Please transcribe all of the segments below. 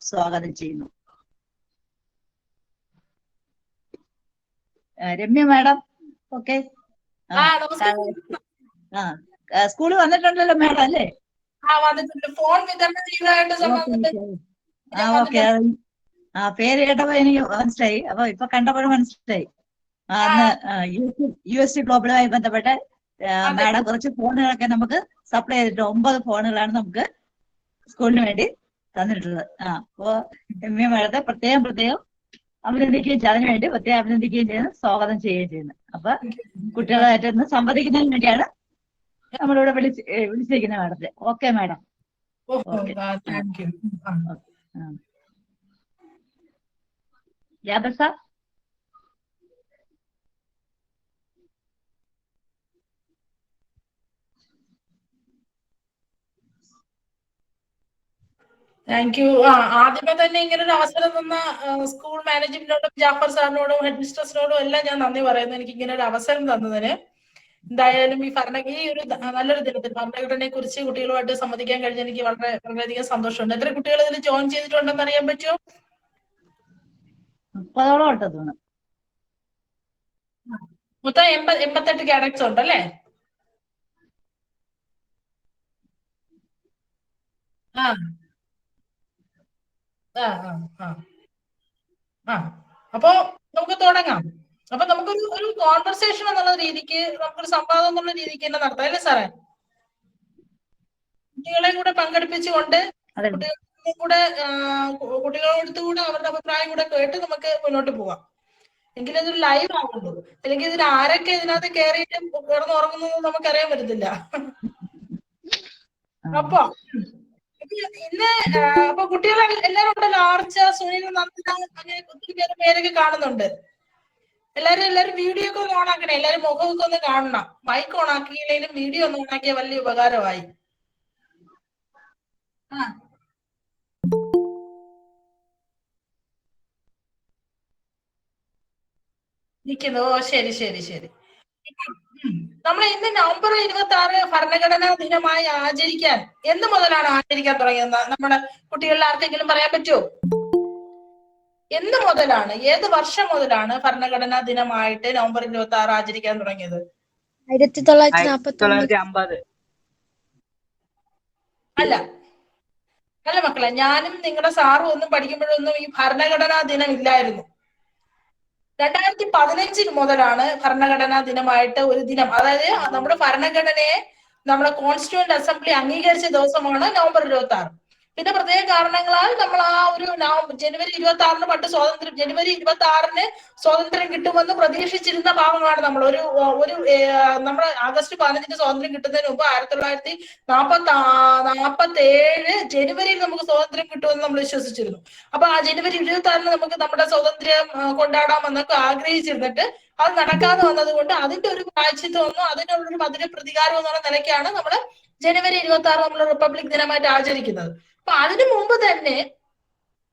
സ്വാഗതം ചെയ്യുന്നു. Ramya madam, okay. സ്കൂളിൽ വന്നിട്ടുണ്ടല്ലോ മാഡം അല്ലേ? ഓക്കെ. പേര് കേട്ടപ്പോ എനിക്ക് മനസ്സിലായി. അപ്പൊ ഇപ്പൊ കണ്ടപ്പോഴും മനസ്സിലായി. അന്ന് UST ഗ്ലോബലുമായി ബന്ധപ്പെട്ട് മാഡം കുറച്ച് ഫോണുകളൊക്കെ നമുക്ക് സപ്ലൈ ചെയ്തിട്ട് 9 ഫോണുകളാണ് നമുക്ക് സ്കൂളിന് വേണ്ടി തന്നിട്ടുള്ളത്. അപ്പോ രമ്യ മാഡത്തെ പ്രത്യേകം അഭിനന്ദിക്കുകയും അതിനു വേണ്ടി പ്രത്യേകം അഭിനന്ദിക്കുകയും ചെയ്യുന്നു, സ്വാഗതം ചെയ്യുകയും ചെയ്യുന്നു. അപ്പൊ കുട്ടികളായിട്ട് ഒന്ന് സംവദിക്കുന്നതിന് വേണ്ടിയാണ് നമ്മളിവിടെ വിളിച്ചിരിക്കുന്നത് മാഡത്തെ. Okay madam. Yadav sir. Thank you. ആദ്യമേ തന്നെ ഇങ്ങനെ ഒരു അവസരം തന്ന സ്കൂൾ മാനേജ്മെന്റിനോടും ജാഫർ സാറിനോടും ഹെഡ് മിസ്റ്റേഴ്സിനോടും എല്ലാം ഞാൻ നന്ദി പറയുന്നു, എനിക്ക് ഇങ്ങനെ ഒരു അവസരം തന്നതിന്. എന്തായാലും ഈ ഒരു നല്ലൊരു ദിനത്തിൽ ഭരണഘടനയെ കുറിച്ച് കുട്ടികളുമായിട്ട് സംവദിക്കാൻ കഴിഞ്ഞ എനിക്ക് വളരെയധികം സന്തോഷമുണ്ട്. എത്ര കുട്ടികൾ ഇതിൽ ജോയിൻ ചെയ്തിട്ടുണ്ടെന്ന് അറിയാൻ പറ്റുമോ? 30 മൊത്തം 88 കാഡറ്റ്സ് ഉണ്ടല്ലേ? അപ്പൊ നമുക്ക് തുടങ്ങാം. അപ്പൊ നമുക്കൊരു കോൺവെർസേഷൻ എന്നുള്ള രീതിക്ക്, നമുക്കൊരു സംവാദം എന്നുള്ള രീതിക്ക് തന്നെ നടത്താം അല്ലേ സാറേ? കുട്ടികളെ കൂടെ പങ്കെടുപ്പിച്ചുകൊണ്ട് കുട്ടികളോടത്തുകൂടെ അവരുടെ അഭിപ്രായം കൂടെ കേട്ട് നമുക്ക് മുന്നോട്ട് പോവാം. എങ്കിലും ഇതൊരു ലൈവ് ആവുള്ളൂ, അല്ലെങ്കിൽ ഇതിൽ ആരൊക്കെ ഇതിനകത്ത് കയറിയിട്ട് കിടന്നുറങ്ങുന്നത് നമുക്കറിയാൻ പറ്റത്തില്ല. അപ്പൊ ഇന്ന് കുട്ടികളെ എല്ലാരും ഉണ്ടല്ലോ, ആർച്ച, സുനിൽ, നന്ദന, അങ്ങനെ ഒത്തിരി പേരൊക്കെ കാണുന്നുണ്ട്. എല്ലാരും വീഡിയോ ഒക്കെ ഒന്ന് ഓണാക്കണേ. എല്ലാരും മുഖമൊക്കെ ഒന്ന് കാണണം. മൈക്ക് ഓണാക്കിയില്ലെങ്കിലും വീഡിയോ ഒന്ന് ഓണാക്കിയാൽ വലിയ ഉപകാരമായി. നിൽക്കുന്നു. ശരി. നമ്മൾ ഇന്ന് നവംബർ 26 ഭരണഘടനാ ദിനമായി ആചരിക്കാൻ എന്ന് മുതലാണ് ആചരിക്കാൻ തുടങ്ങിയത്? നമ്മുടെ കുട്ടികളിൽ ആർക്കെങ്കിലും പറയാൻ പറ്റുമോ? എന്ന് മുതലാണ്, ഏത് വർഷം മുതലാണ് ഭരണഘടനാ ദിനമായിട്ട് നവംബർ 26 ആചരിക്കാൻ തുടങ്ങിയത്? 1950. അല്ല മക്കളെ, ഞാനും നിങ്ങളുടെ സാറും ഒന്നും പഠിക്കുമ്പോഴൊന്നും ഈ ഭരണഘടനാ ദിനം ഇല്ലായിരുന്നു. 2015 മുതലാണ് ഭരണഘടനാ ദിനമായിട്ട് ഒരു ദിനം, അതായത് നമ്മുടെ ഭരണഘടനയെ നമ്മുടെ കോൺസ്റ്റിറ്റ്യൂന്റ് അസംബ്ലി അംഗീകരിച്ച ദിവസമാണ് നവംബർ 26. പിന്നെ പ്രത്യേക കാരണങ്ങളാൽ നമ്മൾ ആ ഒരു ജനുവരി 26 പണ്ട് ജനുവരി 26 സ്വാതന്ത്ര്യം കിട്ടുമെന്ന് പ്രതീക്ഷിച്ചിരുന്ന ഭാഗങ്ങളാണ് നമ്മൾ. നമ്മുടെ ആഗസ്റ്റ് 15 സ്വാതന്ത്ര്യം കിട്ടുന്നതിന് മുമ്പ് 1947 ജനുവരിയിൽ നമുക്ക് സ്വാതന്ത്ര്യം കിട്ടുമെന്ന് നമ്മൾ വിശ്വസിച്ചിരുന്നു. അപ്പൊ ആ ജനുവരി 26 നമുക്ക് നമ്മുടെ സ്വാതന്ത്ര്യം കൊണ്ടാടാമെന്നൊക്കെ ആഗ്രഹിച്ചിരുന്നിട്ട് അത് നടക്കാതെ വന്നത് കൊണ്ട് അതിന്റെ ഒരു പ്രായശ്ചിത്തമൊന്നും അതിനുള്ളൊരു മധുര പ്രതികാരം എന്നുള്ള നിലയ്ക്കാണ് നമ്മൾ ജനുവരി 26 നമ്മൾ റിപ്പബ്ലിക് ദിനമായിട്ട് ആചരിക്കുന്നത്. അപ്പൊ അതിനു മുമ്പ് തന്നെ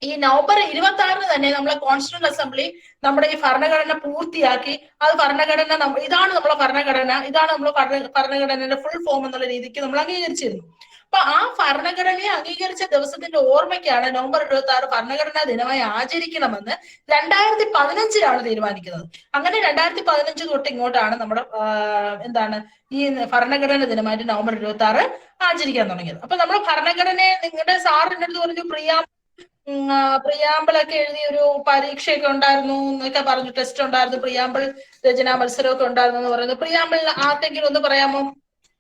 ഈ നവംബർ 26 തന്നെ നമ്മളെ കോൺസ്റ്റിറ്റ്യൂന്റ് അസംബ്ലി നമ്മുടെ ഈ ഭരണഘടന പൂർത്തിയാക്കി. അത് ഭരണഘടന ഇതാണ് നമ്മളെ ഭരണഘടന, ഇതാണ് നമ്മൾ ഭരണഘടനയുടെ ഫുൾ ഫോം എന്നുള്ള രീതിക്ക് നമ്മൾ അംഗീകരിച്ചിരുന്നു. അപ്പൊ ആ ഭരണഘടനയെ അംഗീകരിച്ച ദിവസത്തിന്റെ ഓർമ്മയ്ക്കാണ് നവംബർ 26 ഭരണഘടനാ ദിനമായി ആചരിക്കണമെന്ന് 2015 തീരുമാനിക്കുന്നത്. അങ്ങനെ 2015 തൊട്ട് ഇങ്ങോട്ടാണ് നമ്മുടെ ഈ ഭരണഘടനാ ദിനമായിട്ട് നവംബർ 26 ആചരിക്കാൻ തുടങ്ങിയത്. അപ്പൊ നമ്മൾ ഭരണഘടനയെ, നിങ്ങളുടെ സാറിന്റെ അടുത്ത് പറഞ്ഞു പ്രിയാമ്പിളൊക്കെ എഴുതി ഒരു പരീക്ഷയൊക്കെ ഉണ്ടായിരുന്നു എന്നൊക്കെ പറഞ്ഞു, ടെസ്റ്റ് ഉണ്ടായിരുന്നു, പ്രിയാമ്പിൾ രചനാ മത്സരമൊക്കെ ഉണ്ടായിരുന്നു എന്ന് പറയുന്നത്. പ്രിയാമ്പിൾ ആർക്കെങ്കിലും ഒന്ന് പറയാമോ?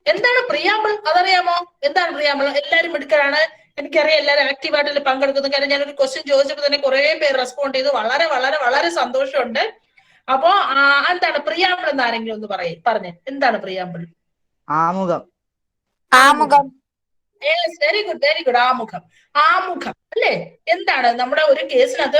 എന്താണ് പ്രിയാമ്പിൾ? അതറിയാമോ? എന്താണ് പ്രിയാമ്പിൾ? എല്ലാവരും എടുക്കാനാണ്, എനിക്കറിയാം എല്ലാവരും ആക്റ്റീവായിട്ട് പങ്കെടുക്കുന്നു. കാരണം ഞാനൊരു ക്വസ്റ്റ്യൻ ചോദിച്ചപ്പോൾ തന്നെ കുറെ പേര് റെസ്പോണ്ട് ചെയ്തു. വളരെ വളരെ വളരെ സന്തോഷമുണ്ട്. അപ്പോ എന്താണ് പ്രിയാമ്പിൾ എന്ന് ആരെങ്കിലും ഒന്ന് പറഞ്ഞേ, എന്താണ് പ്രിയാമ്പിൾ? ആമുഖം. Very good. ആമുഖം അല്ലേ? എന്താണ് നമ്മുടെ ഒരു കേസിനകത്ത്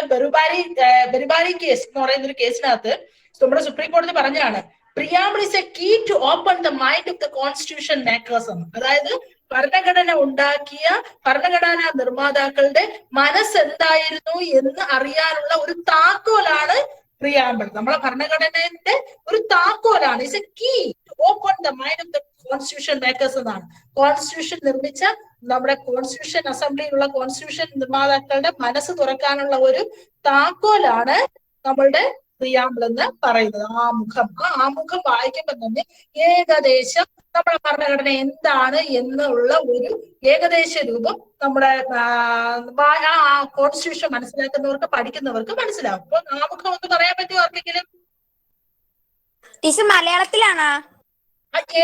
ബെറുബാരി കേസ് എന്ന് പറയുന്ന ഒരു കേസിനകത്ത് നമ്മുടെ സുപ്രീം കോടതി പറഞ്ഞാണ് preamble is a key to open the mind of the constitution makers എന്ന്. അതായത് ഭരണഘടന ഉണ്ടാക്കിയ ഭരണഘടനാ നിർമ്മാതാക്കളുടെ മനസ്സെന്തായിരുന്നു എന്ന് അറിയാനുള്ള ഒരു താക്കോലാണ് പ്രിയാമ്പിൾ. നമ്മളെ ഭരണഘടനയുടെ ഒരു താക്കോലാണ്. It's a key to open the mind of the constitution makers എന്നാണ്. കോൺസ്റ്റിറ്റ്യൂഷൻ നിർമ്മിച്ച നമ്മുടെ കോൺസ്റ്റിറ്റ്യൂഷൻ അസംബ്ലിയിലുള്ള കോൺസ്റ്റിറ്റ്യൂഷൻ നിർമ്മാതാക്കളുടെ മനസ്സ് തുറക്കാനുള്ള ഒരു താക്കോലാണ് നമ്മളുടെ പ്രിയാമ്പിൾ എന്ന് പറയുന്നത്. ആമുഖം. ആ ആമുഖം വായിക്കുമ്പോൾ തന്നെ ഏകദേശം നമ്മുടെ ഭരണഘടന എന്താണ് എന്നുള്ള ഒരു ഏകദേശ രൂപം നമ്മുടെ കോൺസ്റ്റിറ്റ്യൂഷൻ മനസ്സിലാക്കുന്നവർക്ക് പഠിക്കുന്നവർക്ക് മനസ്സിലാവും. അപ്പൊ ആമുഖം ഒന്ന് പറയാൻ പറ്റുമോ ആർക്കെങ്കിലും? ടീച്ചർ മലയാളത്തിലാണോ?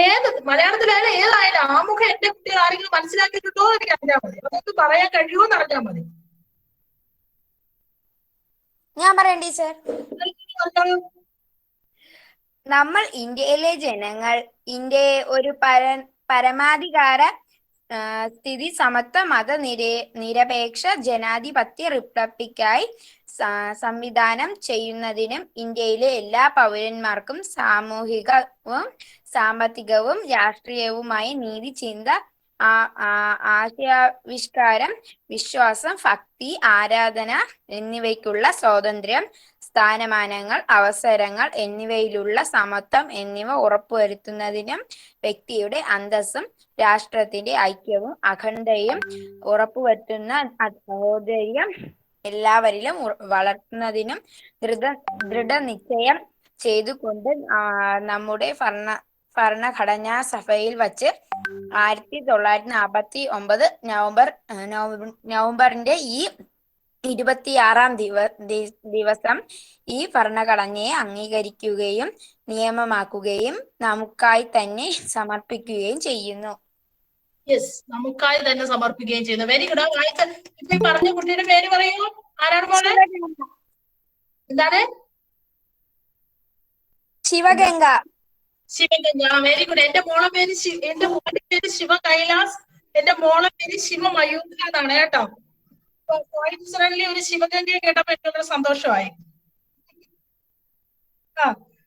ഏത് മലയാളത്തിലായാലും ഏതായാലും ആമുഖം എന്റെ കുട്ടികൾ ആരെങ്കിലും മനസ്സിലാക്കിയിട്ടുണ്ടോ എന്ന് അറിഞ്ഞാൽ മതി. അതൊക്കെ പറയാൻ കഴിയുമോ എന്ന് അറിഞ്ഞാൽ മതി. ഞാൻ പറയാം ടീച്ചർ. നമ്മൾ ഇന്ത്യയിലെ ജനങ്ങൾ ഇന്ത്യയെ ഒരു പരമാധികാര സ്ഥിതി സമത്വ നിരപേക്ഷ ജനാധിപത്യ റിപ്പബ്ലിക്കായി സംവിധാനം ചെയ്യുന്നതിനും ഇന്ത്യയിലെ എല്ലാ പൗരന്മാർക്കും സാമൂഹികവും സാമ്പത്തികവും രാഷ്ട്രീയവുമായ നീതി, ചിന്ത, ആശയാവിഷ്കാരം, വിശ്വാസം, ഭക്തി, ആരാധന എന്നിവയ്ക്കുള്ള സ്വാതന്ത്ര്യം, സ്ഥാനമാനങ്ങൾ, അവസരങ്ങൾ എന്നിവയിലുള്ള സമത്വം എന്നിവ ഉറപ്പുവരുത്തുന്നതിനും വ്യക്തിയുടെ അന്തസ്സും രാഷ്ട്രത്തിന്റെ ഐക്യവും അഖണ്ഡതയും ഉറപ്പുവരുത്തുന്ന സഹോദര്യം എല്ലാവരിലും വളർത്തുന്നതിനും ദൃഢനിശ്ചയം ചെയ്തുകൊണ്ട് നമ്മുടെ ഭരണഘടനാ സഭയിൽ വച്ച് 1949 നവംബറിന്റെ ഈ 26-ാം ദിവസം ഈ ഭരണഘടനയെ അംഗീകരിക്കുകയും നിയമമാക്കുകയും നമുക്കായി തന്നെ സമർപ്പിക്കുകയും ചെയ്യുന്നു. യെസ്, നമുക്കായി തന്നെ സമർപ്പിക്കുകയും ചെയ്യുന്നു. Very good. വായിച്ച ഇപ്പൊ ഈ പറഞ്ഞ കുട്ടിയുടെ പേര് പറയൂ. ആരാണ് മോനെ? എന്താണ്? ശിവഗംഗ. ശിവഗംഗ. Very good. എന്റെ മോളെ പേര് ശിവ കൈലാസ്. എന്റെ മോളെ പേര് ശിവമയൂഖ എന്നാണ് കേട്ടോ. കോയിൻസിഡന്റലി ഒരു ശിവഗംഗയെ കേട്ടപ്പോ എനിക്കൊരു സന്തോഷമായി.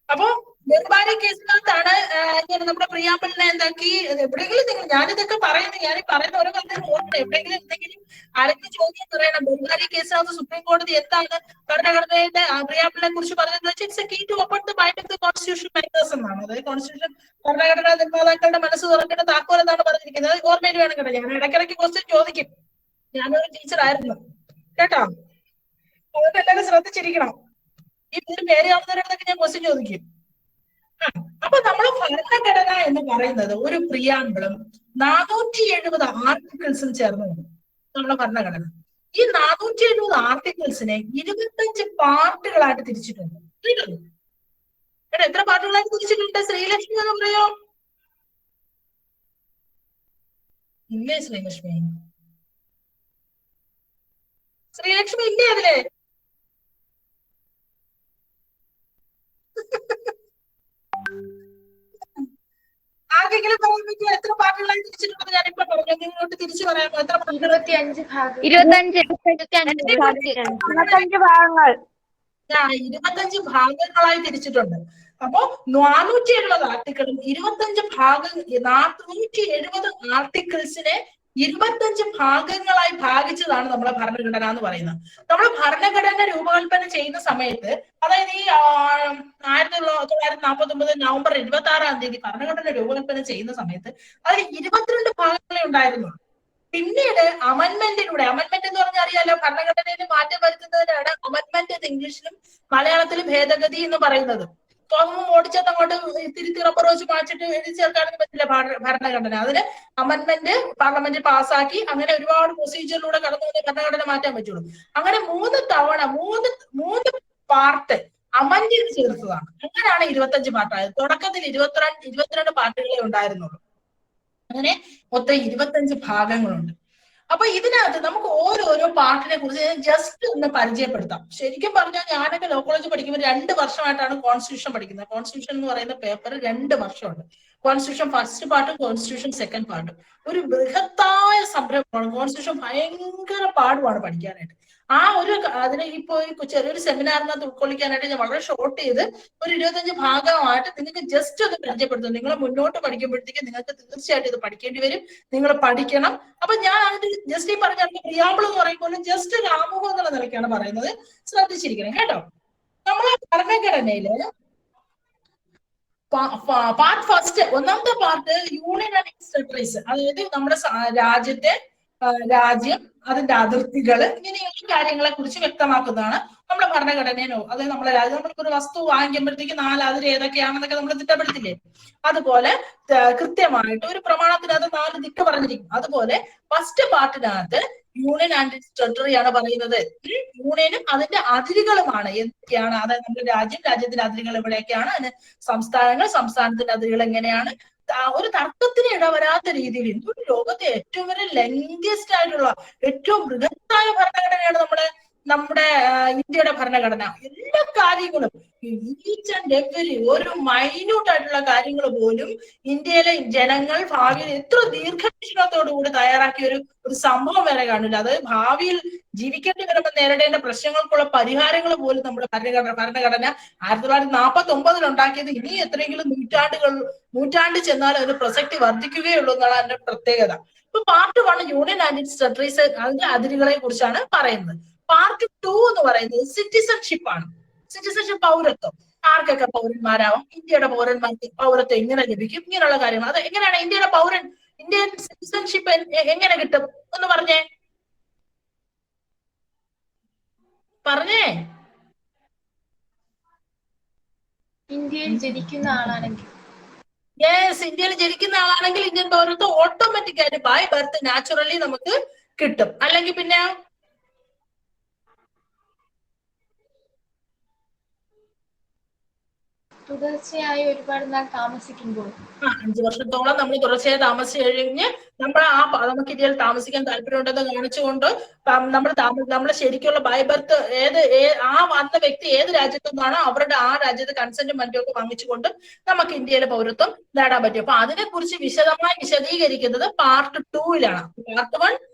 അപ്പൊ ബംഗാളി കേസിനകത്താണ് ഇങ്ങനെ നമ്മുടെ പ്രിയാമ്പിളിനെ എന്താക്കി എവിടെയെങ്കിലും നിങ്ങൾ ഞാനിതൊക്കെ പറയുന്നത് ഞാൻ പറയുന്ന ഓരോ കാര്യം ഓർക്കണം. എവിടെയെങ്കിലും എന്തെങ്കിലും ആരെങ്കിലും ചോദ്യം പറയണം. ബംഗാളി കേസിനകത്ത് സുപ്രീം കോടതി എന്താണ് ഭരണഘടനയുടെ പ്രിയാമ്പിളിനെ കുറിച്ച് പറയുന്നത്? It's a key to open the mind of the constitution makers എന്നാണ്. അതായത് കോൺസ്റ്റിറ്റ്യൂഷൻ ഭരണഘടനാ നിർമ്മാതാക്കളുടെ മനസ്സ് തുറക്കേണ്ട താക്കോൽ എന്നാണ് പറഞ്ഞിരിക്കുന്നത്. ഓർമ്മയിൽ വേണം കേട്ടോ. ഞാൻ ഇടയ്ക്കിടയ്ക്ക് ക്വസ്റ്റ്യൻ ചോദിക്കും. ഞാനൊരു ടീച്ചറായിരുന്നു കേട്ടോ. അതുകൊണ്ട് എല്ലാവരും ശ്രദ്ധിച്ചിരിക്കണം. ഈ പേര് കാണുന്നവരുടെ ഞാൻ ക്വസ്റ്റ്യൻ ചോദിക്കും. അപ്പൊ നമ്മള് ഭരണഘടന എന്ന് പറയുന്നത് ഒരു പ്രിയാമ്പിളും 470 ആർട്ടിക്കിൾസും ചേർന്നതാണ് നമ്മുടെ ഭരണഘടന. ഈ 470 ആർട്ടിക്കിൾസിനെ 25 പാർട്ടുകളായിട്ട് തിരിച്ചിട്ടുണ്ട്. എടാ എത്ര പാർട്ടുകളായിട്ട് തിരിച്ചിട്ടുണ്ട്? ശ്രീലക്ഷ്മി എന്ന് പറയോ? ഇല്ലേ ശ്രീലക്ഷ്മി? ശ്രീലക്ഷ്മി ഇല്ലേ അതിലെ? ആർക്കെങ്കിലും പറയാൻ പറ്റുമോ എത്ര പാർട്ടുകളായി തിരിച്ചിട്ടുണ്ടെന്ന്? ഞാനിപ്പോ പറഞ്ഞു. നിങ്ങളോട്ട് തിരിച്ചു പറയാമോ എത്ര? 25 ഭാഗങ്ങൾ. 25 ഭാഗങ്ങളായി തിരിച്ചിട്ടുണ്ട്. അപ്പോ 470 ആർട്ടിക്കിളും 470 ആർട്ടിക്കിൾസിനെ 25 ഭാഗങ്ങളായി ഭാഗിച്ചതാണ് നമ്മുടെ ഭരണഘടന എന്ന് പറയുന്നത്. നമ്മൾ ഭരണഘടന രൂപകൽപ്പന ചെയ്യുന്ന സമയത്ത്, അതായത് ഈ 1949 നവംബർ 26-ാം തീയതി ഭരണഘടന രൂപകൽപ്പന ചെയ്യുന്ന സമയത്ത് അതിൽ 22 ഭാഗങ്ങളെ ഉണ്ടായിരുന്നുള്ളൂ. പിന്നീട് അമെൻമെന്റ് എന്ന് പറഞ്ഞാൽ അറിയാലോ, ഭരണഘടനയിൽ മാറ്റം വരുത്തുന്നതിനാണ് അമെൻമെന്റ് എന്ന് ഇംഗ്ലീഷിലും മലയാളത്തിലും ഭേദഗതി എന്ന് പറയുന്നത്. തോന്നുമ്പോൾ ഓടിച്ചത് അങ്ങോട്ട് തിരുത്തി റബ്ബർ വെച്ച് മാറ്റിട്ട് എഴുതി ചേർക്കാനൊന്നും പറ്റില്ല ഭരണഘടന. അതിന് അമെൻമെന്റ് പാർലമെന്റ് പാസ്സാക്കി അങ്ങനെ ഒരുപാട് പ്രൊസീജിയറിലൂടെ കടന്നു വന്ന് ഭരണഘടന മാറ്റാൻ പറ്റുള്ളൂ. അങ്ങനെ 3 തവണ 3 പാർട്ട് അമൻഡ് ചെയ്ത് ചേർത്തതാണ്. അങ്ങനെയാണ് 25 പാർട്ടായത്. തുടക്കത്തിൽ 22 പാർട്ടുകളെ ഉണ്ടായിരുന്നുള്ളൂ. അങ്ങനെ മൊത്തം 25 ഭാഗങ്ങളുണ്ട്. അപ്പൊ ഇതിനകത്ത് നമുക്ക് ഓരോരോ പാർട്ടിനെ കുറിച്ച് ജസ്റ്റ് ഒന്ന് പരിചയപ്പെടുത്താം. ശരിക്കും പറഞ്ഞാൽ ഞാനൊക്കെ ലോ കോളേജ് പഠിക്കുമ്പോൾ 2 വർഷമായിട്ടാണ് കോൺസ്റ്റിറ്റ്യൂഷൻ പഠിക്കുന്നത്. കോൺസ്റ്റിറ്റ്യൂഷൻ എന്ന് പറയുന്ന പേപ്പർ 2 വർഷമുണ്ട്. കോൺസ്റ്റിറ്റ്യൂഷൻ ഫസ്റ്റ് പാർട്ടും കോൺസ്റ്റിറ്റ്യൂഷൻ സെക്കൻഡ് പാർട്ടും. ഒരു ബൃഹത്തായ സംരംഭമാണ്. കോൺസ്റ്റിറ്റ്യൂഷൻ ഭയങ്കര പാടുമാണ് പഠിക്കാനായിട്ട്. അതിനെ ഇപ്പൊ ചെറിയൊരു സെമിനാറിനകത്ത് ഉൾക്കൊള്ളിക്കാനായിട്ട് ഞാൻ വളരെ ഷോർട്ട് ചെയ്ത് ഒരു 25 ഭാഗമായിട്ട് നിങ്ങൾക്ക് ജസ്റ്റ് ഒന്ന് പരിചയപ്പെടുത്തും. നിങ്ങൾ മുന്നോട്ട് പഠിക്കുമ്പോഴത്തേക്ക് നിങ്ങൾക്ക് തീർച്ചയായിട്ടും ഇത് പഠിക്കേണ്ടി വരും. നിങ്ങൾ പഠിക്കണം. അപ്പൊ ഞാൻ അതിന് ജസ്റ്റ് ഈ പറഞ്ഞ പ്രിയാമ്പിൾ എന്ന് പറയുമ്പോൾ ജസ്റ്റ് ഒരു ആമുഖം എന്നുള്ള നിലയ്ക്കാണ് പറയുന്നത്. ശ്രദ്ധിച്ചിരിക്കണം കേട്ടോ. നമ്മളെ ഭരണഘടനയില് പാർട്ട് ഫസ്റ്റ്, ഒന്നാമത്തെ part union and its territories, അതായത് നമ്മുടെ രാജ്യത്തെ രാജ്യം, അതിന്റെ അതിർത്തികള്, ഇങ്ങനെയുള്ള കാര്യങ്ങളെ കുറിച്ച് വ്യക്തമാക്കുന്നതാണ് നമ്മുടെ ഭരണഘടനയോ. അതായത് നമ്മുടെ രാജ്യം, നമ്മൾക്ക് ഒരു വസ്തു വാങ്ങിക്കുമ്പോഴത്തേക്ക് 4 അതിര് ഏതൊക്കെയാണെന്നൊക്കെ നമ്മൾ തിട്ടപ്പെടുത്തില്ലേ, അതുപോലെ കൃത്യമായിട്ട് ഒരു പ്രമാണത്തിനകത്ത് 4 ദിക്ക് പറഞ്ഞിരിക്കും. അതുപോലെ ഫസ്റ്റ് പാർട്ടിനകത്ത് യൂണിയൻ ആൻഡ് ഇറ്റ്സ് ടെറിട്ടറി ആണ് പറയുന്നത്. യൂണിയനും അതിന്റെ അതിരുകളുമാണ് എന്തൊക്കെയാണ്, അതായത് നമ്മുടെ രാജ്യത്തിന്റെ അതിരുകൾ എവിടെയൊക്കെയാണ്, അതിന് സംസ്ഥാനത്തിന്റെ അതിരുകൾ എങ്ങനെയാണ്, ഒരു തർക്കത്തിന് ഇടവരാത്ത രീതിയിൽ. ഇതൊരു ലോകത്തെ ഏറ്റവും വലിയ ലെങ്തിയസ്റ്റ് ആയിട്ടുള്ള ഏറ്റവും ബൃഹത്തായ ഭരണഘടനയാണ് നമ്മുടെ ഇന്ത്യയുടെ ഭരണഘടന. എല്ലാ കാര്യങ്ങളും, ഈച്ച് ആൻഡ് എവരി, ഒരു മൈന്യൂട്ട് ആയിട്ടുള്ള കാര്യങ്ങൾ പോലും ഇന്ത്യയിലെ ജനങ്ങൾ ഭാവിയിൽ എത്ര ദീർഘവീക്ഷണത്തോടുകൂടി തയ്യാറാക്കിയ ഒരു സംഭവം വരെ കാണില്ല. അത് ഭാവിയിൽ ജീവിക്കേണ്ടി വരുമ്പോൾ നേരിടേണ്ട പ്രശ്നങ്ങൾക്കുള്ള പരിഹാരങ്ങൾ പോലും നമ്മുടെ ഭരണഘടന 1949 ഉണ്ടാക്കിയത് ഇനി എത്രയെങ്കിലും നൂറ്റാണ്ട് ചെന്നാൽ അതിന് പ്രസക്തി വർദ്ധിക്കുകയുള്ളൂ എന്നാണ് അതിന്റെ പ്രത്യേകത. ഇപ്പൊ part 1 union and its territories, അതിന്റെ അതിരുകളെ കുറിച്ചാണ് പറയുന്നത്. പാർട്ട് 2 എന്ന് പറയുന്നത് സിറ്റിസൺഷിപ്പ് ആണ്. സിറ്റിസൺഷിപ്പ്, പൗരത്വം. ആർക്കൊക്കെ പൗരന്മാരാവാം, ഇന്ത്യയുടെ പൗരന്മാർക്ക് പൗരത്വം എങ്ങനെ ലഭിക്കും, ഇങ്ങനെയുള്ള കാര്യങ്ങൾ. അത് എങ്ങനെയാണ് ഇന്ത്യൻ സിറ്റിസൺഷിപ്പ് എങ്ങനെ കിട്ടും എന്ന് പറഞ്ഞേ. ഇന്ത്യയിൽ ജനിക്കുന്ന ആളാണെങ്കിൽ, യെസ്, ഇന്ത്യയിൽ ജനിക്കുന്ന ആളാണെങ്കിൽ ഇന്ത്യൻ പൗരത്വം ഓട്ടോമാറ്റിക് ആയിട്ട് ബൈ ബർത്ത് നാച്ചുറലി നമുക്ക് കിട്ടും. അല്ലെങ്കിൽ പിന്നെ തുടർച്ചയായി ഒരുപാട് നാൾ താമസിക്കുമ്പോൾ, 5 വർഷത്തോളം നമ്മൾ തുടർച്ചയായി താമസിച്ചു കഴിഞ്ഞ് നമുക്ക് ഇന്ത്യയിൽ താമസിക്കാൻ താല്പര്യമുണ്ടെന്ന് കാണിച്ചുകൊണ്ട് നമ്മൾ ശരിക്കുള്ള ബൈ ബർത്ത് വന്ന വ്യക്തി ഏത് രാജ്യത്തു നിന്നാണോ അവരുടെ ആ രാജ്യത്തെ കൺസെന്റും മറ്റുമൊക്കെ വാങ്ങിച്ചുകൊണ്ട് നമുക്ക് ഇന്ത്യയിലെ പൗരത്വം നേടാൻ പറ്റും. അപ്പൊ അതിനെക്കുറിച്ച് വിശദമായി വിശദീകരിക്കുന്നത് പാർട്ട് 2-ലാണ്. പാർട്ട്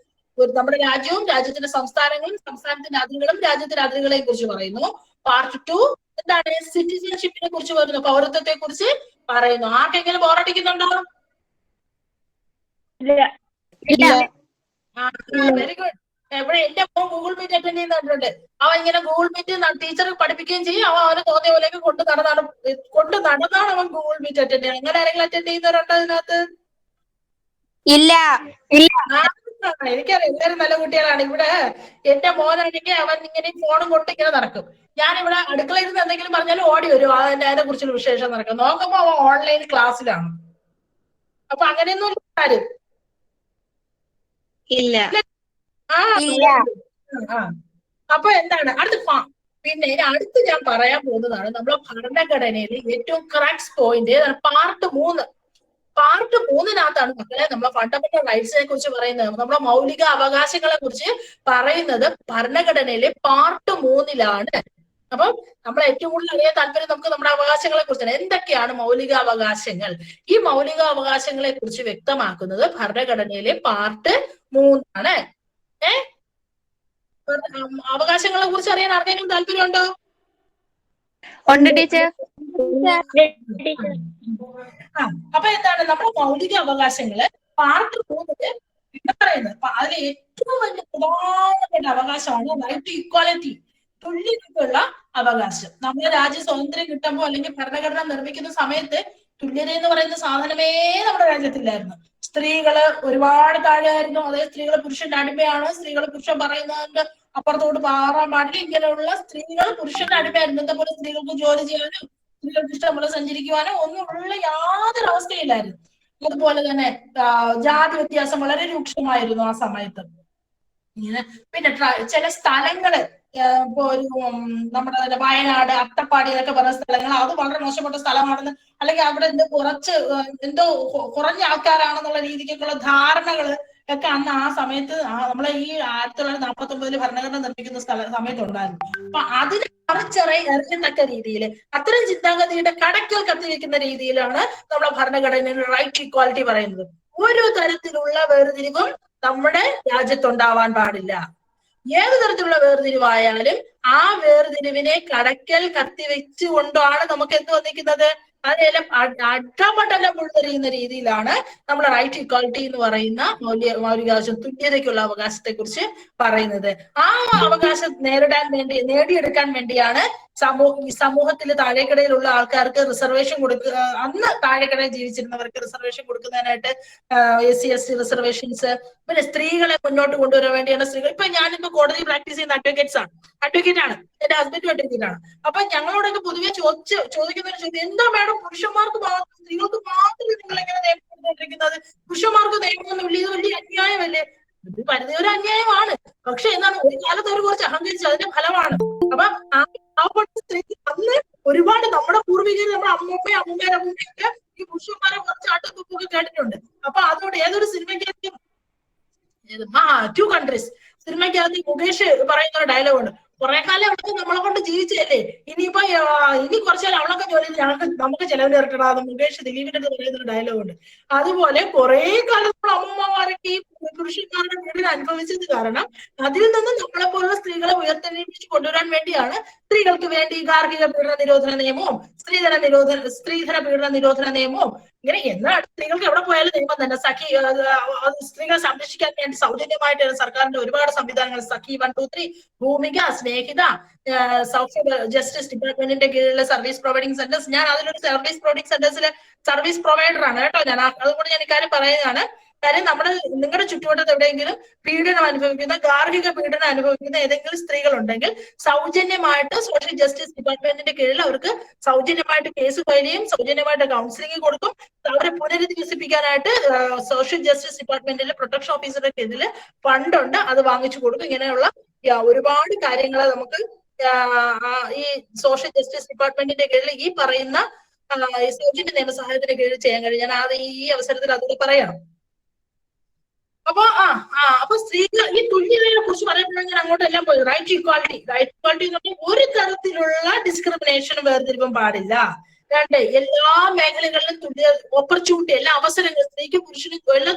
1 നമ്മുടെ രാജ്യവും രാജ്യത്തിന്റെ സംസ്ഥാനങ്ങളും സംസ്ഥാനത്തിന്റെ അതിരുകളും രാജ്യത്തിന്റെ അതിരുകളെ കുറിച്ച് പറയുന്നു. പാർട്ട് 2 എന്താണ്, സിറ്റിസൺഷിപ്പിനെ കുറിച്ച് പറയുന്നു, പൗരത്വത്തെ കുറിച്ച് പറയുന്നു. ആർക്കെങ്കിലും ബോറടിക്കുന്നുണ്ടോ? Very good. എന്റെ മോൻ ഗൂഗിൾ മീറ്റ് അറ്റൻഡ് ചെയ്യുന്നുണ്ട്. അവൻ ഇങ്ങനെ ഗൂഗിൾ മീറ്റ് ടീച്ചർ പഠിപ്പിക്കുകയും ചെയ്യും. അവന് തോന്നിയ പോലെയൊക്കെ കൊണ്ട് നടന്നാണ് അവൻ ഗൂഗിൾ മീറ്റ് അറ്റൻഡ് ചെയ്യുന്നത്. അങ്ങനെ ആരെങ്കിലും അറ്റൻഡ് ചെയ്യുന്നവരുണ്ടോ അതിനകത്ത്? ഇല്ല. എനിക്കറിയാം, എല്ലാവരും നല്ല കുട്ടികളാണ്. ഇവിടെ എന്റെ മോനാണെങ്കിൽ അവൻ ഇങ്ങനെ ഫോണും കൊണ്ട് ഇങ്ങനെ നടക്കും. ഞാനിവിടെ അടുക്കളയിൽ നിന്ന് എന്തെങ്കിലും പറഞ്ഞാലും ഓടി വരും, അതിനെ കുറിച്ചുള്ള വിശേഷം നടക്കും. നോക്കുമ്പോ അവൻ ഓൺലൈൻ ക്ലാസ്സിലാണ്. അപ്പൊ അങ്ങനെയൊന്നും കാര്യം ഇല്ല. അപ്പൊ എന്താണ് പിന്നെ അടുത്ത് ഞാൻ പറയാൻ പോകുന്നതാണ് നമ്മളെ ഭരണഘടനയിൽ ഏറ്റവും ക്രക്സ് പോയിന്റ്, പാർട്ട് 3. പാർട്ട് 3-നകത്താണ് മക്കളെ നമ്മളെ ഫണ്ടമെന്റൽ റൈറ്റ്സിനെ കുറിച്ച് പറയുന്നത്, നമ്മളെ മൗലിക അവകാശങ്ങളെ കുറിച്ച് പറയുന്നത് ഭരണഘടനയിലെ പാർട്ട് 3-ലാണ്. അപ്പം നമ്മളെ ഏറ്റവും കൂടുതൽ അറിയാൻ താല്പര്യം നമുക്ക് നമ്മുടെ അവകാശങ്ങളെ കുറിച്ചാണ്. എന്തൊക്കെയാണ് മൗലിക അവകാശങ്ങൾ? ഈ മൗലിക അവകാശങ്ങളെ കുറിച്ച് വ്യക്തമാക്കുന്നത് ഭരണഘടനയിലെ പാർട്ട് 3-ആണ്. അവകാശങ്ങളെ കുറിച്ച് അറിയാൻ ആർക്കെങ്കിലും താല്പര്യമുണ്ടോ? ഉണ്ട് ടീച്ചർ. അപ്പൊ എന്താണ് നമ്മുടെ മൗലിക അവകാശങ്ങള് പാർട്ട് 3-ല് പറയുന്നത്? അതിൽ ഏറ്റവും വലിയ പ്രധാനപ്പെട്ട അവകാശമാണ് റൈറ്റ് ടു ഇക്വാലിറ്റി, തുല്യതയ്ക്കുള്ള അവകാശം. നമ്മുടെ രാജ്യം സ്വാതന്ത്ര്യം കിട്ടുമ്പോൾ അല്ലെങ്കിൽ ഭരണഘടന നിർമ്മിക്കുന്ന സമയത്ത് തുല്യത എന്ന് പറയുന്ന സാധനമേ നമ്മുടെ രാജ്യത്തില്ലായിരുന്നു. സ്ത്രീകള് ഒരുപാട് താഴെയായിരുന്നു. അതായത് സ്ത്രീകൾ പുരുഷന്റെ അടിമയാണ്, സ്ത്രീകൾ പുരുഷൻ പറയുന്നതിന്റെ അപ്പുറത്തോട്ട് മാറാൻ പാടില്ല, ഇങ്ങനെയുള്ള സ്ത്രീകൾ പുരുഷന്റെ അടിമയായിരുന്നു. ഇതേപോലെ സ്ത്രീകൾക്ക് ജോലി ചെയ്യാനോ സ്ത്രീകൾക്ക് ഇഷ്ടംപോലെ സഞ്ചരിക്കുവാനോ ഒന്നുമുള്ള യാതൊരു അവസ്ഥയില്ലായിരുന്നു. അതുപോലെ തന്നെ ജാതി വ്യത്യാസം വളരെ രൂക്ഷമായിരുന്നു ആ സമയത്ത്. ഇങ്ങനെ പിന്നെ ചില സ്ഥലങ്ങള്, ഇപ്പൊ നമ്മുടെ വയനാട്, അട്ടപ്പാടി എന്നൊക്കെ പറയുന്ന സ്ഥലങ്ങൾ, അത് വളരെ മോശപ്പെട്ട സ്ഥലമാണെന്ന്, അല്ലെങ്കിൽ അവിടെ എന്തോ കുറഞ്ഞ ആൾക്കാരാണെന്നുള്ള രീതിക്കൊക്കെയുള്ള ധാരണകള് ഒക്കെ അന്ന് ആ സമയത്ത് നമ്മളെ ഈ 1949 ഭരണഘടന നിർമ്മിക്കുന്ന സമയത്തുണ്ടായിരുന്നു. അപ്പൊ അതിന് എറിയത്തക്ക രീതിയിൽ അത്തരം ചിന്താഗതിയുടെ കടക്കൽ കത്തിവെക്കുന്ന രീതിയിലാണ് നമ്മുടെ ഭരണഘടനയിൽ റൈറ്റ് ഇക്വാലിറ്റി പറയുന്നത്. ഒരു തരത്തിലുള്ള വേർതിരിവും നമ്മുടെ രാജ്യത്തുണ്ടാവാൻ പാടില്ല. ഏത് തരത്തിലുള്ള വേർതിരിവായാലും ആ വേർതിരിവിനെ കടക്കൽ കത്തിവെച്ചുകൊണ്ടാണ് നമുക്ക് എന്ത് വന്നിരിക്കുന്നത്? അതിനെല്ലാം അട്ടമട്ടെല്ലാം പുഴുതെറിയുന്ന രീതിയിലാണ് നമ്മൾ റൈറ്റ് ഇക്വാലിറ്റി എന്ന് പറയുന്ന മൗലികാവകാശം, തുല്യതയ്ക്കുള്ള അവകാശത്തെ കുറിച്ച് പറയുന്നത്. ആ അവകാശം നേടിയെടുക്കാൻ വേണ്ടിയാണ് സമൂഹത്തിൽ താഴേക്കടയിലുള്ള ആൾക്കാർക്ക് റിസർവേഷൻ കൊടുക്കുക. അന്ന് താഴേക്കടയിൽ ജീവിച്ചിരുന്നവർക്ക് റിസർവേഷൻ കൊടുക്കുന്നതിനായിട്ട് SC/ST റിസർവേഷൻസ്, പിന്നെ സ്ത്രീകളെ മുന്നോട്ട് കൊണ്ടുവരാൻ വേണ്ടിയാണ് സ്ത്രീകൾ. ഇപ്പൊ ഞാനിപ്പോ കോടതി പ്രാക്ടീസ് ചെയ്യുന്ന അഡ്വക്കേറ്റ് ആണ്, എന്റെ ഹസ്ബൻഡും അഡ്വക്കേറ്റ് ആണ്. അപ്പൊ ഞങ്ങളോടൊക്കെ പൊതുവെ ചോദിക്കുന്ന ഒരു ചോദ്യം, എന്താ മാഡം പുരുഷന്മാർക്ക് മാത്രം, സ്ത്രീകൾക്ക് മാത്രമേ നിങ്ങൾ എങ്ങനെ നിയമം കൊണ്ടുവന്നിരിക്കുന്നത്? പുരുഷന്മാർക്ക് നിയമമൊന്നുമില്ല, ഇത് വലിയ അന്യായമല്ലേ? ഇത് പരിധി ഒരു അന്യായമാണ്. പക്ഷെ എന്താണ്, ഒരു കാലത്ത് അവർ കുറച്ച് അഹങ്കരിച്ചു, അതിന്റെ ഫലമാണ്. അപ്പൊ സ്ത്രീ അന്ന് ഒരുപാട് നമ്മുടെ പൂർവികർ, നമ്മുടെ അമ്മൂമ്മയൊക്കെ ഈ പുരുഷന്മാരെ കുറച്ച് ആട്ടത്തുപ്പൊക്കെ കേട്ടിട്ടുണ്ട്. അപ്പൊ അതുകൊണ്ട് ഏതൊരു സിനിമയ്ക്കകത്ത് ടു കൺട്രീസ് സിനിമയ്ക്കകത്ത് മുകേഷ് പറയുന്ന ഒരു ഡയലോഗുണ്ട്, കുറെ കാലം അവൾക്ക് നമ്മളെ കൊണ്ട് ജീവിച്ചല്ലേ, ഇനി കുറച്ചാൽ അവളൊക്കെ ജോലി നമുക്ക് ചെലവിൽ ഇറക്കടാന്ന് മുകേഷ് ദിലീപിന്റെ പറയുന്ന ഒരു ഡയലോഗുണ്ട്. അതുപോലെ കുറെ കാലം നമ്മൾ അമ്മൂമ്മമാരൊക്കെ ഈ പുരുഷന്മാരുടെ പീഡനം അനുഭവിച്ചത് കാരണം അതിൽ നിന്ന് നമ്മളെ പോലുള്ള സ്ത്രീകളെ ഉയർത്തെഴുന്നേൽപ്പിച്ച് കൊണ്ടുവരാൻ വേണ്ടിയാണ് സ്ത്രീകൾക്ക് വേണ്ടി ഗാർഹിക പീഡന നിരോധന നിയമവും സ്ത്രീധന പീഡന നിരോധന നിയമവും ഇങ്ങനെ എന്നാണ് സ്ത്രീകൾക്ക് എവിടെ പോയാലും നിയമം തന്നെ. സ്ത്രീകളെ സംരക്ഷിക്കാൻ വേണ്ടി സൗജന്യമായിട്ട് സർക്കാരിന്റെ ഒരുപാട് സംവിധാനങ്ങൾ, സഖി 1, 2, 3, ഭൂമിക, സ്നേഹിത, സോഷ്യൽ ജസ്റ്റിസ് ഡിപ്പാർട്ട്മെന്റിന്റെ കീഴിലുള്ള സർവീസ് പ്രൊവൈഡിംഗ് സെന്റേഴ്സ്. ഞാൻ അതിലൊരു സർവീസ് പ്രൊവൈഡിംഗ് സെന്റേഴ്സിലെ സർവീസ് പ്രൊവൈഡർ ആണ് കേട്ടോ. അതുകൊണ്ട് ഞാൻ ഇക്കാര്യം പറയുന്നതാണ്. കാര്യം നിങ്ങളുടെ ചുറ്റുവട്ടത്ത് എവിടെയെങ്കിലും പീഡനം അനുഭവിക്കുന്ന, ഗാർഹിക പീഡനം അനുഭവിക്കുന്ന ഏതെങ്കിലും സ്ത്രീകൾ ഉണ്ടെങ്കിൽ സൗജന്യമായിട്ട് സോഷ്യൽ ജസ്റ്റിസ് ഡിപ്പാർട്ട്മെന്റിന്റെ കീഴിൽ അവർക്ക് സൗജന്യമായിട്ട് കേസ് ഫയൽ ചെയ്യും, സൗജന്യമായിട്ട് കൗൺസിലിംഗ് കൊടുക്കും. അവരെ പുനരധിവസിപ്പിക്കാനായിട്ട് സോഷ്യൽ ജസ്റ്റിസ് ഡിപ്പാർട്ട്മെന്റിലെ പ്രൊട്ടക്ഷൻ ഓഫീസറുടെ കീഴിൽ ഫണ്ടുണ്ട്, അത് വാങ്ങിച്ചു കൊടുക്കും. ഇങ്ങനെയുള്ള ഒരുപാട് കാര്യങ്ങൾ നമുക്ക് ഈ സോഷ്യൽ ജസ്റ്റിസ് ഡിപ്പാർട്ട്മെന്റിന്റെ കീഴിൽ ഈ പറയുന്ന സൗജന്യ നിയമസഹായത്തിന്റെ കീഴിൽ ചെയ്യാൻ കഴിയും. ഞാൻ ഈ അവസരത്തിൽ അതുകൂടെ പറയാം. അപ്പൊ സ്ത്രീകൾ ഈ തുല്യതയെ കുറിച്ച് പറയുമ്പോഴാണ് ഞാൻ അങ്ങോട്ടെല്ലാം പോയി. റൈറ്റ് ഇക്വാലിറ്റി എന്ന് പറഞ്ഞാൽ ഒരു തരത്തിലുള്ള ഡിസ്ക്രിമിനേഷനും വേർതിരിവും പാടില്ല. 2, എല്ലാ മേഖലകളിലും തുല്യ ഓപ്പർച്യൂണിറ്റി, എല്ലാ അവസരങ്ങളും സ്ത്രീക്കും പുരുഷനും എല്ലാ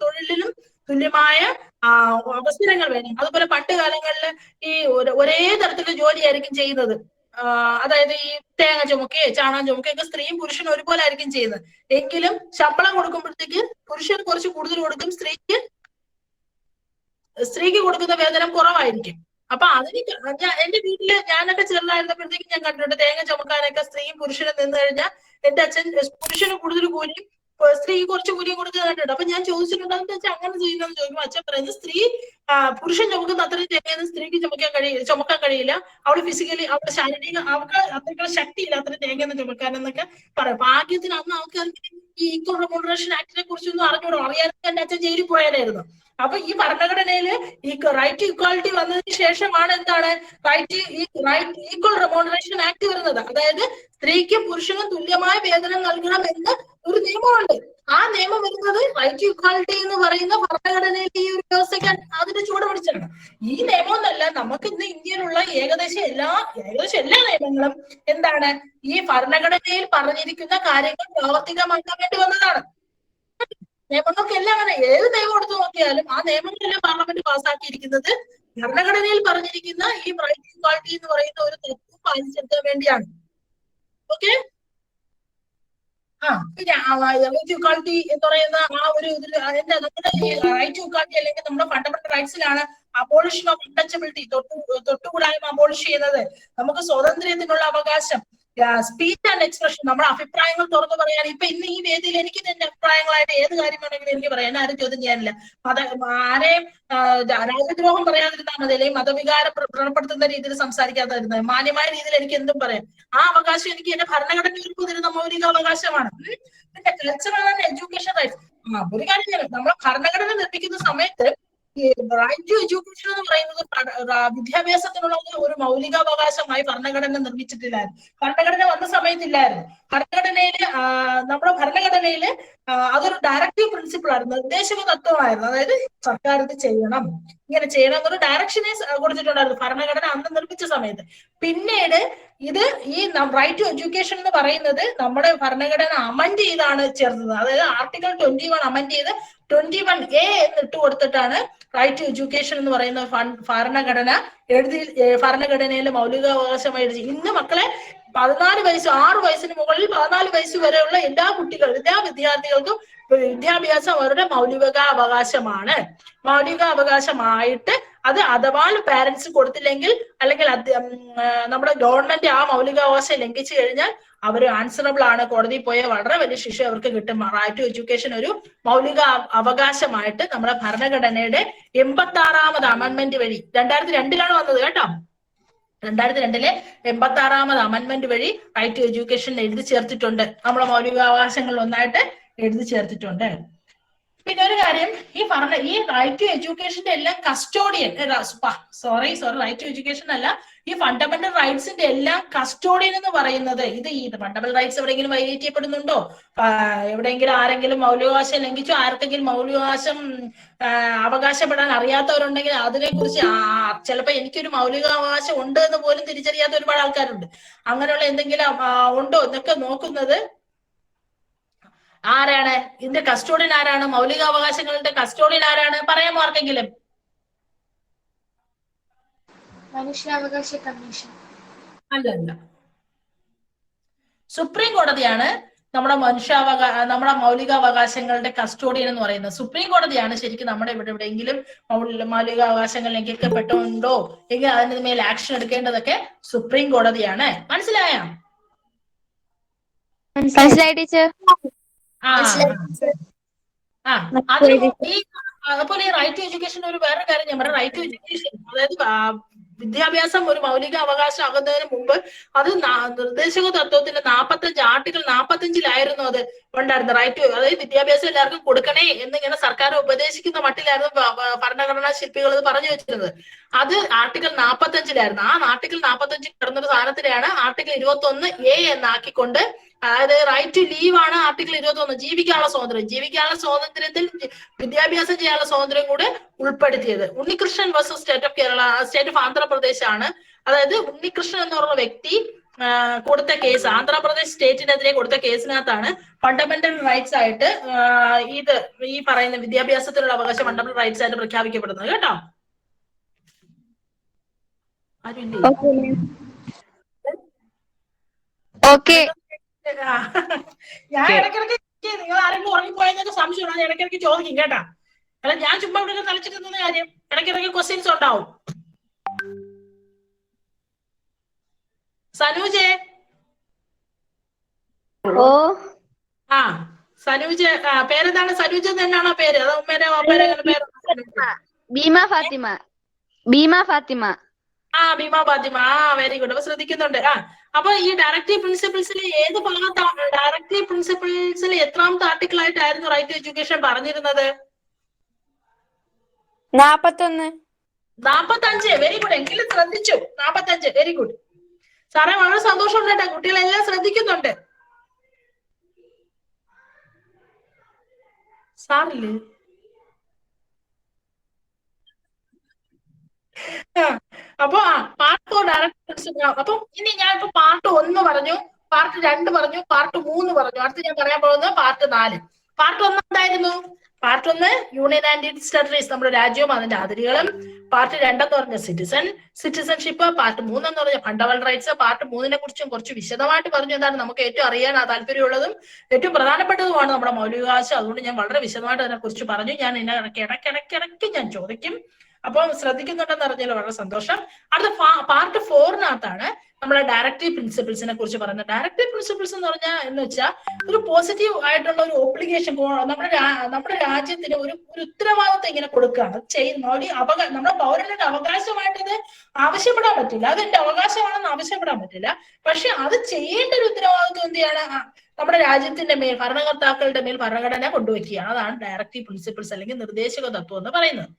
തൊഴിലിലും തുല്യമായ അവസരങ്ങൾ വേണം. അതുപോലെ പണ്ട് കാലങ്ങളിൽ ഈ ഒരേ തരത്തിലുള്ള ജോലിയായിരിക്കും ചെയ്യുന്നത്. അതായത് ഈ തേങ്ങ ചുമക്കുകയോ ചാണകം ചുമക്കുകയൊക്കെ സ്ത്രീയും പുരുഷനും ഒരുപോലെ ആയിരിക്കും ചെയ്യുന്നത്. എങ്കിലും ശമ്പളം കൊടുക്കുമ്പോഴത്തേക്ക് പുരുഷന് കുറച്ച് കൂടുതൽ കൊടുക്കും, സ്ത്രീക്ക് കൊടുക്കുന്ന വേതനം കുറവായിരിക്കും. അപ്പൊ അതിന് എന്റെ വീട്ടില് ഞാനൊക്കെ ചെറുതായിരുന്നപ്പോഴത്തേക്ക് ഞാൻ കണ്ടിട്ടുണ്ട്, തേങ്ങ ചുമക്കാനൊക്കെ സ്ത്രീയും പുരുഷനും നിന്ന് കഴിഞ്ഞാൽ എന്റെ അച്ഛൻ പുരുഷന് കൂടുതൽ കൂലിയും സ്ത്രീക്ക് കുറച്ച് കൂലിയും കൊടുക്കുന്നതായിട്ടുണ്ട്. അപ്പൊ ഞാൻ ചോദിച്ചിട്ടുണ്ട്, അതെന്ന് വെച്ചാൽ അങ്ങനെ ചെയ്യുന്നതെന്ന് ചോദിക്കുമ്പോൾ അച്ഛൻ പറയുന്നത്, പുരുഷൻ ചുമക്കുന്ന അത്രയും തേങ്ങയൊന്നും സ്ത്രീക്ക് ചുമക്കാൻ കഴിയില്ല. അവള് ഫിസിക്കലി, അവളുടെ ശാരീരിക, അവൾക്ക് അത്രയ്ക്കുള്ള ശക്തിയില്ല അത്രയും തേങ്ങയൊന്നും ചുമക്കാനെന്നൊക്കെ പറയും. ഭാഗ്യത്തിന് അന്ന് ആൾക്കാർക്ക് ഈ ഈക്വൽ റെമ്യൂണറേഷൻ ആക്ടിനെ കുറിച്ചൊന്നും അറിയാതെ എന്റെ അച്ഛൻ ജയിലിൽ പോയാലായിരുന്നു. അപ്പൊ ഈ ഭരണഘടനയില് ഈ റൈറ്റ് ഇക്വാലിറ്റി വന്നതിന് ശേഷമാണ് എന്താണ് ഈക്വൽ റെമ്യൂണറേഷൻ ആക്ട് വരുന്നത്. അതായത് സ്ത്രീക്കും പുരുഷനും തുല്യമായ വേതനം നൽകണം എന്ന് ഒരു നിയമമുണ്ട്. ആ നിയമം വരുന്നത് റൈറ്റ് ഇക്വാലിറ്റി എന്ന് പറയുന്ന ഭരണഘടനയിൽ ഈ ഒരു വ്യവസ്ഥയ്ക്ക് അതിന്റെ ചൂട് പിടിച്ചാണ്. ഈ നിയമം എന്നല്ല, നമുക്ക് ഇന്ന് ഇന്ത്യയിലുള്ള ഏകദേശം എല്ലാ നിയമങ്ങളും എന്താണ് ഈ ഭരണഘടനയിൽ പറഞ്ഞിരിക്കുന്ന കാര്യങ്ങൾ പ്രാവർത്തികമാക്കാൻ വേണ്ടി വന്നതാണ്. നിയമങ്ങൾക്കെല്ലാം അങ്ങനെ ഏത് നിയമം എടുത്തു നോക്കിയാലും ആ നിയമങ്ങളെല്ലാം പാർലമെന്റ് പാസ്സാക്കിയിരിക്കുന്നത് ഭരണഘടനയിൽ പറഞ്ഞിരിക്കുന്ന ഈ റൈറ്റ് ഇക്വാലിറ്റി എന്ന് പറയുന്ന ഒരു തത്വം പാലിച്ചെടുക്കാൻ വേണ്ടിയാണ്. ഓക്കെ. പിന്നെ റൈറ്റ് ഇക്വാലിറ്റി എന്ന് പറയുന്ന ആ ഒരു ഇതിൽ നമ്മുടെ റൈറ്റ് ഇക്വാലിറ്റി അല്ലെങ്കിൽ നമ്മുടെ ഫണ്ടമെന്റൽ റൈറ്റ്സിലാണ് അബോളിഷൻ ഓഫ് അൺടച്ചബിലിറ്റി, തൊട്ടുകൂടായ്മ അബോളിഷ് ചെയ്യുന്നത്. നമുക്ക് സ്വാതന്ത്ര്യത്തിനുള്ള അവകാശം, സ്പീച്ച് ആൻഡ് എക്സ്പ്രഷൻ, നമ്മുടെ അഭിപ്രായങ്ങൾ തുറന്നു പറയാൻ. ഇപ്പൊ ഇന്ന് ഈ വേദിയിൽ എനിക്ക് എന്റെ അഭിപ്രായങ്ങളായിട്ട് ഏത് കാര്യം വേണമെങ്കിലും എനിക്ക് പറയാൻ ആരും ചോദ്യം ചെയ്യാനില്ല. ആരെയും രാജ്യദ്രോഹം പറയാതിരുന്നാൽ മതി, അല്ലെങ്കിൽ മതവികാരം വ്രണപ്പെടുത്തുന്ന രീതിയിൽ സംസാരിക്കാതിരുന്നത്, മാന്യമായ രീതിയിൽ എനിക്ക് എന്തും പറയാം. ആ അവകാശം എനിക്ക് എന്റെ ഭരണഘടന ഉൾപ്പെടുന്ന മൗലിക അവകാശമാണ്. പിന്നെ കൾച്ചറൽ ആൻഡ് എഡ്യൂക്കേഷൻ റൈറ്റ്സ്. ഒരു കാര്യം, നമ്മളെ ഭരണഘടന നിർമ്മിക്കുന്ന സമയത്ത് ഈ റൈറ്റ് ടു എഡ്യൂക്കേഷൻ എന്ന് പറയുന്നത് വിദ്യാഭ്യാസത്തിനുള്ള ഒരു മൗലികാവകാശമായി ഭരണഘടന നിർമ്മിച്ചിട്ടില്ലായിരുന്നു. ഭരണഘടന വന്ന സമയത്തില്ലായിരുന്നു. നമ്മുടെ ഭരണഘടനയില് അതൊരു ഡയറക്റ്റീവ് പ്രിൻസിപ്പിൾ ആയിരുന്നു, നിർദ്ദേശക തത്വമായിരുന്നു. അതായത് സർക്കാർ ഇത് ചെയ്യണം, ഇങ്ങനെ ചെയ്യണം എന്നൊരു ഡയറക്ഷനെ കൊടുത്തിട്ടുണ്ടായിരുന്നു ഭരണഘടന അന്ന് നിർമ്മിച്ച സമയത്ത്. പിന്നീട് ഇത് ഈ റൈറ്റ് ടു എഡ്യൂക്കേഷൻ എന്ന് പറയുന്നത് നമ്മുടെ ഭരണഘടന അമെൻഡ് ചെയ്താണ് ചേർത്തത്. അതായത് ആർട്ടിക്കിൾ 21 അമെൻഡ് ചെയ്ത് 21A എന്നിട്ട് കൊടുത്തിട്ടാണ് റൈറ്റ് ടു എഡ്യൂക്കേഷൻ എന്ന് പറയുന്ന ഭരണഘടനയിലെ മൗലികാവകാശമായി എഴുതി. ഇന്ന് മക്കളെ 14 വയസ്സ് 6 വയസ്സിന് മുകളിൽ 14 വയസ്സ് വരെയുള്ള എല്ലാ കുട്ടികളും എല്ലാ വിദ്യാർത്ഥികൾക്കും വിദ്യാഭ്യാസം അവരുടെ മൗലികാവകാശമാണ്. മൗലികാവകാശമായിട്ട് അത് അഥവാ പാരന്റ്സ് കൊടുത്തില്ലെങ്കിൽ അല്ലെങ്കിൽ നമ്മുടെ ഗവൺമെന്റ് ആ മൗലികാവകാശം ലംഘിച്ചു കഴിഞ്ഞാൽ അവർ ആൻസറബിൾ ആണ്. കോടതിയിൽ പോയ വളരെ വലിയ ശിക്ഷ അവർക്ക് കിട്ടും. റൈറ്റ് ടു എഡ്യൂക്കേഷൻ ഒരു മൗലിക അവകാശമായിട്ട് നമ്മുടെ ഭരണഘടനയുടെ 86ാമത് അമെന്റ്മെന്റ് വഴി 2002 വന്നത് കേട്ടോ. 2002 86ാമത് അമെന്റ്മെന്റ് വഴി റൈറ്റ് ടു എഡ്യൂക്കേഷൻ എഴുതി ചേർത്തിട്ടുണ്ട്. നമ്മളെ മൗലികാവകാശങ്ങളിൽ ഒന്നായിട്ട് എഴുതി ചേർത്തിട്ടുണ്ട്. പിന്നെ ഒരു കാര്യം, ഈ റൈറ്റ് ടു എഡ്യൂക്കേഷന്റെ എല്ലാം കസ്റ്റോഡിയൻ റൈറ്റ് ടു എഡ്യൂക്കേഷൻ അല്ല, ഈ ഫണ്ടമെന്റൽ റൈറ്റ്സിന്റെ എല്ലാം കസ്റ്റോഡിയൻ എന്ന് പറയുന്നത് ഈ ഫണ്ടമെന്റൽ റൈറ്റ്സ് എവിടെയെങ്കിലും വൈലേറ്റ് ചെയ്യപ്പെടുന്നുണ്ടോ, എവിടെയെങ്കിലും ആരെങ്കിലും മൗലികാവകാശം ലംഘിച്ചോ, ആർക്കെങ്കിലും മൗലികാവകാശം അവകാശപ്പെടാൻ അറിയാത്തവരുണ്ടെങ്കിൽ അതിനെക്കുറിച്ച് ചിലപ്പോൾ എനിക്കൊരു മൗലികാവകാശം ഉണ്ട് എന്ന് പോലും തിരിച്ചറിയാത്ത ഒരുപാട് ആൾക്കാരുണ്ട്. അങ്ങനെയുള്ള എന്തെങ്കിലും ഉണ്ടോ എന്നൊക്കെ നോക്കുന്നത് ആരാണ്? ഇതിന്റെ കസ്റ്റോഡിയൻ ആരാണ്? മൗലികാവകാശങ്ങളുടെ കസ്റ്റോഡിയൻ ആരാണ്? പറയാമോ ആർക്കെങ്കിലും? മനുഷ്യാവകാശ കമ്മീഷൻ. അല്ലല്ല, സുപ്രീം കോടതിയാണ് നമ്മുടെ മൗലികാവകാശങ്ങളുടെ കസ്റ്റോഡിയൻ എന്ന് പറയുന്നത്. സുപ്രീം കോടതിയാണ് ശരിക്കും നമ്മുടെ എവിടെയെങ്കിലും മൗലികാവകാശങ്ങൾ ലംഘിക്കപ്പെട്ടുണ്ടോ എങ്കിൽ അതിന് മേൽ ആക്ഷൻ എടുക്കേണ്ടതൊക്കെ സുപ്രീം കോടതിയാണ്. മനസ്സിലായോ? മനസ്സിലായി ടീച്ചർ. അതുപോലെ ഈ റൈറ്റ് ടു എഡ്യൂക്കേഷൻ ഒരു വേറെ കാര്യം ഞാൻ പറയാം. റൈറ്റ് ടു എഡ്യൂക്കേഷൻ അതായത് വിദ്യാഭ്യാസം ഒരു മൗലിക അവകാശം ആകുന്നതിന് മുമ്പ് അത് നിർദ്ദേശക തത്വത്തിന്റെ 45 ആർട്ടിക്കിൾ 45-ലായിരുന്നു അത് ഉണ്ടായിരുന്നത്. റൈറ്റ് ടു, അതായത് വിദ്യാഭ്യാസം എല്ലാവർക്കും കൊടുക്കണേ എന്നിങ്ങനെ സർക്കാർ ഉപദേശിക്കുന്ന മട്ടിലായിരുന്നു ഭരണഘടനാ ശില്പികൾ അത് പറഞ്ഞു വെച്ചിരുന്നത്. അത് ആർട്ടിക്കിൾ 45-ലായിരുന്നു. ആ ആർട്ടിക്കിൾ 45 കിടന്നൊരു സാധനത്തിനെയാണ് ആർട്ടിക്കിൾ 21A എന്നാക്കിക്കൊണ്ട്, അതായത് റൈറ്റ് ടു ലീവ് ആണ് ആർട്ടിക്കിൾ 21, ജീവിക്കാനുള്ള സ്വാതന്ത്ര്യം. ജീവിക്കാനുള്ള സ്വാതന്ത്ര്യത്തിൽ വിദ്യാഭ്യാസം ചെയ്യാനുള്ള സ്വാതന്ത്ര്യം കൂടെ ഉൾപ്പെടുത്തിയത്. Unnikrishnan versus state of Kerala, state of Andhra Pradesh ആണ്. അതായത് ഉണ്ണികൃഷ്ണൻ എന്ന് പറഞ്ഞ വ്യക്തി കൊടുത്ത കേസ്, ആന്ധ്രാപ്രദേശ് സ്റ്റേറ്റിനെതിരെ കൊടുത്ത കേസിനകത്താണ് ഫണ്ടമെന്റൽ റൈറ്റ്സ് ആയിട്ട് ഈ പറയുന്ന വിദ്യാഭ്യാസത്തിനുള്ള അവകാശം ഫണ്ടമെന്റൽ റൈറ്റ്സ് ആയിട്ട് പ്രഖ്യാപിക്കപ്പെടുന്നത് കേട്ടോ. ഓക്കെ, ഞാൻ ഇടയ്ക്കിടയ്ക്ക് നിങ്ങൾ ആരെങ്കിലും ഉറങ്ങിപ്പോയെന്നൊക്കെ സംശയമാണ്, ഞാൻ ഇടയ്ക്കിടയ്ക്ക് ചോദിക്കും കേട്ടാ. അല്ല ഞാൻ ചുമ്മാ ഇവിടെ കളിച്ചിരുന്ന കാര്യം, ഇടയ്ക്കിടയ്ക്ക് ക്വസ്റ്റ്യൻസ് ഉണ്ടാവും. സനൂജേ, ഓ സനൂജ് പേരെന്താണ്? സനൂജ് തന്നെയാണോ പേര്? അതോ ഉമ്മേരെ അമ്മേരെ പേര്? ഭീമ ഫാത്തിമ. ഭീമ ഫാത്തിമ. ഭീമ ഫാത്തിമ. Very good. അപ്പൊ ശ്രദ്ധിക്കുന്നുണ്ട്. അപ്പൊ ഈ ഡയറക്റ്റീവ് പ്രിൻസിപ്പിൾസിൽ ഏത് ഭാഗത്താണ്? ഡയറക്റ്റീവ് പ്രിൻസിപ്പിൾസിൽ എത്രാമത്തെ ആർട്ടിക്കിൾ ആയിട്ടായിരുന്നു റൈറ്റ് ടു എഡ്യൂക്കേഷൻ പറഞ്ഞിരുന്നത്? 41. 45. Very good. എങ്കിലും ശ്രദ്ധിച്ചു. 45. Very good. സാറേ വളരെ സന്തോഷമുണ്ട് കേട്ടോ, കുട്ടികളെല്ലാം ശ്രദ്ധിക്കുന്നുണ്ട്. സാറില്ലേ? അപ്പൊ പാർട്ട് 4 ഡയറക്റ്റ് പ്രിൻസിപ്പിൾ. അപ്പൊ ഇനി ഞാൻ ഇപ്പൊ പാർട്ട് 1 പറഞ്ഞു, പാർട്ട് 2 പറഞ്ഞു, പാർട്ട് 3 പറഞ്ഞു. അടുത്ത് ഞാൻ പറയാൻ പോകുന്നത് പാർട്ട് 4. പാർട്ട് 1 എന്തായിരുന്നു? Part 1 union and its territories, നമ്മുടെ രാജ്യവും അതിന്റെ അതിരുകളും. പാർട്ട് 2 എന്ന് പറഞ്ഞ സിറ്റിസൺഷിപ്പ്. പാർട്ട് 3 എന്ന് പറഞ്ഞ ഫണ്ടമെന്റൽ റൈറ്റ്സ്. പാർട്ട് 3-നെ കുറിച്ചും കുറച്ച് വിശദമായിട്ട് പറഞ്ഞു. എന്താണ് നമുക്ക് ഏറ്റവും അറിയാൻ താല്പര്യമുള്ളതും ഏറ്റവും പ്രധാനപ്പെട്ടതുമാണ് നമ്മുടെ മൗലികാവകാശം. അതുകൊണ്ട് ഞാൻ വളരെ വിശദമായിട്ട് അതിനെ കുറിച്ച് പറഞ്ഞു. ഞാൻ ഇടയ്ക്കിടയ്ക്ക് ഞാൻ ചോദിക്കും. അപ്പൊ ശ്രദ്ധിക്കുന്നുണ്ടെന്ന് അറിഞ്ഞാൽ വളരെ സന്തോഷം. അടുത്ത പാർട്ട് 4-നകത്താണ് നമ്മളെ ഡയറക്റ്റീവ് പ്രിൻസിപ്പിൾസിനെ കുറിച്ച് പറയുന്നത്. ഡയറക്റ്റീവ് പ്രിൻസിപ്പിൾസ് എന്ന് പറഞ്ഞാൽ എന്ന് വെച്ചാൽ ഒരു പോസിറ്റീവ് ആയിട്ടുള്ള ഒരു ഒബ്ലിഗേഷൻ, നമ്മുടെ രാജ്യത്തിന് ഒരു ഉത്തരവാദിത്വം ഇങ്ങനെ കൊടുക്കുകയാണ്. നമ്മുടെ പൗരന്റെ അവകാശമായിട്ട് ഇത് ആവശ്യപ്പെടാൻ പറ്റില്ല, അത് എന്റെ അവകാശമാണെന്ന് ആവശ്യപ്പെടാൻ പറ്റില്ല. പക്ഷെ അത് ചെയ്യേണ്ട ഒരു ഉത്തരവാദിത്വം എന്ത് ചെയ്യാണ്? നമ്മുടെ രാജ്യത്തിന്റെ മേൽ, ഭരണകർത്താക്കളുടെ മേൽ ഭരണഘടന കൊണ്ടുവയ്ക്കുകയാണ്. അതാണ് ഡയറക്റ്റീവ് പ്രിൻസിപ്പിൾസ് അല്ലെങ്കിൽ നിർദ്ദേശക തത്വം എന്ന് പറയുന്നത്.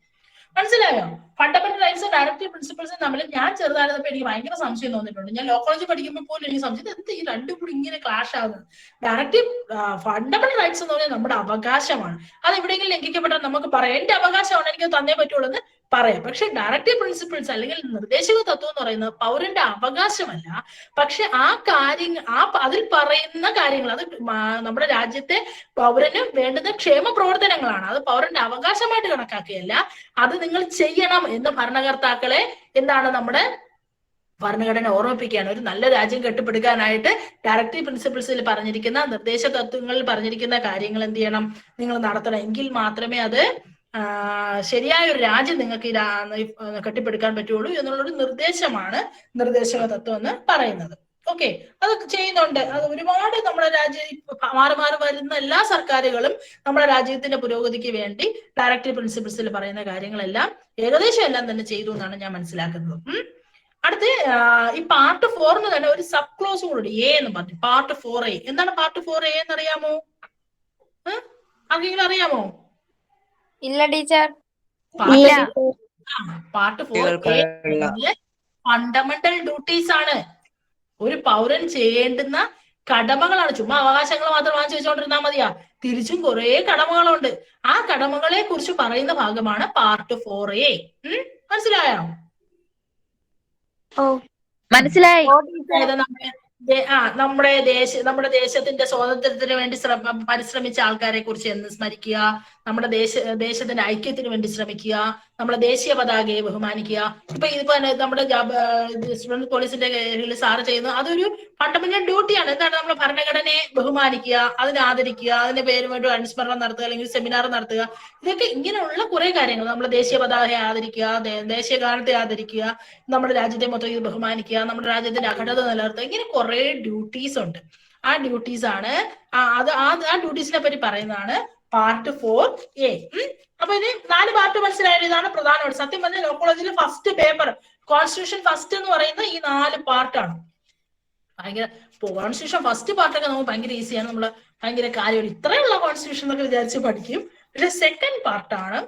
മനസ്സിലായോ? ഫണ്ടമെന്റൽ റൈറ്റ്സും ഡയറക്റ്റീവ് പ്രിൻസിപ്പിൾസും തമ്മിൽ ഞാൻ ചെറുതായിരുന്നപ്പോൾ എനിക്ക് ഭയങ്കര സംശയം തോന്നിയിട്ടുണ്ട്. ഞാൻ ലോ കോളേജിൽ പഠിക്കുമ്പോൾ പോലും എനിക്ക് സംശയം, എന്ത് ഈ രണ്ടും കൂടി ഇങ്ങനെ ക്ലാഷ് ആകുന്നത്? ഡയറക്റ്റീവ് ഫണ്ടമെന്റൽ റൈറ്റ്സ് എന്ന് പറഞ്ഞാൽ നമ്മുടെ അവകാശമാണ്. അത് എവിടെയെങ്കിലും ലംഘിക്കപ്പെട്ടാൽ നമുക്ക് പറയാം എന്റെ അവകാശമാണ്, എനിക്ക് തന്നേ പറ്റുള്ളൂ എന്ന് പറയാം. പക്ഷെ ഡയറക്റ്റീവ് പ്രിൻസിപ്പിൾസ് അല്ലെങ്കിൽ നിർദ്ദേശക തത്വം എന്ന് പറയുന്നത് പൗരന്റെ അവകാശമല്ല. പക്ഷെ അതിൽ പറയുന്ന കാര്യങ്ങൾ അത് നമ്മുടെ രാജ്യത്തെ പൗരന് വേണ്ടുന്ന ക്ഷേമ പ്രവർത്തനങ്ങളാണ്. അത് പൗരന്റെ അവകാശമായിട്ട് കണക്കാക്കുകയല്ല. അത് നിങ്ങൾ ചെയ്യണം എന്ന് ഭരണകർത്താക്കളെ എന്താണ് നമ്മുടെ ഭരണഘടന ഓർമ്മിപ്പിക്കുകയാണ്. ഒരു നല്ല രാജ്യം കെട്ടിപ്പടുക്കാനായിട്ട് ഡയറക്റ്റീവ് പ്രിൻസിപ്പിൾസിൽ പറഞ്ഞിരിക്കുന്ന നിർദ്ദേശ തത്വങ്ങളിൽ പറഞ്ഞിരിക്കുന്ന കാര്യങ്ങൾ എന്ത് ചെയ്യണം, നിങ്ങൾ നടത്തണം. എങ്കിൽ മാത്രമേ അത് ശരിയായ ഒരു രാജ്യം നിങ്ങൾക്ക് കെട്ടിപ്പടുക്കാൻ പറ്റുള്ളൂ എന്നുള്ളൊരു നിർദ്ദേശമാണ് നിർദ്ദേശക തത്വം എന്ന് പറയുന്നത്. ഓക്കെ, അതൊക്കെ ചെയ്യുന്നുണ്ട്. അത് ഒരുപാട് നമ്മുടെ മാറി മാറി വരുന്ന എല്ലാ സർക്കാരുകളും നമ്മുടെ രാജ്യത്തിന്റെ പുരോഗതിക്ക് വേണ്ടി ഡയറക്റ്റീവ് പ്രിൻസിപ്പിൾസിൽ പറയുന്ന കാര്യങ്ങളെല്ലാം ഏകദേശം എല്ലാം തന്നെ ചെയ്തു എന്നാണ് ഞാൻ മനസ്സിലാക്കുന്നത്. അടുത്ത് ഈ പാർട്ട് 4 തന്നെ ഒരു സബ് ക്ലോസും കൂടി എ എന്ന് പറഞ്ഞു. Part 4A. എന്താണ് പാർട്ട് 4A എന്നറിയാമോ? ആർക്കെങ്കിലും അറിയാമോ? ഇല്ല teacher. Part 4A fundamental duties ആണ്. ഒരു പൗരൻ ചെയ്യേണ്ടുന്ന കടമകളാണ്. ചുമ്മാ അവകാശങ്ങൾ മാത്രം വാങ്ങിച്ചു വെച്ചോണ്ടിരുന്നാൽ മതിയാ? തിരിച്ചും കുറെ കടമകളുണ്ട്. ആ കടമകളെ കുറിച്ച് പറയുന്ന ഭാഗമാണ് പാർട്ട് 4A. മനസ്സിലായോ? മനസ്സിലായി. നമ്മുടെ ദേശത്തിന്റെ സ്വാതന്ത്ര്യത്തിന് വേണ്ടി പരിശ്രമിച്ച ആൾക്കാരെ കുറിച്ച് എന്ന് സ്മരിക്കുക, നമ്മുടെ ദേശത്തിന്റെ ഐക്യത്തിന് വേണ്ടി ശ്രമിക്കുക, നമ്മുടെ ദേശീയ പതാകയെ ബഹുമാനിക്കുക. ഇതിപ്പോ നമ്മുടെ സ്റ്റുഡന്റ് പോലീസിന്റെ കീഴിൽ സാറ് ചെയ്യുന്നത് അതൊരു ഫണ്ടമെന്റൽ ഡ്യൂട്ടിയാണ്. എന്താണ്? നമ്മുടെ ഭരണഘടനയെ ബഹുമാനിക്കുക, അതിനെ ആദരിക്കുക, അതിന്റെ പേരുമായിട്ട് അനുസ്മരണം നടത്തുക, അല്ലെങ്കിൽ സെമിനാർ നടത്തുക. ഇതൊക്കെ ഇങ്ങനെയുള്ള കുറെ കാര്യങ്ങൾ. നമ്മുടെ ദേശീയ പതാകയെ ആദരിക്കുക, ദേശീയ ഗാനത്തെ ആദരിക്കുക, നമ്മുടെ രാജ്യത്തെ മൊത്തം ഇത് ബഹുമാനിക്കുക, നമ്മുടെ രാജ്യത്തിന്റെ അഖണ്ഡത നിലനിർത്തുക. ഇങ്ങനെ കുറെ ഡ്യൂട്ടീസ് ഉണ്ട്. ആ ഡ്യൂട്ടീസ് ആണ് ആ ഡ്യൂട്ടീസിനെ പറ്റി പറയുന്നതാണ് പാർട്ട് 4A. അപ്പൊ ഇനി 4 പാർട്ട് മനസ്സിലായത്. ഇതാണ് പ്രധാനമായിട്ട്. സത്യം പറഞ്ഞ ലോ കോളേജിൽ ഫസ്റ്റ് പേപ്പർ കോൺസ്റ്റിറ്റ്യൂഷൻ ഫസ്റ്റ് എന്ന് പറയുന്ന ഈ 4 പാർട്ടാണ്. ഭയങ്കര കോൺസ്റ്റിറ്റ്യൂഷൻ ഫസ്റ്റ് പാർട്ടൊക്കെ നമുക്ക് ഭയങ്കര ഈസിയാണ്. നമ്മള് ഭയങ്കര കാര്യമാണ് ഇത്രയുള്ള കോൺസ്റ്റിറ്റ്യൂഷൻ എന്നൊക്കെ വിചാരിച്ച് പഠിക്കും. പക്ഷെ സെക്കൻഡ് പാർട്ടാണ്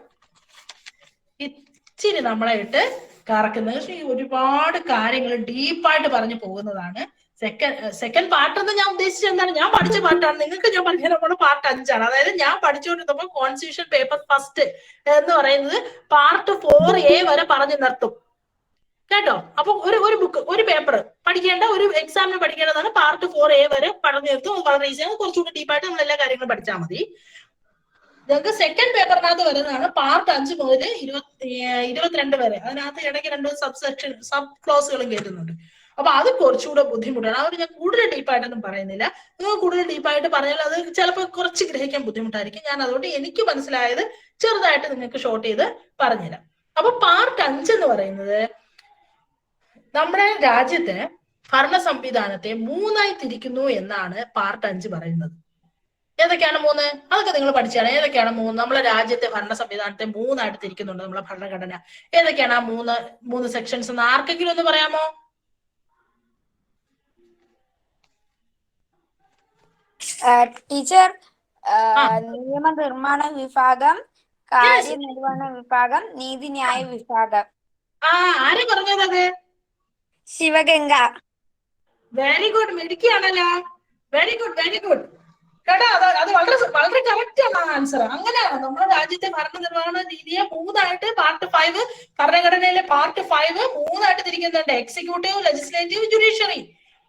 ഇച്ചിരി നമ്മളായിട്ട് കറക്കുന്നത്. പക്ഷെ ഒരുപാട് കാര്യങ്ങൾ ഡീപ്പായിട്ട് പറഞ്ഞു പോകുന്നതാണ്. സെക്കൻഡ് പാർട്ട് എന്ന് ഞാൻ ഉദ്ദേശിച്ചത് എന്താണ്? ഞാൻ പഠിച്ച പാർട്ടാണ്. നിങ്ങൾക്ക് ഞാൻ പറഞ്ഞ നമ്മുടെ പാർട്ട് 5ആണ്. അതായത് ഞാൻ പഠിച്ചുകൊണ്ടിരുന്നപ്പോൾ കോൺസ്റ്റിറ്റ്യൂഷൻ പേപ്പർ ഫസ്റ്റ് എന്ന് പറയുന്നത് പാർട്ട് 4A വരെ പറഞ്ഞു നിർത്തും കേട്ടോ. അപ്പൊ ഒരു ബുക്ക് ഒരു പേപ്പർ പഠിക്കേണ്ട, ഒരു എക്സാമിന് പഠിക്കേണ്ടതാണ് പാർട്ട് 4A വരെ പറഞ്ഞു നിർത്തും. അത് വളരെ ഈസിയാണ്. കുറച്ചുകൂടി ഡീപ്പായിട്ട് നമ്മൾ എല്ലാ കാര്യങ്ങളും പഠിച്ചാൽ മതി. ഞങ്ങൾക്ക് സെക്കൻഡ് പേപ്പറിനകത്ത് വരുന്നതാണ് പാർട്ട് 5 മുതൽ 22 വരെ. അതിനകത്ത് ഇടയ്ക്ക് 2 സബ് ക്ലോസുകളും കയറ്റുന്നുണ്ട്. അപ്പൊ അത് കുറച്ചുകൂടെ ബുദ്ധിമുട്ടാണ്. അതുകൊണ്ട് ഞാൻ കൂടുതൽ ഡീപ്പായിട്ടൊന്നും പറയുന്നില്ല. നിങ്ങൾ കൂടുതൽ ഡീപ്പായിട്ട് പറഞ്ഞാൽ അത് ചിലപ്പോൾ കുറച്ച് ഗ്രഹിക്കാൻ ബുദ്ധിമുട്ടായിരിക്കും. ഞാൻ അതുകൊണ്ട് എനിക്ക് മനസ്സിലായത് ചെറുതായിട്ട് നിങ്ങൾക്ക് ഷോർട്ട് ചെയ്ത് പറഞ്ഞുതരാം. അപ്പൊ പാർട്ട് 5 എന്ന് പറയുന്നത് നമ്മുടെ രാജ്യത്തെ ഭരണ സംവിധാനത്തെ 3ആയി തിരിക്കുന്നു എന്നാണ് പാർട്ട് 5 പറയുന്നത്. ഏതൊക്കെയാണ് 3? അതൊക്കെ നിങ്ങൾ പഠിച്ചാണ്. ഏതൊക്കെയാണ് 3? നമ്മളെ രാജ്യത്തെ ഭരണ സംവിധാനത്തെ 3ആയിട്ട് തിരിക്കുന്നുണ്ട് നമ്മളെ ഭരണഘടന. ഏതൊക്കെയാണ് ആ 3 സെക്ഷൻസ് എന്ന് ആർക്കെങ്കിലും ഒന്ന് പറയാമോ? ടീച്ചർ, നിയമനിർമ്മാണ വിഭാഗം, കാര്യനിർവഹണ വിഭാഗം, നീതിന്യായ വിഭാഗം. ആര് പറഞ്ഞത്? ശിവഗംഗ. വെരി ഗുഡ്, മിടുക്കിയാണല്ലോ. വെരി ഗുഡ് കേട്ടോ. അത് വളരെ വളരെ കറക്റ്റ് ആണ് ആൻസർ. അങ്ങനെയാണ് നമ്മുടെ രാജ്യത്തെ ഭരണനിർവഹണ രീതിയെ 3ആയിട്ട് പാർട്ട് 5 ഭരണഘടനയിലെ പാർട്ട് 5 3ആയിട്ട് തിരിക്കുന്നുണ്ട്. Executive, legislative, judiciary.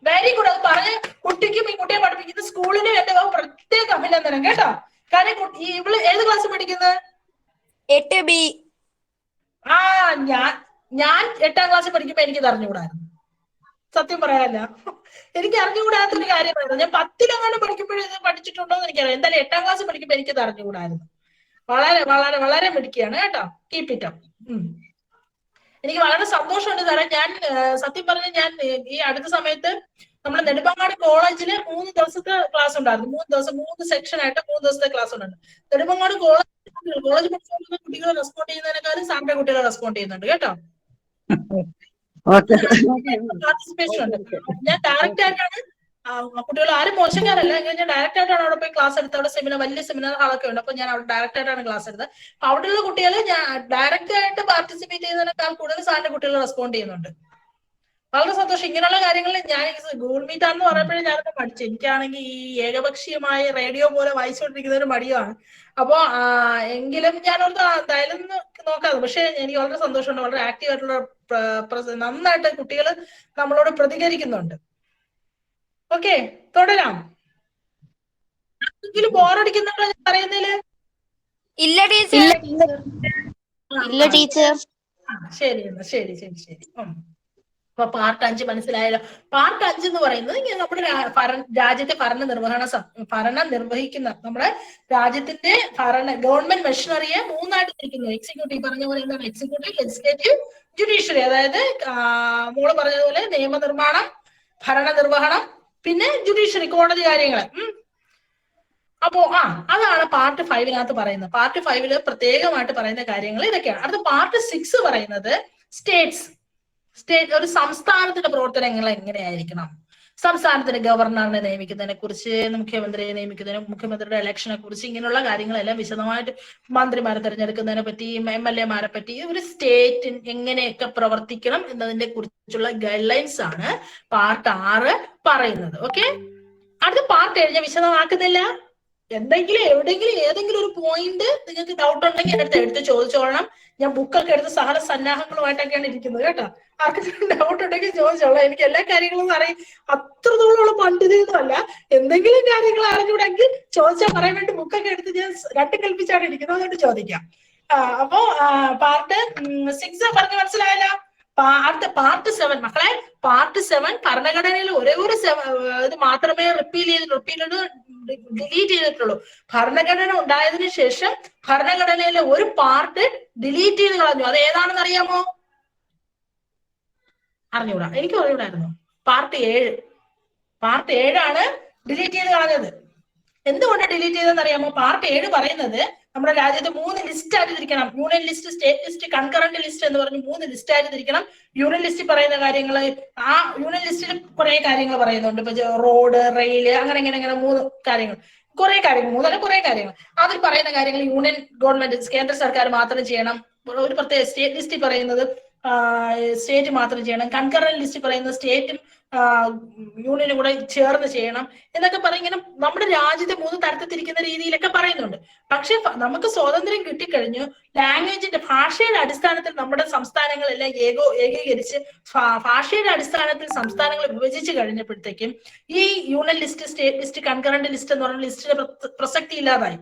Very good. അത് പറഞ്ഞ് കുട്ടിക്കും ഈ കുട്ടിയെ പഠിപ്പിക്കുന്ന സ്കൂളിനും എന്റെ പ്രത്യേക അഭിനന്ദനം കേട്ടോ. കാരണം ഇവള് ഏത് ക്ലാസ് പഠിക്കുന്നത്? 8B. ഞാൻ 8ാം ക്ലാസ്സിൽ പഠിക്കുമ്പോ എനിക്ക് അറിഞ്ഞുകൂടായിരുന്നു. സത്യം പറയാനല്ല, എനിക്ക് അറിഞ്ഞുകൂടാത്തൊരു കാര്യമായിരുന്നു. ഞാൻ 10ലെങ്ങാണ്ട് പഠിക്കുമ്പോഴേ ഇത് പഠിച്ചിട്ടുണ്ടോ എന്ന് എനിക്കറിയാം. എന്തായാലും 8ാം ക്ലാസ്സിൽ പഠിക്കുമ്പോ എനിക്കത് അറിഞ്ഞുകൂടായിരുന്നു. വളരെ വളരെ വളരെ മിടുക്കിയാണ് കേട്ടോ. Keep it up. എനിക്ക് വളരെ സന്തോഷമുണ്ട് സാറേ. ഞാൻ സത്യം പറഞ്ഞ ഞാൻ ഈ അടുത്ത സമയത്ത് നമ്മുടെ നെടുമങ്ങാട് കോളേജില് 3 ദിവസത്തെ ക്ലാസ് ഉണ്ടായിരുന്നു. 3 ദിവസം 3 സെക്ഷൻ ആയിട്ട് 3 ദിവസത്തെ ക്ലാസ് ഉണ്ടായിരുന്നു. നെടുമങ്ങാട് കോളേജ് പഠിച്ചുകൊണ്ടിരുന്ന കുട്ടികൾ റെസ്പോണ്ട് ചെയ്യുന്നതിനേക്കാളും സാറിന്റെ കുട്ടികൾ റെസ്പോണ്ട് ചെയ്യുന്നുണ്ട് കേട്ടോ. പാർട്ടിസിപ്പേഷൻ ഉണ്ട്. ഞാൻ ഡയറക്റ്റ് ആയിട്ടാണ്, കുട്ടികൾ ആരും മോശക്കാരല്ല, എങ്കിലും ഞാൻ ഡയറക്റ്റ് ആയിട്ടാണ് അവിടെ പോയി ക്ലാസ് എടുത്തത്. അവിടെ വലിയ സെമിനാർ ഹാളൊക്കെ ഉണ്ട്. അപ്പൊ ഞാൻ അവിടെ ഡയറക്റ്റ് ആയിട്ടാണ് ക്ലാസ് എടുത്തത്. അപ്പൊ അവിടെയുള്ള കുട്ടികൾ ഞാൻ ഡയറക്റ്റ് ആയിട്ട് പാർട്ടിസിപ്പേറ്റ് ചെയ്യുന്നതിനേക്കാൾ കൂടുതൽ സാറിന്റെ കുട്ടികൾ റെസ്പോണ്ട് ചെയ്യുന്നുണ്ട്. വളരെ സന്തോഷം. ഇങ്ങനെയുള്ള കാര്യങ്ങൾ ഞാൻ ഗൂഗിൾ മീറ്റ് ആണെന്ന് പറയുമ്പോഴേ ഞാനൊക്കെ പഠിച്ചു. എനിക്കാണെങ്കിൽ ഈ ഏകപക്ഷീയമായ റേഡിയോ പോലെ വായിച്ചുകൊണ്ടിരിക്കുന്നതിന് മടിയാണ്. അപ്പൊ എങ്കിലും ഞാനോർത്ത് എന്തായാലും നോക്കാതെ. പക്ഷെ എനിക്ക് വളരെ സന്തോഷമുണ്ട്. വളരെ ആക്റ്റീവ് ആയിട്ടുള്ള നന്നായിട്ട് കുട്ടികൾ നമ്മളോട് പ്രതികരിക്കുന്നുണ്ട്. ഓക്കെ, തുടരാം. ആർക്കെങ്കിലും ബോറടിക്കുന്നുണ്ടോ ഞാൻ പറയുന്നതില്? ഇല്ല ടീച്ചർ. ശരി എന്നാ, ശരി. അപ്പൊ പാർട്ട് 5 മനസ്സിലായല്ലോ. പാർട്ട് 5 എന്ന് പറയുന്നത് ഇങ്ങനെ നമ്മുടെ രാജ്യത്തെ ഭരണം നിർവഹിക്കുന്ന നമ്മുടെ രാജ്യത്തിന്റെ ഗവൺമെന്റ് മെഷീനറിയെ മൂന്നായിട്ട് തിരിക്കുന്നു. എക്സിക്യൂട്ടീവ് പറഞ്ഞ പോലെ എന്താണ് എക്സിക്യൂട്ടീവ്, ലെജിസ്ലേറ്റീവ്, ജുഡീഷ്യറി. അതായത് മോള് പറഞ്ഞതുപോലെ നിയമനിർമ്മാണം, ഭരണനിർവഹണം, പിന്നെ ജുഡീഷ്യറി, കോടതി കാര്യങ്ങൾ. അപ്പോ അതാണ് പാർട്ട് 5 പറയുന്നത്. പാർട്ട് 5 പ്രത്യേകമായിട്ട് പറയുന്ന കാര്യങ്ങൾ ഇതൊക്കെയാണ്. അടുത്ത പാർട്ട് 6 പറയുന്നത് ഒരു സംസ്ഥാനത്തിന്റെ പ്രവർത്തനങ്ങൾ എങ്ങനെയായിരിക്കണം, സംസ്ഥാനത്തിന്റെ ഗവർണറിനെ നിയമിക്കുന്നതിനെ കുറിച്ച്, മുഖ്യമന്ത്രിയെ നിയമിക്കുന്നതിന്, മുഖ്യമന്ത്രിയുടെ ഇലക്ഷനെ കുറിച്ച്, ഇങ്ങനെയുള്ള കാര്യങ്ങളെല്ലാം വിശദമായിട്ട് മന്ത്രിമാരെ തിരഞ്ഞെടുക്കുന്നതിനെ പറ്റി, MLA-മാരെ പറ്റി, ഒരു സ്റ്റേറ്റ് എങ്ങനെയൊക്കെ പ്രവർത്തിക്കണം എന്നതിനെ കുറിച്ചുള്ള ഗൈഡ് ലൈൻസ് ആണ് പാർട്ട് 6 പറയുന്നത്. ഓക്കെ, അടുത്ത പാർട്ട് 7 ഞാൻ വിശദമാക്കുന്നില്ല. എവിടെയെങ്കിലും ഏതെങ്കിലും ഒരു പോയിന്റ് നിങ്ങൾക്ക് ഡൗട്ട് ഉണ്ടെങ്കിൽ എടുത്ത് ചോദിച്ചോളണം. ഞാൻ ബുക്കൊക്കെ എടുത്ത് സകല സന്നാഹങ്ങളുമായിട്ടൊക്കെയാണ് ഇരിക്കുന്നത് കേട്ടോ. ആർക്കും ഡൗട്ട് ഉണ്ടെങ്കിൽ ചോദിച്ചോളാം. എനിക്ക് എല്ലാ കാര്യങ്ങളും അറിയാം, അത്രത്തോളമുള്ള പണ്ഡിതയൊന്നും അല്ല. എന്തെങ്കിലും കാര്യങ്ങൾ അറിഞ്ഞൂടെങ്കിൽ ചോദിച്ചാൽ പറയാൻ വേണ്ടി ബുക്കൊക്കെ എടുത്ത് ഞാൻ കൽപ്പിച്ചാണ് ഇരിക്കുന്നത്, അതുകൊണ്ട് ചോദിക്കാം. അപ്പോ പാർട്ട് 6 പറഞ്ഞ് മനസ്സിലായല്ലോ. അടുത്ത പാർട്ട് 7 മക്കളെ, പാർട്ട് 7 ഭരണഘടനയിൽ ഒരേ ഒരു ഇത് മാത്രമേ ഡിലീറ്റ് ചെയ്തിട്ടുള്ളൂ. ഭരണഘടന ഉണ്ടായതിനു ശേഷം ഭരണഘടനയിലെ ഒരു പാർട്ട് ഡിലീറ്റ് ചെയ്ത് കളഞ്ഞു. അത് ഏതാണെന്ന് അറിയാമോ? അറിഞ്ഞൂടാ, എനിക്ക് അറിയൂടായിരുന്നു. പാർട്ട് 7 ആണ് ഡിലീറ്റ് ചെയ്ത് കളഞ്ഞത്. എന്തുകൊണ്ട് ഡിലീറ്റ് ചെയ്തതെന്ന് അറിയാമോ? പാർട്ട് 7 പറയുന്നത് നമ്മുടെ രാജ്യത്ത് 3 ലിസ്റ്റ് ആയിട്ട് തിരിക്കണം. Union list, state list, concurrent list എന്ന് പറഞ്ഞ് 3 ലിസ്റ്റ് ആയിട്ട് തിരിക്കണം. യൂണിയൻ ലിസ്റ്റിൽ പറയുന്ന കാര്യങ്ങൾ, ആ യൂണിയൻ ലിസ്റ്റിൽ കുറെ കാര്യങ്ങൾ പറയുന്നുണ്ട്. ഇപ്പൊ റോഡ്, റെയില്, അങ്ങനെ 3 കാര്യങ്ങൾ, കുറെ കാര്യങ്ങൾ. അതിൽ പറയുന്ന കാര്യങ്ങൾ യൂണിയൻ ഗവൺമെന്റ്, കേന്ദ്ര സർക്കാർ മാത്രം ചെയ്യണം. ഒരു പ്രത്യേക സ്റ്റേറ്റ് ലിസ്റ്റിൽ പറയുന്നത് സ്റ്റേറ്റ് മാത്രം ചെയ്യണം. കൺകറന്റ് ലിസ്റ്റ് പറയുന്നത് സ്റ്റേറ്റും യൂണിയനും കൂടെ ചേർന്ന് ചെയ്യണം എന്നൊക്കെ പറയും. ഇങ്ങനെ നമ്മുടെ രാജ്യത്തെ 3 തരത്തിൽ തിരിക്കുന്ന രീതിയിലൊക്കെ പറയുന്നുണ്ട്. പക്ഷെ നമുക്ക് സ്വാതന്ത്ര്യം കിട്ടിക്കഴിഞ്ഞു. ലാംഗ്വേജിന്റെ, ഭാഷയുടെ അടിസ്ഥാനത്തിൽ നമ്മുടെ സംസ്ഥാനങ്ങളെല്ലാം ഏകീകരിച്ച് ഭാഷയുടെ അടിസ്ഥാനത്തിൽ സംസ്ഥാനങ്ങൾ വിഭജിച്ച് കഴിഞ്ഞപ്പോഴത്തേക്കും ഈ union list, state list, concurrent list എന്ന് പറഞ്ഞ ലിസ്റ്റിന്റെ പ്രസക്തി ഇല്ലാതായി.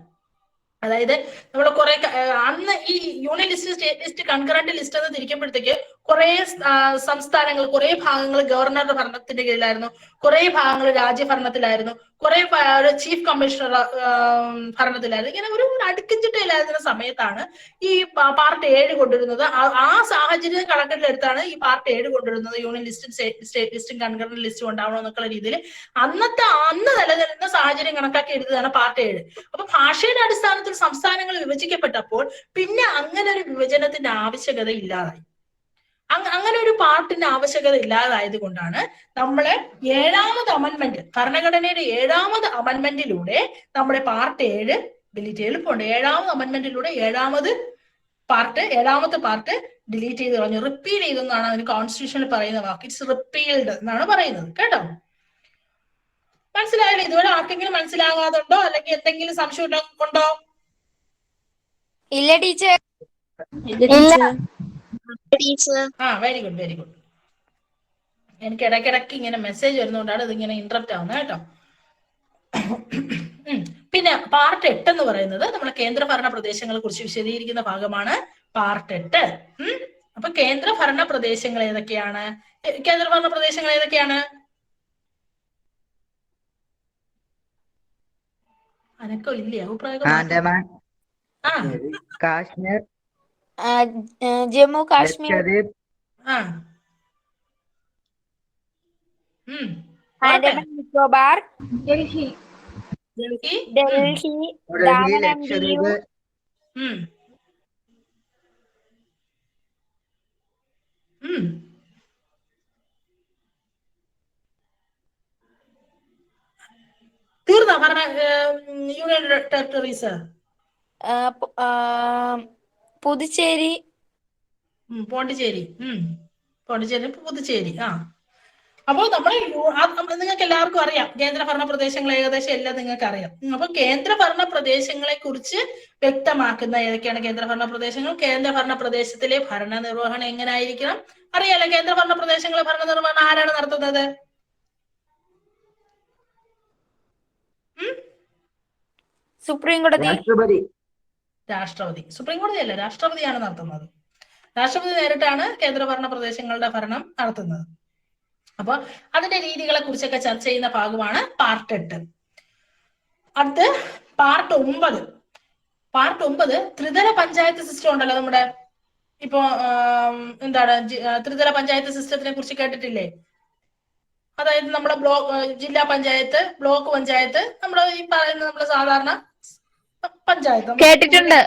അതായത് നമ്മൾ കുറെ അന്ന് ഈ union list, state list, concurrent list എന്ന് തിരിക്കുമ്പോഴത്തേക്ക് കുറെ സംസ്ഥാനങ്ങൾ, കുറെ ഭാഗങ്ങൾ ഗവർണറുടെ ഭരണത്തിന്റെ കീഴിലായിരുന്നു, കുറെ ഭാഗങ്ങൾ രാജ്യഭരണത്തിലായിരുന്നു, കുറെ ചീഫ് കമ്മീഷണർ ഭരണത്തിലായിരുന്നു. ഇങ്ങനെ ഒരു അടുക്കിച്ചിട്ടയിലായിരുന്ന സമയത്താണ് ഈ പാർട്ട് 7 കൊണ്ടുവരുന്നത്. ആ സാഹചര്യം കണക്കിലെടുത്താണ് ഈ പാർട്ട് 7 കൊണ്ടുവരുന്നത്. യൂണിയൻ ലിസ്റ്റും സ്റ്റേറ്റ് ലിസ്റ്റും കൺകറന്റ് ലിസ്റ്റും ഉണ്ടാവണം എന്നൊക്കെയുള്ള രീതിയിൽ അന്ന് നിലനിൽക്കുന്ന സാഹചര്യം കണക്കാക്കി എഴുതുന്നതാണ് പാർട്ട് 7. അപ്പൊ ഭാഷയുടെ അടിസ്ഥാനത്തിൽ സംസ്ഥാനങ്ങൾ വിഭജിക്കപ്പെട്ടപ്പോൾ പിന്നെ അങ്ങനെ ഒരു വിഭജനത്തിന്റെ ആവശ്യകത ഇല്ലാതായി. അങ്ങനെ ഒരു പാർട്ടിന്റെ ആവശ്യകത ഇല്ലാതായത് കൊണ്ടാണ് നമ്മള് 7ാമത് അമെന്റ്മെന്റ്, ഭരണഘടനയുടെ 7ാമത് അമെന്റ്മെന്റിലൂടെ നമ്മുടെ പാർട്ട് 7 ഡിലീറ്റ് ചെയ്ത് എളുപ്പമുണ്ട്. 7ാമത് അമെന്റ്മെന്റിലൂടെ 7ാമത്തെ പാർട്ട് ഡിലീറ്റ് ചെയ്ത് കളഞ്ഞു. റിപ്പീൽ ചെയ്തെന്നാണ് അതിന് കോൺസ്റ്റിറ്റ്യൂഷനിൽ പറയുന്ന വാക്ക്. ഇറ്റ്സ് റിപ്പീൽഡ് എന്നാണ് പറയുന്നത് കേട്ടോ. മനസ്സിലായില്ലേ? ഇതുവരെ ആർക്കെങ്കിലും മനസ്സിലാകാതുണ്ടോ അല്ലെങ്കിൽ എന്തെങ്കിലും സംശയം ഉണ്ടോ? ഇല്ല ടീച്ചർ. Very good. എനിക്ക് ഇടയ്ക്കിടയ്ക്ക് ഇങ്ങനെ മെസ്സേജ് വരുന്നതുകൊണ്ടാണ് ഇതിങ്ങനെ ഇന്ററപ്റ്റ് ആവുന്നത് കേട്ടോ. പിന്നെ പാർട്ട് 8 എന്ന് പറയുന്നത് നമ്മുടെ കേന്ദ്രഭരണ പ്രദേശങ്ങളെ കുറിച്ച് വിശദീകരിക്കുന്ന ഭാഗമാണ് പാർട്ട് 8. അപ്പൊ കേന്ദ്രഭരണ പ്രദേശങ്ങൾ ഏതൊക്കെയാണ്? അനക്കോ ഇല്ലേ? ആൻഡമാൻ, കാശ്മീർ, ജമ്മു കാശ്മീർ, ലക്ഷദ്വീപ്, ആൻഡമാൻ നിക്കോബാർ, ഡൽഹി, ദാമൻ ആൻഡ് ദിയു, തീർന്ന പറഞ്ഞ യൂണിയൻ ടെറിട്ടറീസ്. പുതുച്ചേരി, പോണ്ടിച്ചേരി, പുതുച്ചേരി. അപ്പോൾ നമ്മുടെ നിങ്ങൾക്ക് എല്ലാവർക്കും അറിയാം കേന്ദ്രഭരണ പ്രദേശങ്ങൾ ഏകദേശം എല്ലാം നിങ്ങൾക്ക് അറിയാം. അപ്പൊ കേന്ദ്രഭരണ പ്രദേശങ്ങളെ കുറിച്ച് വ്യക്തമാക്കുന്ന ഏതൊക്കെയാണ് കേന്ദ്രഭരണ പ്രദേശങ്ങൾ, കേന്ദ്രഭരണ പ്രദേശത്തിലെ ഭരണനിർവഹണം എങ്ങനെ ആയിരിക്കണം അറിയാലോ. കേന്ദ്രഭരണ പ്രദേശങ്ങളെ ഭരണനിർവഹണം ആരാണ് നടത്തുന്നത്? സുപ്രീം കോടതി, രാഷ്ട്രപതി. സുപ്രീം കോടതി അല്ല, രാഷ്ട്രപതിയാണ് നടത്തുന്നത്. രാഷ്ട്രപതി നേരിട്ടാണ് കേന്ദ്രഭരണ പ്രദേശങ്ങളുടെ ഭരണം നടത്തുന്നത്. അപ്പൊ അതിന്റെ രീതികളെ കുറിച്ചൊക്കെ ചർച്ച ചെയ്യുന്ന ഭാഗമാണ് പാർട്ട് 8. അടുത്ത് പാർട്ട് 9. പാർട്ട് 9 ത്രിതല പഞ്ചായത്ത് സിസ്റ്റം ഉണ്ടല്ലോ നമ്മുടെ. ഇപ്പൊ എന്താണ് ത്രിതല പഞ്ചായത്ത് സിസ്റ്റത്തിനെ കുറിച്ച് കേട്ടിട്ടില്ലേ? അതായത് നമ്മുടെ ജില്ലാ പഞ്ചായത്ത്, ബ്ലോക്ക് പഞ്ചായത്ത്, നമ്മുടെ ഈ പറയുന്ന നമ്മുടെ സാധാരണ പഞ്ചായത്ത് കേട്ടിട്ടുണ്ട്.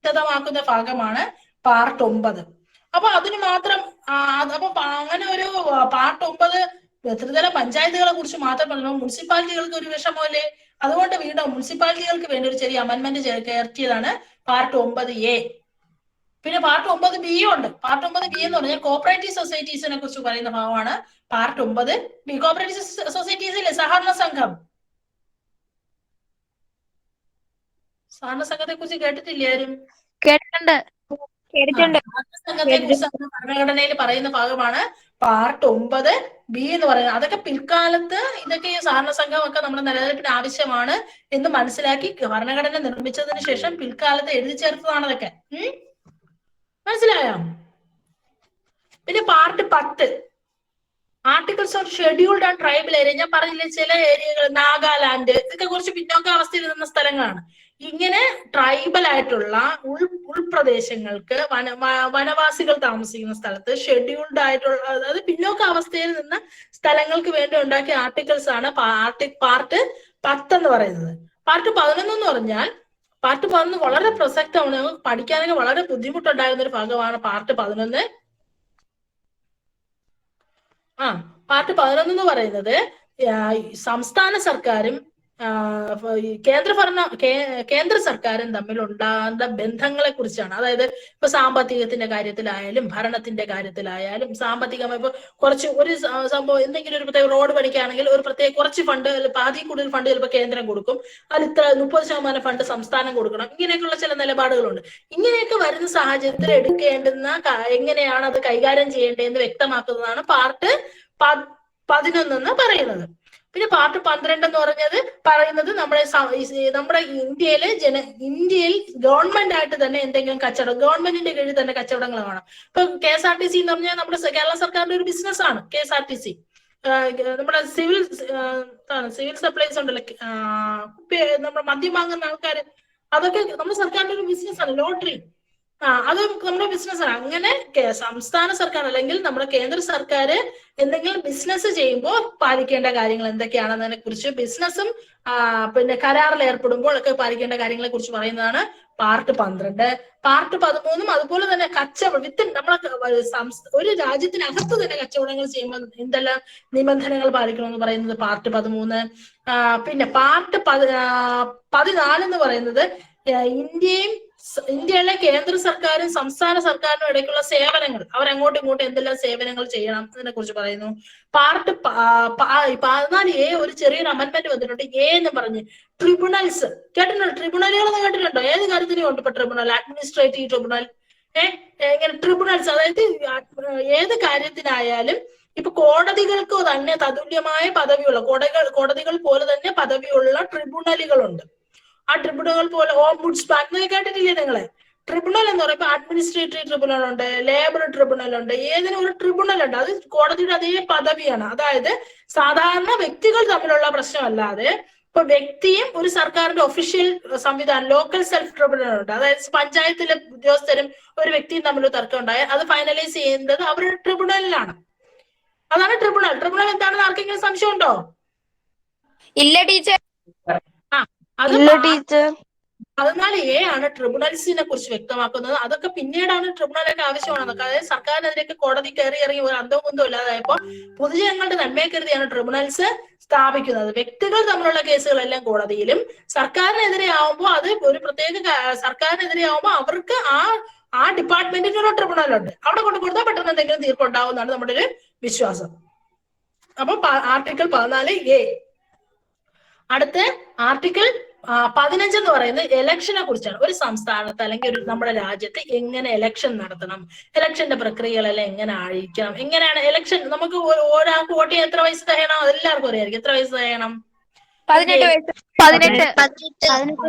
വിശദമാക്കുന്ന ഭാഗമാണ് പാർട്ട് 9. അപ്പൊ അതിന് മാത്രം അപ്പൊ അങ്ങനെ ഒരു പാർട്ട് 9 ത്രിതല പഞ്ചായത്തുകളെ കുറിച്ച് മാത്രം പറയുമ്പോൾ മുനിസിപ്പാലിറ്റികൾക്ക് ഒരു വിഷമമല്ലേ? അതുകൊണ്ട് വീണ്ടും മുനിസിപ്പാലിറ്റികൾക്ക് വേണ്ടി ഒരു ചെറിയ അമെന്റ്മെന്റ് കയറ്റിയതാണ് പാർട്ട് 9A. പിന്നെ പാർട്ട് 9B ഉണ്ട്. പാർട്ട് 9B എന്ന് പറഞ്ഞാൽ കോപ്പറേറ്റീവ് സൊസൈറ്റീസിനെ കുറിച്ച് പറയുന്ന ഭാഗമാണ് പാർട്ട് 9B. കോപ്പറേറ്റീവ് സൊസൈറ്റീസിലെ സഹകരണ സംഘം, സഹകരണ സംഘത്തെ കുറിച്ച് കേട്ടിട്ടില്ലേ ആരും? കേട്ടിട്ടുണ്ട്. സംഘത്തെ കുറിച്ച് ഭരണഘടനയിൽ പറയുന്ന ഭാഗമാണ് പാർട്ട് 9B എന്ന് പറയുന്നത്. അതൊക്കെ പിൽക്കാലത്ത് ഇതൊക്കെ ഈ സഹകരണ സംഘമൊക്കെ നമ്മുടെ നിലനിൽപ്പിന് ആവശ്യമാണ് എന്ന് മനസ്സിലാക്കി ഭരണഘടന നിർമ്മിച്ചതിന് ശേഷം പിൽക്കാലത്ത് എഴുതി ചേർത്തതാണ് അതൊക്കെ. മനസ്സിലായോ? പിന്നെ part 10 articles of scheduled and tribal area. ഞാൻ പറഞ്ഞില്ലേ ചില ഏരിയകൾ, നാഗാലാൻഡ്, ഇതൊക്കെ കുറച്ച് പിന്നോക്കാവസ്ഥയിൽ നിന്ന സ്ഥലങ്ങളാണ്. ഇങ്ങനെ ട്രൈബൽ ആയിട്ടുള്ള ഉൾപ്രദേശങ്ങൾക്ക് വനവാസികൾ താമസിക്കുന്ന സ്ഥലത്ത് ഷെഡ്യൂൾഡ് ആയിട്ടുള്ള, അതായത് പിന്നോക്കാവസ്ഥയിൽ നിന്ന സ്ഥലങ്ങൾക്ക് വേണ്ടി ഉണ്ടാക്കിയ ആർട്ടിക്കിൾസ് ആണ് പാർട്ട് 10 എന്ന് പറയുന്നത്. പാർട്ട് 11 എന്ന് പറഞ്ഞാൽ പാർട്ട് 11 വളരെ പ്രസക്തമാണ്, പഠിക്കാനൊക്കെ വളരെ ബുദ്ധിമുട്ടുണ്ടായിരുന്ന ഒരു ഭാഗമാണ് പാർട്ട് 11. പാർട്ട് 11 എന്ന് പറയുന്നത് സംസ്ഥാന സർക്കാരും കേന്ദ്ര സർക്കാരും തമ്മിൽ ഉണ്ടാകുന്ന ബന്ധങ്ങളെ കുറിച്ചാണ്. അതായത് ഇപ്പൊ സാമ്പത്തികത്തിന്റെ കാര്യത്തിലായാലും ഭരണത്തിന്റെ കാര്യത്തിലായാലും സാമ്പത്തികമായി ഇപ്പൊ കുറച്ച് ഒരു സംഭവം എന്തെങ്കിലും ഒരു പ്രത്യേക റോഡ് പണിക്കാണെങ്കിൽ ഒരു പ്രത്യേക കുറച്ച് ഫണ്ട്, പാതി കൂടുതൽ ഫണ്ട് ചിലപ്പോൾ കേന്ദ്രം കൊടുക്കും, അതിൽ ഇത്ര 30% ഫണ്ട് സംസ്ഥാനം കൊടുക്കണം. ഇങ്ങനെയൊക്കെയുള്ള ചില നിലപാടുകളുണ്ട്. ഇങ്ങനെയൊക്കെ വരുന്ന സാഹചര്യത്തിൽ എടുക്കേണ്ടുന്ന എങ്ങനെയാണ് അത് കൈകാര്യം ചെയ്യേണ്ടതെന്ന് വ്യക്തമാക്കുന്നതാണ് പാർട്ട് 11 എന്ന് പറയുന്നത്. പിന്നെ പാർട്ട് 12 എന്ന് പറയുന്നത് നമ്മുടെ ഇന്ത്യയിൽ ഗവൺമെന്റ് ആയിട്ട് തന്നെ എന്തെങ്കിലും കച്ചവടം, ഗവൺമെന്റിന്റെ കീഴിൽ തന്നെ കച്ചവടങ്ങൾ കാണാം. ഇപ്പൊ KSRTC എന്ന് പറഞ്ഞാൽ നമ്മുടെ കേരള സർക്കാരിന്റെ ഒരു ബിസിനസ് ആണ് KSRTC. നമ്മുടെ സിവിൽ സപ്ലൈസ് ഉണ്ടല്ലോ, നമ്മുടെ മദ്യം വാങ്ങുന്ന ആൾക്കാര്, അതൊക്കെ നമ്മുടെ സർക്കാരിന്റെ ഒരു ബിസിനസ് ആണ്. ലോട്ടറി, അത് നമ്മുടെ ബിസിനസ്സാണ്. അങ്ങനെ സംസ്ഥാന സർക്കാർ അല്ലെങ്കിൽ നമ്മുടെ കേന്ദ്ര സർക്കാർ എന്തെങ്കിലും ബിസിനസ് ചെയ്യുമ്പോൾ പാലിക്കേണ്ട കാര്യങ്ങൾ എന്തൊക്കെയാണെന്നതിനെ കുറിച്ച്, ബിസിനസ്സും പിന്നെ കരാറിൽ ഏർപ്പെടുമ്പോൾ ഒക്കെ പാലിക്കേണ്ട കാര്യങ്ങളെ കുറിച്ച് പറയുന്നതാണ് പാർട്ട് 12. പാർട്ട് 13 അതുപോലെ തന്നെ കച്ചവടം നമ്മളെ ഒരു രാജ്യത്തിനകത്ത് തന്നെ കച്ചവടങ്ങൾ ചെയ്യുമ്പോൾ എന്തെല്ലാം നിബന്ധനകൾ പാലിക്കണമെന്ന് പറയുന്നത് പാർട്ട് 13. പിന്നെ പാർട്ട് 14 എന്ന് പറയുന്നത് ഇന്ത്യയിലെ കേന്ദ്ര സർക്കാരും സംസ്ഥാന സർക്കാരിനും ഇടയ്ക്കുള്ള സേവനങ്ങൾ, അവരങ്ങോട്ടും ഇങ്ങോട്ടും എന്തെല്ലാം സേവനങ്ങൾ ചെയ്യണം എന്നതിനെ കുറിച്ച് പറയുന്നു. പാർട്ട് 14A ഒരു ചെറിയൊരു അമെന്റ്മെന്റ് വന്നിട്ടുണ്ട്. എന്ന് പറഞ്ഞ് ട്രിബ്യൂണൽസ് കേട്ടിട്ടുണ്ടോ? ട്രിബ്യൂണലുകൾ എന്ന് കേട്ടിട്ടുണ്ടോ? ഏത് കാര്യത്തിനും ഉണ്ട് ഇപ്പൊ ട്രിബ്യൂണൽ, അഡ്മിനിസ്ട്രേറ്റീവ് ട്രിബ്യൂണൽ, ഇങ്ങനെ ട്രിബ്യൂണൽസ്. അതായത് ഏത് കാര്യത്തിനായാലും ഇപ്പൊ കോടതികൾക്ക് തന്നെ തതുല്യമായ പദവിയുള്ള കോടതികൾ പോലെ തന്നെ പദവിയുള്ള ട്രിബ്യൂണലുകളുണ്ട്. ആ ട്രിബ്യൂണലുകൾ പോലെ ഓംബുഡ്സ്മാൻ എന്നൊക്കെ കേട്ടിട്ടില്ലേ നിങ്ങള്? ട്രിബ്യൂണൽ എന്ന് പറയുമ്പോൾ അഡ്മിനിസ്ട്രേറ്റീവ് ട്രിബ്യൂണൽ ഉണ്ട്, ലേബർ ട്രിബ്യൂണൽ ഉണ്ട്, ഏതിനും ഒരു ട്രിബ്യൂണൽ ഉണ്ട്. അത് കോടതിയുടെ അതേ പദവിയാണ്. അതായത് സാധാരണ വ്യക്തികൾ തമ്മിലുള്ള പ്രശ്നമല്ലാതെ ഇപ്പൊ വ്യക്തിയും ഒരു സർക്കാരിന്റെ ഒഫീഷ്യൽ സംവിധാനം, ലോക്കൽ സെൽഫ് ട്രിബ്യൂണൽ ഉണ്ട്. അതായത് പഞ്ചായത്തിലെ ഉദ്യോഗസ്ഥരും ഒരു വ്യക്തിയും തമ്മിൽ തർക്കം ഉണ്ടായാൽ അത് ഫൈനലൈസ് ചെയ്യുന്നത് അവരുടെ ട്രിബ്യൂണലിലാണ്. അതാണ് ട്രിബ്യൂണൽ. ട്രിബ്യൂണൽ എന്താണെന്ന് ആർക്കെങ്കിലും സംശയം ഉണ്ടോ? ഇല്ല ടീച്ചർ. അത് 14A ആണ് ട്രിബ്യൂണൽസിനെ കുറിച്ച് വ്യക്തമാക്കുന്നത്. അതൊക്കെ പിന്നീടാണ് ട്രിബ്യൂണലൊക്കെ ആവശ്യമാണെന്ന്. അതായത് സർക്കാരിനെതിരെയൊക്കെ കോടതി കയറി ഇറങ്ങി ഒരു അന്തവും കുന്തവും ഇല്ലാതായപ്പോൾ പൊതുജനങ്ങളുടെ നന്മയെ കരുതിയാണ് ട്രിബ്യൂണൽസ് സ്ഥാപിക്കുന്നത്. വ്യക്തികൾ തമ്മിലുള്ള കേസുകളെല്ലാം കോടതിയിലും, സർക്കാരിനെതിരെ ആവുമ്പോൾ അത് ഒരു പ്രത്യേക സർക്കാരിനെതിരെ ആവുമ്പോൾ അവർക്ക് ആ ഡിപ്പാർട്ട്മെന്റിനുള്ള ട്രിബ്യൂണൽ ഉണ്ട്. അവിടെ കൊണ്ട് കൊടുത്താൽ പെട്ടെന്ന് എന്തെങ്കിലും തീർപ്പുണ്ടാവുന്നതാണ് നമ്മുടെ ഒരു വിശ്വാസം. അപ്പൊ ആർട്ടിക്കിൾ 14A. അടുത്ത ആർട്ടിക്കിൾ 15 എന്ന് പറയുന്നത് ഇലക്ഷനെ കുറിച്ചാണ്. ഒരു സംസ്ഥാനത്ത് അല്ലെങ്കിൽ നമ്മുടെ രാജ്യത്ത് എങ്ങനെ ഇലക്ഷൻ നടത്തണം, ഇലക്ഷന്റെ പ്രക്രിയകളെല്ലാം എങ്ങനെ ആയിരിക്കണം, എങ്ങനെയാണ് ഇലക്ഷൻ, നമുക്ക് ഒരാൾക്ക് വോട്ട് ചെയ്യാൻ എത്ര വയസ്സ് തികയണം? അതെല്ലാവർക്കും അറിയായിരിക്കും. എത്ര വയസ്സ് തികയണം? 18 വയസ്സ് 18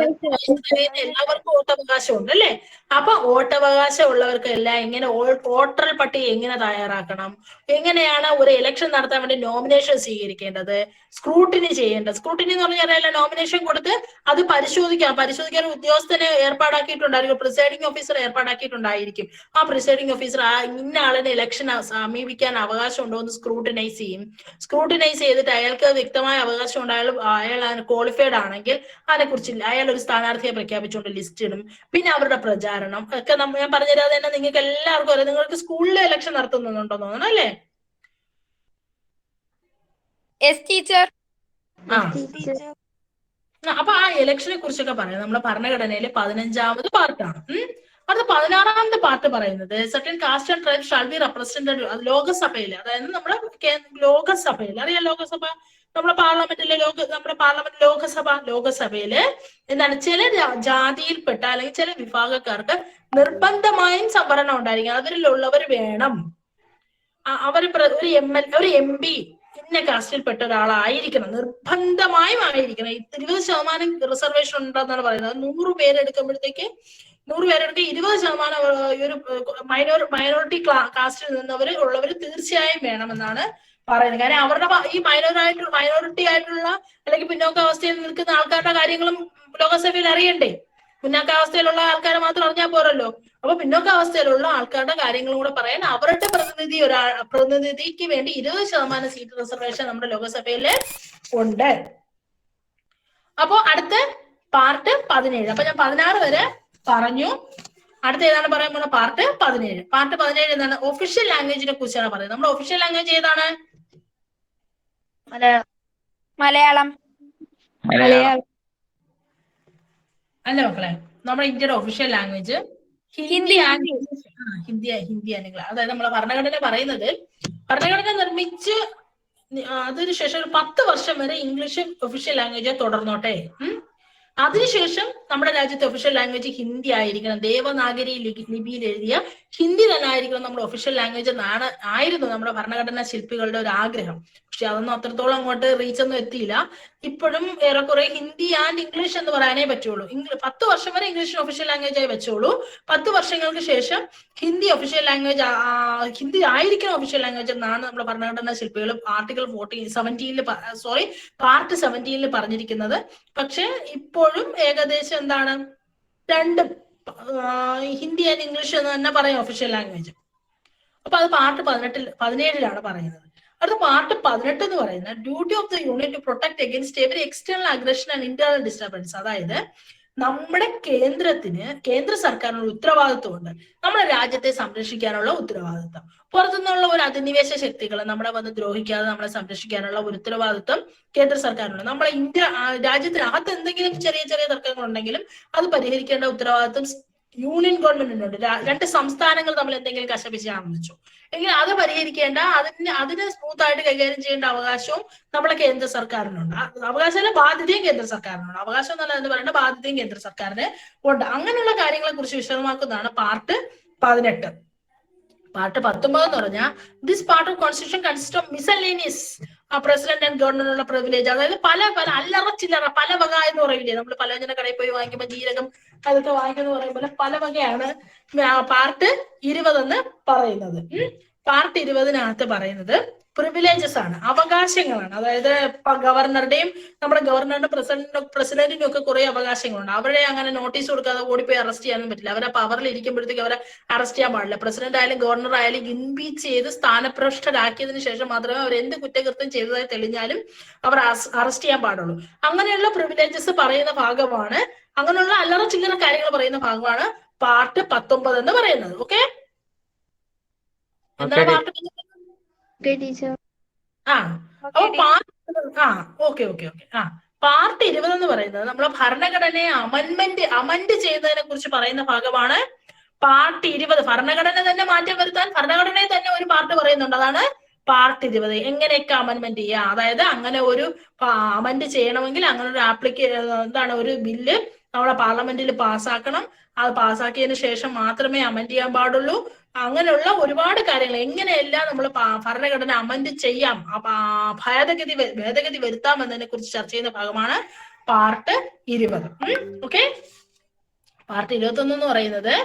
എല്ലാവർക്കും വോട്ടവകാശം ഉണ്ട് അല്ലേ? അപ്പൊ വോട്ടവകാശം ഉള്ളവർക്ക് എല്ലാം എങ്ങനെ വോട്ടർ പട്ടിക എങ്ങനെ തയ്യാറാക്കണം, എങ്ങനെയാണ് ഒരു ഇലക്ഷൻ നടത്താൻ വേണ്ടി നോമിനേഷൻ സ്വീകരിക്കേണ്ടത്, സ്ക്രൂട്ടിനി ചെയ്യേണ്ടത്. സ്ക്രൂട്ടിനി എന്ന് പറഞ്ഞാൽ നോമിനേഷൻ കൊടുത്ത് അത് പരിശോധിക്കാൻ ഉദ്യോഗസ്ഥനെ ഏർപ്പാടാക്കിയിട്ടുണ്ടായിരിക്കും, പ്രിസൈഡിംഗ് ഓഫീസർ ഏർപ്പാടാക്കിയിട്ടുണ്ടായിരിക്കും. ആ പ്രിസൈഡിംഗ് ഓഫീസർ ഇന്ന ആളിന് ഇലക്ഷൻ സമീപിക്കാൻ അവകാശം ഉണ്ടോ എന്ന് സ്ക്രൂട്ടിനൈസ് ചെയ്യും. സ്ക്രൂട്ടിനൈസ് ചെയ്തിട്ട് അയാൾക്ക് വ്യക്തമായ അവകാശം ഉണ്ടായാലും അയാൾ അതിന് ക്വാളിഫൈഡ് ആണെങ്കിൽ അതിനെക്കുറിച്ച് അയാൾ ഒരു സ്ഥാനാർത്ഥിയെ പ്രഖ്യാപിച്ചുകൊണ്ട് ലിസ്റ്റ് ഇടും. പിന്നെ അവരുടെ പ്രചാരണം ഒക്കെ ഞാൻ പറഞ്ഞുതരാതെ തന്നെ നിങ്ങൾക്ക് എല്ലാവർക്കും അറിയാം. നിങ്ങൾക്ക് സ്കൂളിൽ ഇലക്ഷൻ നടത്തുന്നുണ്ടോ തോന്നണം അല്ലേ? ടീച്ചർ. അപ്പൊ ആ ഇലക്ഷനെ കുറിച്ചൊക്കെ പറയാം. നമ്മുടെ ഭരണഘടനയിലെ 15ാമത് പാർട്ടാണ്. അടുത്ത 16ാമത്തെ പാർട്ട് പറയുന്നത് certain caste and tribe shall be represented. അത് ലോകസഭയിൽ, അതായത് നമ്മുടെ ലോകസഭയിൽ അറിയാം, ലോകസഭ നമ്മുടെ പാർലമെന്റിലെ ലോകസഭയില് എന്താണ് ചില ജാതിയിൽപ്പെട്ട അല്ലെങ്കിൽ ചില വിഭാഗക്കാർക്ക് നിർബന്ധമായും സംവരണം ഉണ്ടായിരിക്കും. അവരിലുള്ളവർ വേണം, അവർ ഒരു MP ഇന്ന കാസ്റ്റിൽപ്പെട്ട ഒരാളായിരിക്കണം, നിർബന്ധമായും ആയിരിക്കണം. 20% റിസർവേഷൻ ഉണ്ടെന്നാണ് പറയുന്നത്. 100 പേരെടുക്കുമ്പോഴത്തേക്ക് 20% ഒരു മൈനോറിറ്റി കാസ്റ്റിൽ ഉള്ളവർ തീർച്ചയായും വേണമെന്നാണ് പറയുന്നത്. കാര്യം അവരുടെ ഈ മൈനോറിറ്റി ആയിട്ടുള്ള അല്ലെങ്കിൽ പിന്നോക്കാവസ്ഥയിൽ നിൽക്കുന്ന ആൾക്കാരുടെ കാര്യങ്ങളും ലോകസഭയിൽ അറിയണ്ടേ? പിന്നോക്കാവസ്ഥയിലുള്ള ആൾക്കാരെ മാത്രം അറിഞ്ഞാൽ പോരല്ലോ. അപ്പൊ പിന്നോക്കാവസ്ഥയിലുള്ള ആൾക്കാരുടെ കാര്യങ്ങളും കൂടെ പറയാൻ അവരുടെ പ്രതിനിധിക്ക് വേണ്ടി 20% സീറ്റ് റിസർവേഷൻ നമ്മുടെ ലോകസഭയില് ഉണ്ട്. അപ്പോ അടുത്ത പാർട്ട് 17. അപ്പൊ ഞാൻ 16 വരെ പറഞ്ഞു. അടുത്ത ഏതാണ് പറയാൻ പോകുന്ന? പാർട്ട് 17. പാർട്ട് 17 എന്താണ്? ഒഫീഷ്യൽ ലാംഗ്വേജിനെ കുറിച്ചാണ് പറയുന്നത്. നമ്മുടെ ഒഫീഷ്യൽ ലാംഗ്വേജ് ഏതാണ്? മലയാളം. അല്ല മക്കളെ, നമ്മുടെ ഇന്ത്യയുടെ official language Hindi and English. അതായത് നമ്മളെ ഭരണഘടന പറയുന്നത്, ഭരണഘടന നിർമ്മിച്ച് അതിനുശേഷം ഒരു 10 വർഷം വരെ ഇംഗ്ലീഷ് ഒഫീഷ്യൽ ലാംഗ്വേജ് തുടർന്നോട്ടെ. അതിനുശേഷം നമ്മുടെ രാജ്യത്തെ ഒഫീഷ്യൽ ലാംഗ്വേജ് ഹിന്ദി ആയിരിക്കണം. ദേവനാഗരി ലിപിയിൽ എഴുതിയ ഹിന്ദി തന്നെ ആയിരിക്കണം നമ്മുടെ ഒഫീഷ്യൽ ലാംഗ്വേജ് ആയിരുന്നു നമ്മുടെ ഭരണഘടനാ ശില്പികളുടെ ഒരു ആഗ്രഹം. പക്ഷെ അതൊന്നും അത്രത്തോളം അങ്ങോട്ട് റീച്ച് ഒന്നും എത്തിയില്ല. ഇപ്പോഴും ഏറെക്കുറെ ഹിന്ദി ആൻഡ് ഇംഗ്ലീഷ് എന്ന് പറയാനേ പറ്റുള്ളൂ. 10 വർഷം വരെ ഇംഗ്ലീഷ് ഒഫീഷ്യൽ ലാംഗ്വേജ് ആയി വെച്ചോളൂ. 10 വർഷങ്ങൾക്ക് ശേഷം ഹിന്ദി ഒഫീഷ്യൽ ലാംഗ്വേജ്, ഹിന്ദി ആയിരിക്കണം ഒഫീഷ്യൽ ലാംഗ്വേജ് എന്നാണ് നമ്മുടെ ഭരണഘടനാ ശില്പികൾ ആർട്ടിക്കിൾ പാർട്ട് 17 പറഞ്ഞിരിക്കുന്നത്. പക്ഷെ ഇപ്പോഴും ഏകദേശം എന്താണ്, രണ്ടും ഹിന്ദി ആൻഡ് ഇംഗ്ലീഷ് എന്ന് തന്നെ പറയും ഒഫീഷ്യൽ ലാംഗ്വേജ്. അപ്പൊ അത് പാർട്ട് 17 പറയുന്നത്. അടുത്ത പാർട്ട് 18 എന്ന് പറയുന്നത് duty of the union to protect against every external aggression and internal disturbance. അതായത് നമ്മുടെ കേന്ദ്ര സർക്കാരിനുള്ള ഉത്തരവാദിത്വമുണ്ട്, നമ്മുടെ രാജ്യത്തെ സംരക്ഷിക്കാനുള്ള ഉത്തരവാദിത്വം. പുറത്തുനിന്നുള്ള ഒരു അധിനിവേശ ശക്തികളെ നമ്മളെ വന്ന് ദ്രോഹിക്കാതെ നമ്മളെ സംരക്ഷിക്കാനുള്ള ഒരു ഉത്തരവാദിത്വം കേന്ദ്ര സർക്കാരിനുണ്ട്. നമ്മുടെ രാജ്യത്തിനകത്ത് എന്തെങ്കിലും ചെറിയ ചെറിയ തർക്കങ്ങൾ ഉണ്ടെങ്കിലും അത് പരിഹരിക്കേണ്ട ഉത്തരവാദിത്വം യൂണിയൻ ഗവൺമെന്റിനുണ്ട്. 2 സംസ്ഥാനങ്ങൾ തമ്മിൽ എന്തെങ്കിലും കശപിശയാണെന്ന് വെച്ചു എങ്കിൽ അത് പരിഹരിക്കേണ്ട, അതിനെ സ്മൂത്ത് ആയിട്ട് കൈകാര്യം ചെയ്യേണ്ട അവകാശവും നമ്മുടെ കേന്ദ്ര സർക്കാരിനുണ്ട്. അവകാശമല്ല, ബാധ്യതയും കേന്ദ്ര സർക്കാരിനുണ്ട്. അവകാശം എന്നല്ല എന്ന് പറയേണ്ട, ബാധ്യതയും കേന്ദ്ര സർക്കാരിന് ഉണ്ട്. അങ്ങനെയുള്ള കാര്യങ്ങളെ കുറിച്ച് വിശദമാക്കുന്നതാണ് പാർട്ട് 18. പാർട്ട് 19 എന്ന് പറഞ്ഞാൽ this part of constitution consist of miscellaneous president and ഗവർണറിനുള്ള പ്രിവിലേജ്. അതായത് പല അല്ലറ ചില്ലറ പല വക എന്ന് പറയില്ലേ, നമ്മൾ പലവ്യഞ്ജന കടയിൽ പോയി വാങ്ങിക്കുമ്പോൾ ജീരകം അതൊക്കെ വാങ്ങിക്കുന്ന പറയുമ്പോൾ പല വകയാണ് പാർട്ട് 20 എന്ന് പറയുന്നത്. പാർട്ട് 20 പറയുന്നത് പ്രിവിലേജസ് ആണ്, അവകാശങ്ങളാണ്. അതായത് ഗവർണറുടെയും നമ്മുടെ പ്രസിഡന്റിനും ഒക്കെ കുറെ അവകാശങ്ങളുണ്ട്. അവരെ അങ്ങനെ നോട്ടീസ് കൊടുക്കാതെ ഓടിപ്പോയി അറസ്റ്റ് ചെയ്യാനും പറ്റില്ല. അവരെ പവറിൽ ഇരിക്കുമ്പോഴത്തേക്ക് അവരെ അറസ്റ്റ് ചെയ്യാൻ പാടില്ല. പ്രസിഡന്റ് ആയാലും ഗവർണർ ആയാലും ഇംപീച്ച് ചെയ്ത് സ്ഥാനഭ്രഷ്ടരാക്കിയതിനു ശേഷം മാത്രമേ അവർ എന്ത് കുറ്റകൃത്യം ചെയ്തതായി തെളിഞ്ഞാലും അവർ അറസ്റ്റ് ചെയ്യാൻ പാടുള്ളൂ. അങ്ങനെയുള്ള പ്രിവിലേജസ് പറയുന്ന ഭാഗമാണ്, അങ്ങനെയുള്ള അല്ലറ ചില്ലറ കാര്യങ്ങൾ പറയുന്ന ഭാഗമാണ് പാർട്ട് 19 എന്ന് പറയുന്നത്. ഓക്കെ, എന്താണ് പാർട്ട് 19? പാർട്ട് 20 എന്ന് പറയുന്നത് നമ്മളെ ഭരണഘടനയെ അമൻഡ് ചെയ്യുന്നതിനെ കുറിച്ച് പറയുന്ന ഭാഗമാണ് പാർട്ട് 20. ഭരണഘടന തന്നെ മാറ്റം വരുത്താൻ ഭരണഘടനയെ തന്നെ ഒരു പാർട്ട് പറയുന്നുണ്ട്, അതാണ് പാർട്ട് 20. എങ്ങനെയൊക്കെ അമൻമെന്റ് ചെയ്യാം, അതായത് അങ്ങനെ ഒരു അമൻഡ് ചെയ്യണമെങ്കിൽ അങ്ങനെ ഒരു ഒരു ബില്ല് നമ്മുടെ പാർലമെന്റിൽ പാസ്സാക്കണം. അത് പാസ്സാക്കിയതിനു ശേഷം മാത്രമേ അമൻഡ് ചെയ്യാൻ പാടുള്ളൂ. അങ്ങനെയുള്ള ഒരുപാട് കാര്യങ്ങൾ എങ്ങനെയെല്ലാം നമ്മൾ ഭരണഘടന അമെന്റ് ചെയ്യാം, ഭേദഗതി വരുത്താം എന്നതിനെ കുറിച്ച് ചർച്ച ചെയ്യുന്ന ഭാഗമാണ് പാർട്ട് 20. ഓക്കെ, പാർട്ട് 21 എന്ന് പറയുന്നത്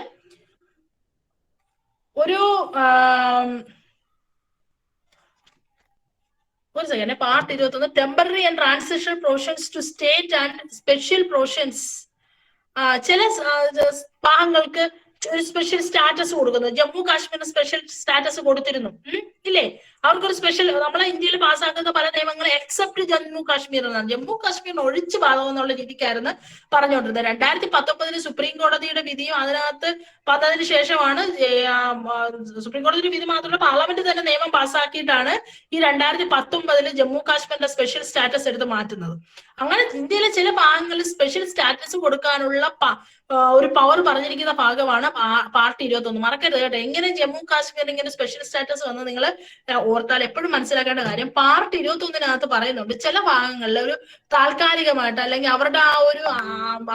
ഒരു second. Part 21 temporary and transitional provisions to state and special provisions. ചില ഭാഗങ്ങൾക്ക് ഒരു സ്പെഷ്യൽ സ്റ്റാറ്റസ് കൊടുക്കുന്നത്. ജമ്മു കാശ്മീരിന് സ്പെഷ്യൽ സ്റ്റാറ്റസ് കൊടുത്തിരുന്നു, ഇല്ലേ? അവർക്കൊരു സ്പെഷ്യൽ, നമ്മളെ ഇന്ത്യയിൽ പാസ്സാക്കുന്ന പല നിയമങ്ങളും എക്സെപ്റ്റ് ജമ്മു കാശ്മീർ എന്നാണ്, ജമ്മു കാശ്മീരിന് ഒഴിച്ച് ബാധകം എന്നുള്ള രീതിക്കായിരുന്നു പറഞ്ഞുകൊണ്ടിരുന്നത്. 2019 സുപ്രീം കോടതിയുടെ വിധിയും അതിനകത്ത് വന്നതിന് ശേഷമാണ് സുപ്രീം കോടതിയുടെ വിധി മാത്രമല്ല പാർലമെന്റ് തന്നെ നിയമം പാസ്സാക്കിയിട്ടാണ് ഈ 2019 ജമ്മു കാശ്മീരിന്റെ സ്പെഷ്യൽ സ്റ്റാറ്റസ് എടുത്ത് മാറ്റുന്നത്. അങ്ങനെ ഇന്ത്യയിലെ ചില ഭാഗങ്ങളിൽ സ്പെഷ്യൽ സ്റ്റാറ്റസ് കൊടുക്കാനുള്ള ഒരു പവർ പറഞ്ഞിരിക്കുന്ന ഭാഗമാണ് പാർട്ട് 21. മറക്കരുത് കേട്ടോ. എങ്ങനെ ജമ്മു കാശ്മീർ ഇങ്ങനെ സ്പെഷ്യൽ സ്റ്റാറ്റസ് വന്ന് നിങ്ങൾ ഓർത്താൽ എപ്പോഴും മനസ്സിലാക്കേണ്ട കാര്യം, പാർട്ട് 21 പറയുന്നുണ്ട് ചില ഭാഗങ്ങളിൽ ഒരു താൽക്കാലികമായിട്ട് അല്ലെങ്കിൽ അവരുടെ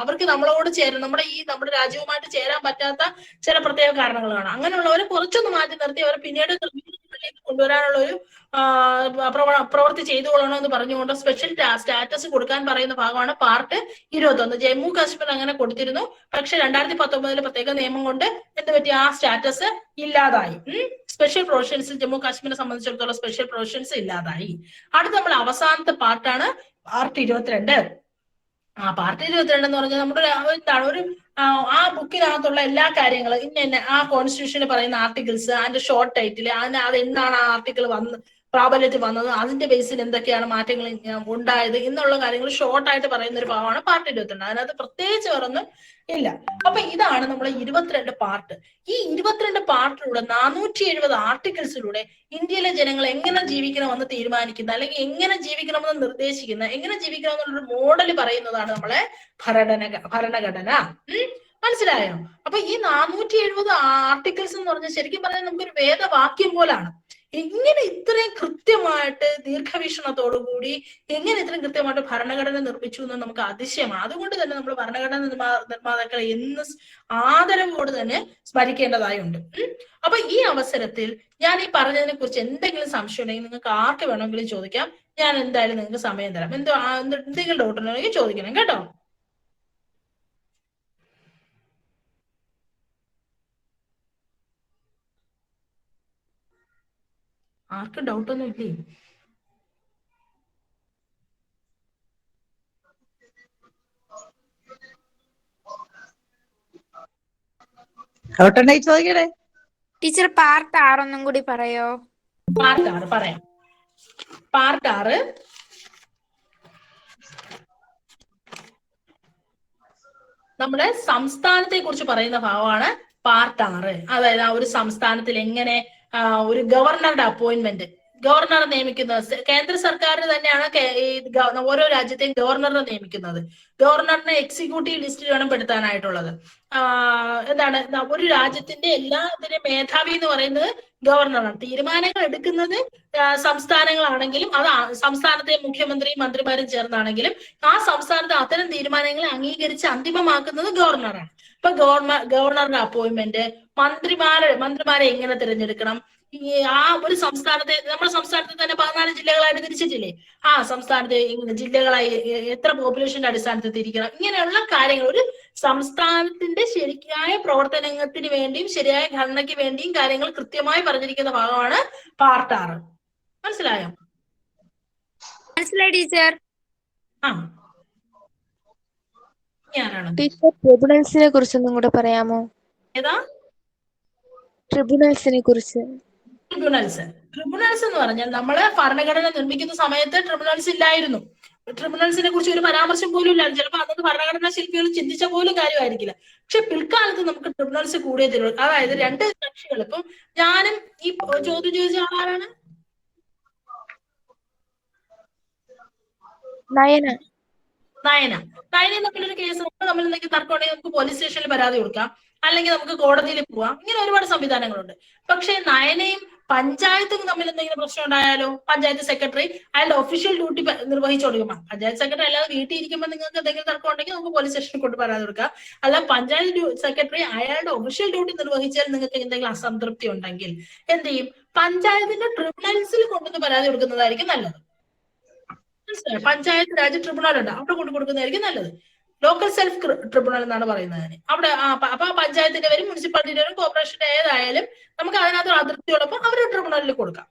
അവർക്ക് നമ്മളോട് നമ്മുടെ രാജ്യവുമായിട്ട് ചേരാൻ പറ്റാത്ത ചില പ്രത്യേക കാരണങ്ങൾ കാണാം. അങ്ങനെയുള്ളവരെ കുറച്ചൊന്ന് മാറ്റി നിർത്തി അവരെ പിന്നീട് കൊണ്ടുവരാനുള്ള ഒരു പ്രവൃത്തി ചെയ്തുകൊള്ളണം എന്ന് പറഞ്ഞുകൊണ്ട് സ്പെഷ്യൽ സ്റ്റാറ്റസ് കൊടുക്കാൻ പറയുന്ന ഭാഗമാണ് പാർട്ട് 21. ജമ്മു കാശ്മീർ അങ്ങനെ കൊടുത്തിരുന്നു, പക്ഷെ 2019 പ്രത്യേക നിയമം കൊണ്ട് എന്ത് പറ്റി, ആ സ്റ്റാറ്റസ് ഇല്ലാതായി. സ്പെഷ്യൽ പ്രൊവിഷൻസ് ജമ്മു കാശ്മീരിനെ സംബന്ധിച്ചിടത്തോളം സ്പെഷ്യൽ പ്രൊവിഷൻസ് ഇല്ലാതായി. അടുത്ത നമ്മൾ അവസാനത്തെ പാർട്ടാണ് പാർട്ട് 22. പാർട്ട് 22 എന്ന് പറഞ്ഞാൽ നമ്മുടെ എന്താണ് ഒരു ആ ബുക്കിനകത്തുള്ള എല്ലാ കാര്യങ്ങളും ഇന്ന ആ കോൺസ്റ്റിറ്റ്യൂഷന് പറയുന്ന ആർട്ടിക്കിൾസ്, അതിന്റെ ഷോർട്ട് ടൈറ്റിൽ, അത് എന്താണ് ആ ആർട്ടിക്കിൾ പ്രാബല്യത്തിൽ വന്നത്, അതിന്റെ ബേസിൽ എന്തൊക്കെയാണ് മാറ്റങ്ങൾ ഉണ്ടായത് എന്നുള്ള കാര്യങ്ങൾ ഷോർട്ടായിട്ട് പറയുന്ന ഒരു ഭാഗമാണ് പാർട്ട് 22. അതിനകത്ത് പ്രത്യേകിച്ച് വേറൊന്നും ഇല്ല. അപ്പൊ ഇതാണ് നമ്മളെ 22 പാർട്ട്. ഈ 22 പാർട്ടിലൂടെ 470 ആർട്ടിക്കിൾസിലൂടെ ഇന്ത്യയിലെ ജനങ്ങൾ എങ്ങനെ ജീവിക്കണമെന്ന് തീരുമാനിക്കുന്ന, അല്ലെങ്കിൽ എങ്ങനെ ജീവിക്കണമെന്ന് നിർദ്ദേശിക്കുന്ന, എങ്ങനെ ജീവിക്കണമെന്നുള്ളൊരു മോഡൽ പറയുന്നതാണ് നമ്മളെ ഭരണഘടന. മനസ്സിലായോ? അപ്പൊ ഈ 470 ആർട്ടിക്കിൾസ് എന്ന് പറഞ്ഞാൽ ശരിക്കും പറഞ്ഞാൽ നമുക്കൊരു വേദവാക്യം പോലാണ്. എങ്ങനെ ഇത്രയും കൃത്യമായിട്ട് ദീർഘവീക്ഷണത്തോടുകൂടി എങ്ങനെ ഇത്രയും കൃത്യമായിട്ട് ഭരണഘടന നിർമ്മിച്ചു എന്ന് നമുക്ക് അതിശയമാണ്. അതുകൊണ്ട് തന്നെ നമ്മൾ ഭരണഘടന നിർമ്മാതാക്കളെ എന്ന് ആദരവോട് തന്നെ സ്മരിക്കേണ്ടതായുണ്ട്. അപ്പൊ ഈ അവസരത്തിൽ ഞാൻ ഈ പറഞ്ഞതിനെ കുറിച്ച് എന്തെങ്കിലും സംശയം ഉണ്ടെങ്കിൽ നിങ്ങൾക്ക് ആർക്ക് വേണമെങ്കിലും ചോദിക്കാം. ഞാൻ എന്തായാലും നിങ്ങൾക്ക് സമയം തരാം. എന്തെങ്കിലും ഡൗട്ട് ഉണ്ടെങ്കിൽ ചോദിക്കണം കേട്ടോ. ആർക്കും ഡൗട്ടൊന്നും ഇല്ലേ? ഡൗട്ടുണ്ടെങ്കിൽ ചോദിക്കണേ. ടീച്ചർ പാർട്ട് 6 കൂടി പറയോ? പാർട്ട് 6 പറയാം. പാർട്ട് 6 നമ്മുടെ സംസ്ഥാനത്തെ കുറിച്ച് പറയുന്ന ഭാഗമാണ് പാർട്ട് 6. അതായത് ആ ഒരു സംസ്ഥാനത്തിൽ എങ്ങനെ ഒരു ഗവർണറുടെ അപ്പോയിന്റ്മെന്റ്, ഗവർണറെ നിയമിക്കുന്നത് കേന്ദ്ര സർക്കാർ തന്നെയാണ് ഓരോ രാജ്യത്തെയും ഗവർണറെ നിയമിക്കുന്നത്. ഗവർണറിനെ എക്സിക്യൂട്ടീവ് ലിസ്റ്റിൽ വേണം പെടുത്താനായിട്ടുള്ളത്. എന്താണ് ഒരു രാജ്യത്തിന്റെ എല്ലാത്തിനും മേധാവി എന്ന് പറയുന്നത് ഗവർണറാണ്. തീരുമാനങ്ങൾ എടുക്കുന്നത് സംസ്ഥാനങ്ങളാണെങ്കിലും അത് സംസ്ഥാനത്തെ മുഖ്യമന്ത്രിയും മന്ത്രിമാരും ചേർന്നാണെങ്കിലും ആ സംസ്ഥാനത്തെ അത്തരം തീരുമാനങ്ങളെ അംഗീകരിച്ച് അന്തിമമാക്കുന്നത് ഗവർണറാണ്. ഇപ്പൊ ഗവർണറുടെ അപ്പോയിന്റ്മെന്റ്, മന്ത്രിമാരെ എങ്ങനെ തിരഞ്ഞെടുക്കണം, ആ ഒരു സംസ്ഥാനത്തെ, നമ്മുടെ സംസ്ഥാനത്ത് തന്നെ 14 ജില്ലകളായിട്ട് തിരിച്ചിട്ടില്ലേ, ആ സംസ്ഥാനത്തെ ജില്ലകളായി എത്ര പോപ്പുലേഷന്റെ അടിസ്ഥാനത്തിൽ തിരിക്കണം, ഇങ്ങനെയുള്ള കാര്യങ്ങൾ ഒരു സംസ്ഥാനത്തിന്റെ ശരിയായ പ്രവർത്തനത്തിന് വേണ്ടിയും ശരിയായ ഘടനയ്ക്ക് വേണ്ടിയും കാര്യങ്ങൾ കൃത്യമായി പറഞ്ഞിരിക്കുന്ന ഭാഗമാണ് പാർട്ട് 6. മനസ്സിലായോ? മനസ്സിലായി ടീച്ചർ. ഞാനാണ് ടീച്ചർ ട്രിബ്യൂണൽസിനെ കുറിച്ചൊന്നും കൂടെ പറയാമോ? ഏതാ ട്രിബ്യൂണൽസിനെ കുറിച്ച്? ട്രിബ്യൂണൽസ് എന്ന് പറഞ്ഞാൽ നമ്മള് ഭരണഘടന നിർമ്മിക്കുന്ന സമയത്ത് ട്രിബ്യൂണൽസ് ഇല്ലായിരുന്നു. ട്രിബ്യൂണൽസിനെ കുറിച്ച് ഒരു പരാമർശം പോലും ഇല്ലായിരുന്നു. ചിലപ്പോൾ അന്നത്തെ ഭരണഘടനാ ശില്പികൾ ചിന്തിച്ച പോലും കാര്യമായിരിക്കില്ല. പക്ഷെ പിൽക്കാലത്ത് നമുക്ക് ട്രിബ്യൂണൽസ് കൂടിയേ തരുള്ളൂ. അതായത് 2 കക്ഷികൾ, ഇപ്പം ഞാനും ഈ ചോദ്യം ചോദിച്ച ആളാരാണ്? നയന തമ്മിലൊരു കേസ്, നമുക്ക് തമ്മിൽ എന്തെങ്കിലും തർക്കം ഉണ്ടെങ്കിൽ നമുക്ക് പോലീസ് സ്റ്റേഷനിൽ പരാതി കൊടുക്കാം, അല്ലെങ്കിൽ നമുക്ക് കോടതിയിൽ പോവാം. ഇങ്ങനെ ഒരുപാട് സംവിധാനങ്ങളുണ്ട്. പക്ഷെ നയനയും പഞ്ചായത്തും തമ്മിൽ എന്തെങ്കിലും പ്രശ്നം ഉണ്ടായാലോ, പഞ്ചായത്ത് സെക്രട്ടറി അയാളുടെ ഒഫീഷ്യൽ ഡ്യൂട്ടി നിർവഹിച്ചുകൊടുക്കുമ്പോൾ, പഞ്ചായത്ത് സെക്രട്ടറി അല്ലാതെ വീട്ടിൽ ഇരിക്കുമ്പോൾ നിങ്ങൾക്ക് എന്തെങ്കിലും തർക്കം ഉണ്ടെങ്കിൽ നമുക്ക് പോലീസ് സ്റ്റേഷനിൽ കൊണ്ട് പരാതി കൊടുക്കാം. അല്ല, പഞ്ചായത്ത് സെക്രട്ടറി അയാളുടെ ഒഫീഷ്യൽ ഡ്യൂട്ടി നിർവഹിച്ചാൽ നിങ്ങൾക്ക് എന്തെങ്കിലും അസംതൃപ്തി ഉണ്ടെങ്കിൽ എന്ത് ചെയ്യും? പഞ്ചായത്തിന്റെ ട്രിബ്യൂണൽസിൽ കൊണ്ടുവന്ന് പരാതി കൊടുക്കുന്നതായിരിക്കും നല്ലത്. മനസ്സിലായോ? പഞ്ചായത്ത് രാജ് ട്രിബ്യൂണൽ ഉണ്ട്, അവിടെ കൊണ്ട് കൊടുക്കുന്നതായിരിക്കും നല്ലത്. ലോക്കൽ സെൽഫ് ട്രിബ്യൂണൽ എന്നാണ് പറയുന്നത് അവിടെ. അപ്പൊ പഞ്ചായത്തിന്റെ വരും, മുനിസിപ്പാലിറ്റിയുടെ വരും, കോർപ്പറേഷന്റെ ഏതായാലും നമുക്ക് അതിനകത്ത് അതൃപ്തിയോടൊപ്പം അവരുടെ ട്രിബ്യൂണലിൽ കൊടുക്കാം.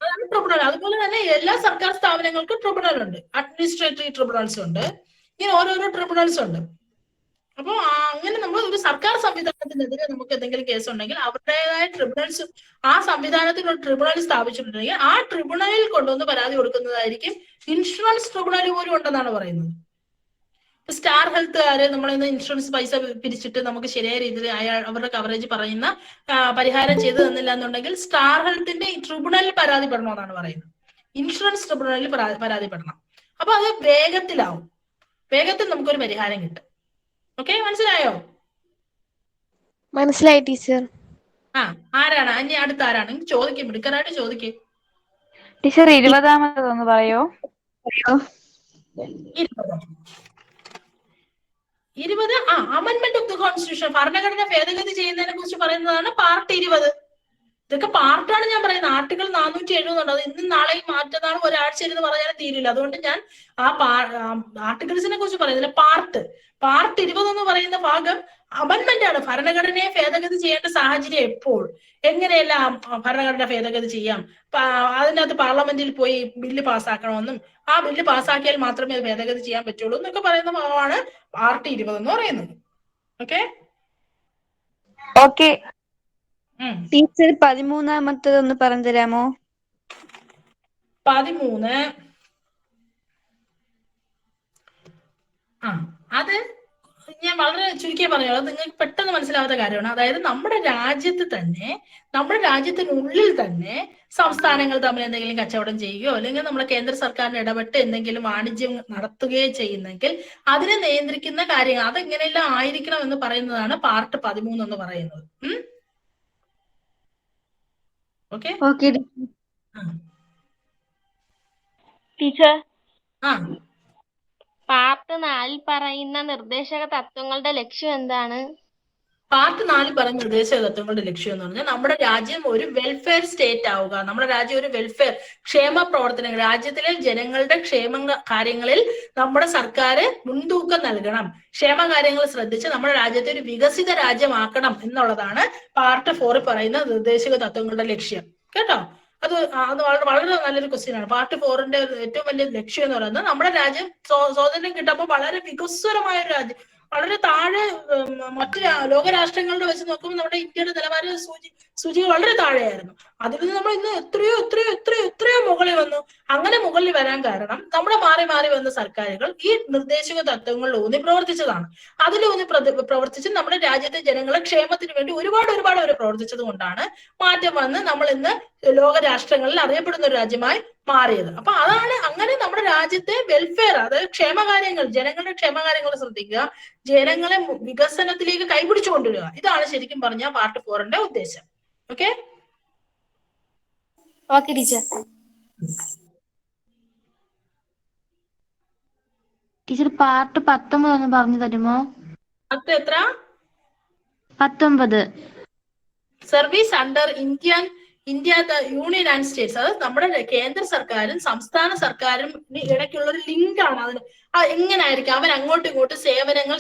അതാണ് ട്രിബ്യൂണൽ. അതുപോലെ തന്നെ എല്ലാ സർക്കാർ സ്ഥാപനങ്ങൾക്കും ട്രിബ്യൂണൽ ഉണ്ട്, അഡ്മിനിസ്ട്രേറ്റീവ് ട്രിബ്യൂണൽസ് ഉണ്ട്, ഇങ്ങനെ ഓരോരോ ട്രിബ്യൂണൽസ് ഉണ്ട്. അപ്പൊ അങ്ങനെ നമ്മൾ ഒരു സർക്കാർ സംവിധാനത്തിനെതിരെ നമുക്ക് എന്തെങ്കിലും കേസ് ഉണ്ടെങ്കിൽ അവരുടേതായ ട്രിബ്യൂണൽസ്, ആ സംവിധാനത്തിനുള്ള ട്രിബ്യൂണൽ സ്ഥാപിച്ചിട്ടുണ്ടെങ്കിൽ ആ ട്രിബ്യൂണലിൽ കൊണ്ടുവന്ന് പരാതി കൊടുക്കുന്നതായിരിക്കും. ഇൻഷുറൻസ് ട്രിബ്യൂണൽ പോലും ഉണ്ടെന്നാണ് പറയുന്നത്. സ്റ്റാർ ഹെൽത്തുകാര് നമ്മളിന്ന് ഇൻഷുറൻസ് പൈസ പിരിച്ചിട്ട് നമുക്ക് ശരിയായ രീതിയിൽ അവരുടെ കവറേജ് പറയുന്ന പരിഹാരം ചെയ്തു തന്നില്ല എന്നുണ്ടെങ്കിൽ സ്റ്റാർ ഹെൽത്തിന്റെ ട്രിബ്യൂണലിൽ പരാതിപ്പെടണമെന്നാണ് പറയുന്നത്. ഇൻഷുറൻസ് ട്രിബ്യൂണലിൽ പരാതിപ്പെടണം. അപ്പൊ അത് വേഗത്തിലാവും, വേഗത്തിൽ നമുക്കൊരു പരിഹാരം കിട്ടും. ഓക്കെ, മനസ്സിലായോ? മനസ്സിലായി ടീച്ചർ. ആരാണ് ഇനി അടുത്ത? ആരാണ് ചോദിക്കും? മിടുക്കരായിട്ട് ചോദിക്കും. ടീച്ചർ 20ാമതൊന്ന് പറയോ? 20 അമെൻമെന്റ് ഓഫ് ദി കോൺസ്റ്റിറ്റ്യൂഷൻ, ഭരണഘടന ഭേദഗതി ചെയ്യുന്നതിനെ കുറിച്ച് പറയുന്നതാണ് പാർട്ട് 20. ഇതൊക്കെ പാർട്ടാണ് ഞാൻ പറയുന്നത്. ആർട്ടിക്കിൾ 470 ഉണ്ട്. അത് ഇന്നും നാളെയും മറ്റന്നാളും ഒരാഴ്ച ഇരുന്ന് പറഞ്ഞാലും തീരില്ല. അതുകൊണ്ട് ഞാൻ ആർട്ടിക്കിൾസിനെ കുറിച്ച് പറയുന്നില്ല. പാർട്ട് 20 എന്ന് പറയുന്ന ഭാഗം അമെൻമെന്റ് ആണ്. ഭരണഘടനയെ ഭേദഗതി ചെയ്യേണ്ട സാഹചര്യം എപ്പോൾ, എങ്ങനെയെല്ലാം ഭരണഘടന ഭേദഗതി ചെയ്യാം, അതിനകത്ത് പാർലമെന്റിൽ പോയി ബില്ല് പാസ്സാക്കണമെന്നും ആ ബില്ല് പാസ്സാക്കിയാൽ മാത്രമേ അത് ഭേദഗതി ചെയ്യാൻ പറ്റുള്ളൂ എന്നൊക്കെ പറയുന്ന ഭാഗമാണ് പാർട്ട് 20 എന്ന് പറയുന്നത്. ഓക്കെ ടീച്ചർ 13ാമത്തതൊന്ന് പറഞ്ഞു തരാമോ? 13 അത് ഞാൻ വളരെ ചുരുക്കിയേ പറയുള്ളൂ. നിങ്ങൾക്ക് പെട്ടെന്ന് മനസ്സിലാവാത്ത കാര്യമാണ്. അതായത് നമ്മുടെ രാജ്യത്തിനുള്ളിൽ തന്നെ സംസ്ഥാനങ്ങൾ തമ്മിൽ എന്തെങ്കിലും കച്ചവടം ചെയ്യുകയോ അല്ലെങ്കിൽ നമ്മുടെ കേന്ദ്ര സർക്കാരിന് ഇടപെട്ട് എന്തെങ്കിലും വാണിജ്യം നടത്തുകയോ ചെയ്യുന്നെങ്കിൽ അതിനെ നിയന്ത്രിക്കുന്ന കാര്യങ്ങൾ അതെങ്ങനെയെല്ലാം ആയിരിക്കണം എന്ന് പറയുന്നതാണ് പാർട്ട് 13 എന്ന് പറയുന്നത്. ഓക്കെ ടീച്ചർ, ആ പാർട്ട് 4 പറയുന്ന നിർദ്ദേശക തത്വങ്ങളുടെ ലക്ഷ്യം എന്താണ്? പാർട്ട് 4 പറയുന്ന നിർദ്ദേശക തത്വങ്ങളുടെ ലക്ഷ്യം എന്ന് പറഞ്ഞാൽ നമ്മുടെ രാജ്യം ഒരു വെൽഫെയർ സ്റ്റേറ്റ് ആവുക. നമ്മുടെ രാജ്യം ഒരു വെൽഫെയർ ക്ഷേമ പ്രവർത്തനങ്ങൾ, രാജ്യത്തിലെ ജനങ്ങളുടെ ക്ഷേമ കാര്യങ്ങളിൽ നമ്മുടെ സർക്കാർ മുൻതൂക്കം നൽകണം, ക്ഷേമ കാര്യങ്ങൾ ശ്രദ്ധിച്ച് നമ്മുടെ രാജ്യത്തെ ഒരു വികസിത രാജ്യമാക്കണം എന്നുള്ളതാണ് പാർട്ട് 4 പറയുന്ന നിർദ്ദേശക തത്വങ്ങളുടെ ലക്ഷ്യം. കേട്ടോ? അത് വളരെ നല്ലൊരു ക്വസ്റ്റ്യൻ ആണ്. പാർട്ട് 4ന്റെ ഏറ്റവും വലിയ ലക്ഷ്യം എന്ന് പറയുന്നത് നമ്മുടെ രാജ്യം സ്വാതന്ത്ര്യം കിട്ടുമ്പോൾ വളരെ വികസ്വരമായ ഒരു രാജ്യം, വളരെ താഴെ മറ്റു ലോകരാഷ്ട്രങ്ങളുടെ വെച്ച് നോക്കുമ്പോൾ നമ്മുടെ ഇന്ത്യയുടെ നിലവാര സൂചിക വളരെ താഴെയായിരുന്നു. അതിൽ നിന്ന് നമ്മൾ ഇന്ന് എത്രയോ മുകളിൽ വന്നു. അങ്ങനെ മുകളിൽ വരാൻ കാരണം നമ്മുടെ മാറി വന്ന സർക്കാരുകൾ ഈ നിർദ്ദേശക തത്വങ്ങളിൽ ഊന്നി പ്രവർത്തിച്ചതാണ്. അതിലൂന്നി പ്രവർത്തിച്ച് നമ്മുടെ രാജ്യത്തെ ജനങ്ങളെ ക്ഷേമത്തിന് വേണ്ടി ഒരുപാട് അവർ പ്രവർത്തിച്ചത് കൊണ്ടാണ് മാറ്റം വന്ന് നമ്മൾ ഇന്ന് ലോകരാഷ്ട്രങ്ങളിൽ അറിയപ്പെടുന്ന ഒരു രാജ്യമായി മാറിയത്. അപ്പൊ അതാണ് അങ്ങനെ നമ്മുടെ രാജ്യത്തെ വെൽഫെയർ, അതായത് ക്ഷേമകാര്യങ്ങൾ, ജനങ്ങളുടെ ക്ഷേമകാര്യങ്ങൾ ശ്രദ്ധിക്കുക, ജനങ്ങളെ വികസനത്തിലേക്ക് കൈപിടിച്ചു കൊണ്ടുവരിക. ഇതാണ് ശരിക്കും പറഞ്ഞ പാർട്ട് 4ന്റെ ഉദ്ദേശം. Okay teacher. ടീച്ചർ പാർട്ട് 19 ഒന്ന് പറഞ്ഞു തരുമോ? എത്ര? 19. Service under India union and States. അത് നമ്മുടെ കേന്ദ്ര സർക്കാരും സംസ്ഥാന സർക്കാരും ഇടയ്ക്കുള്ള ഒരു ലിങ്ക് ആണ്. അതിന് എങ്ങനെയായിരിക്കും അവർ അങ്ങോട്ടും ഇങ്ങോട്ടും സേവനങ്ങൾ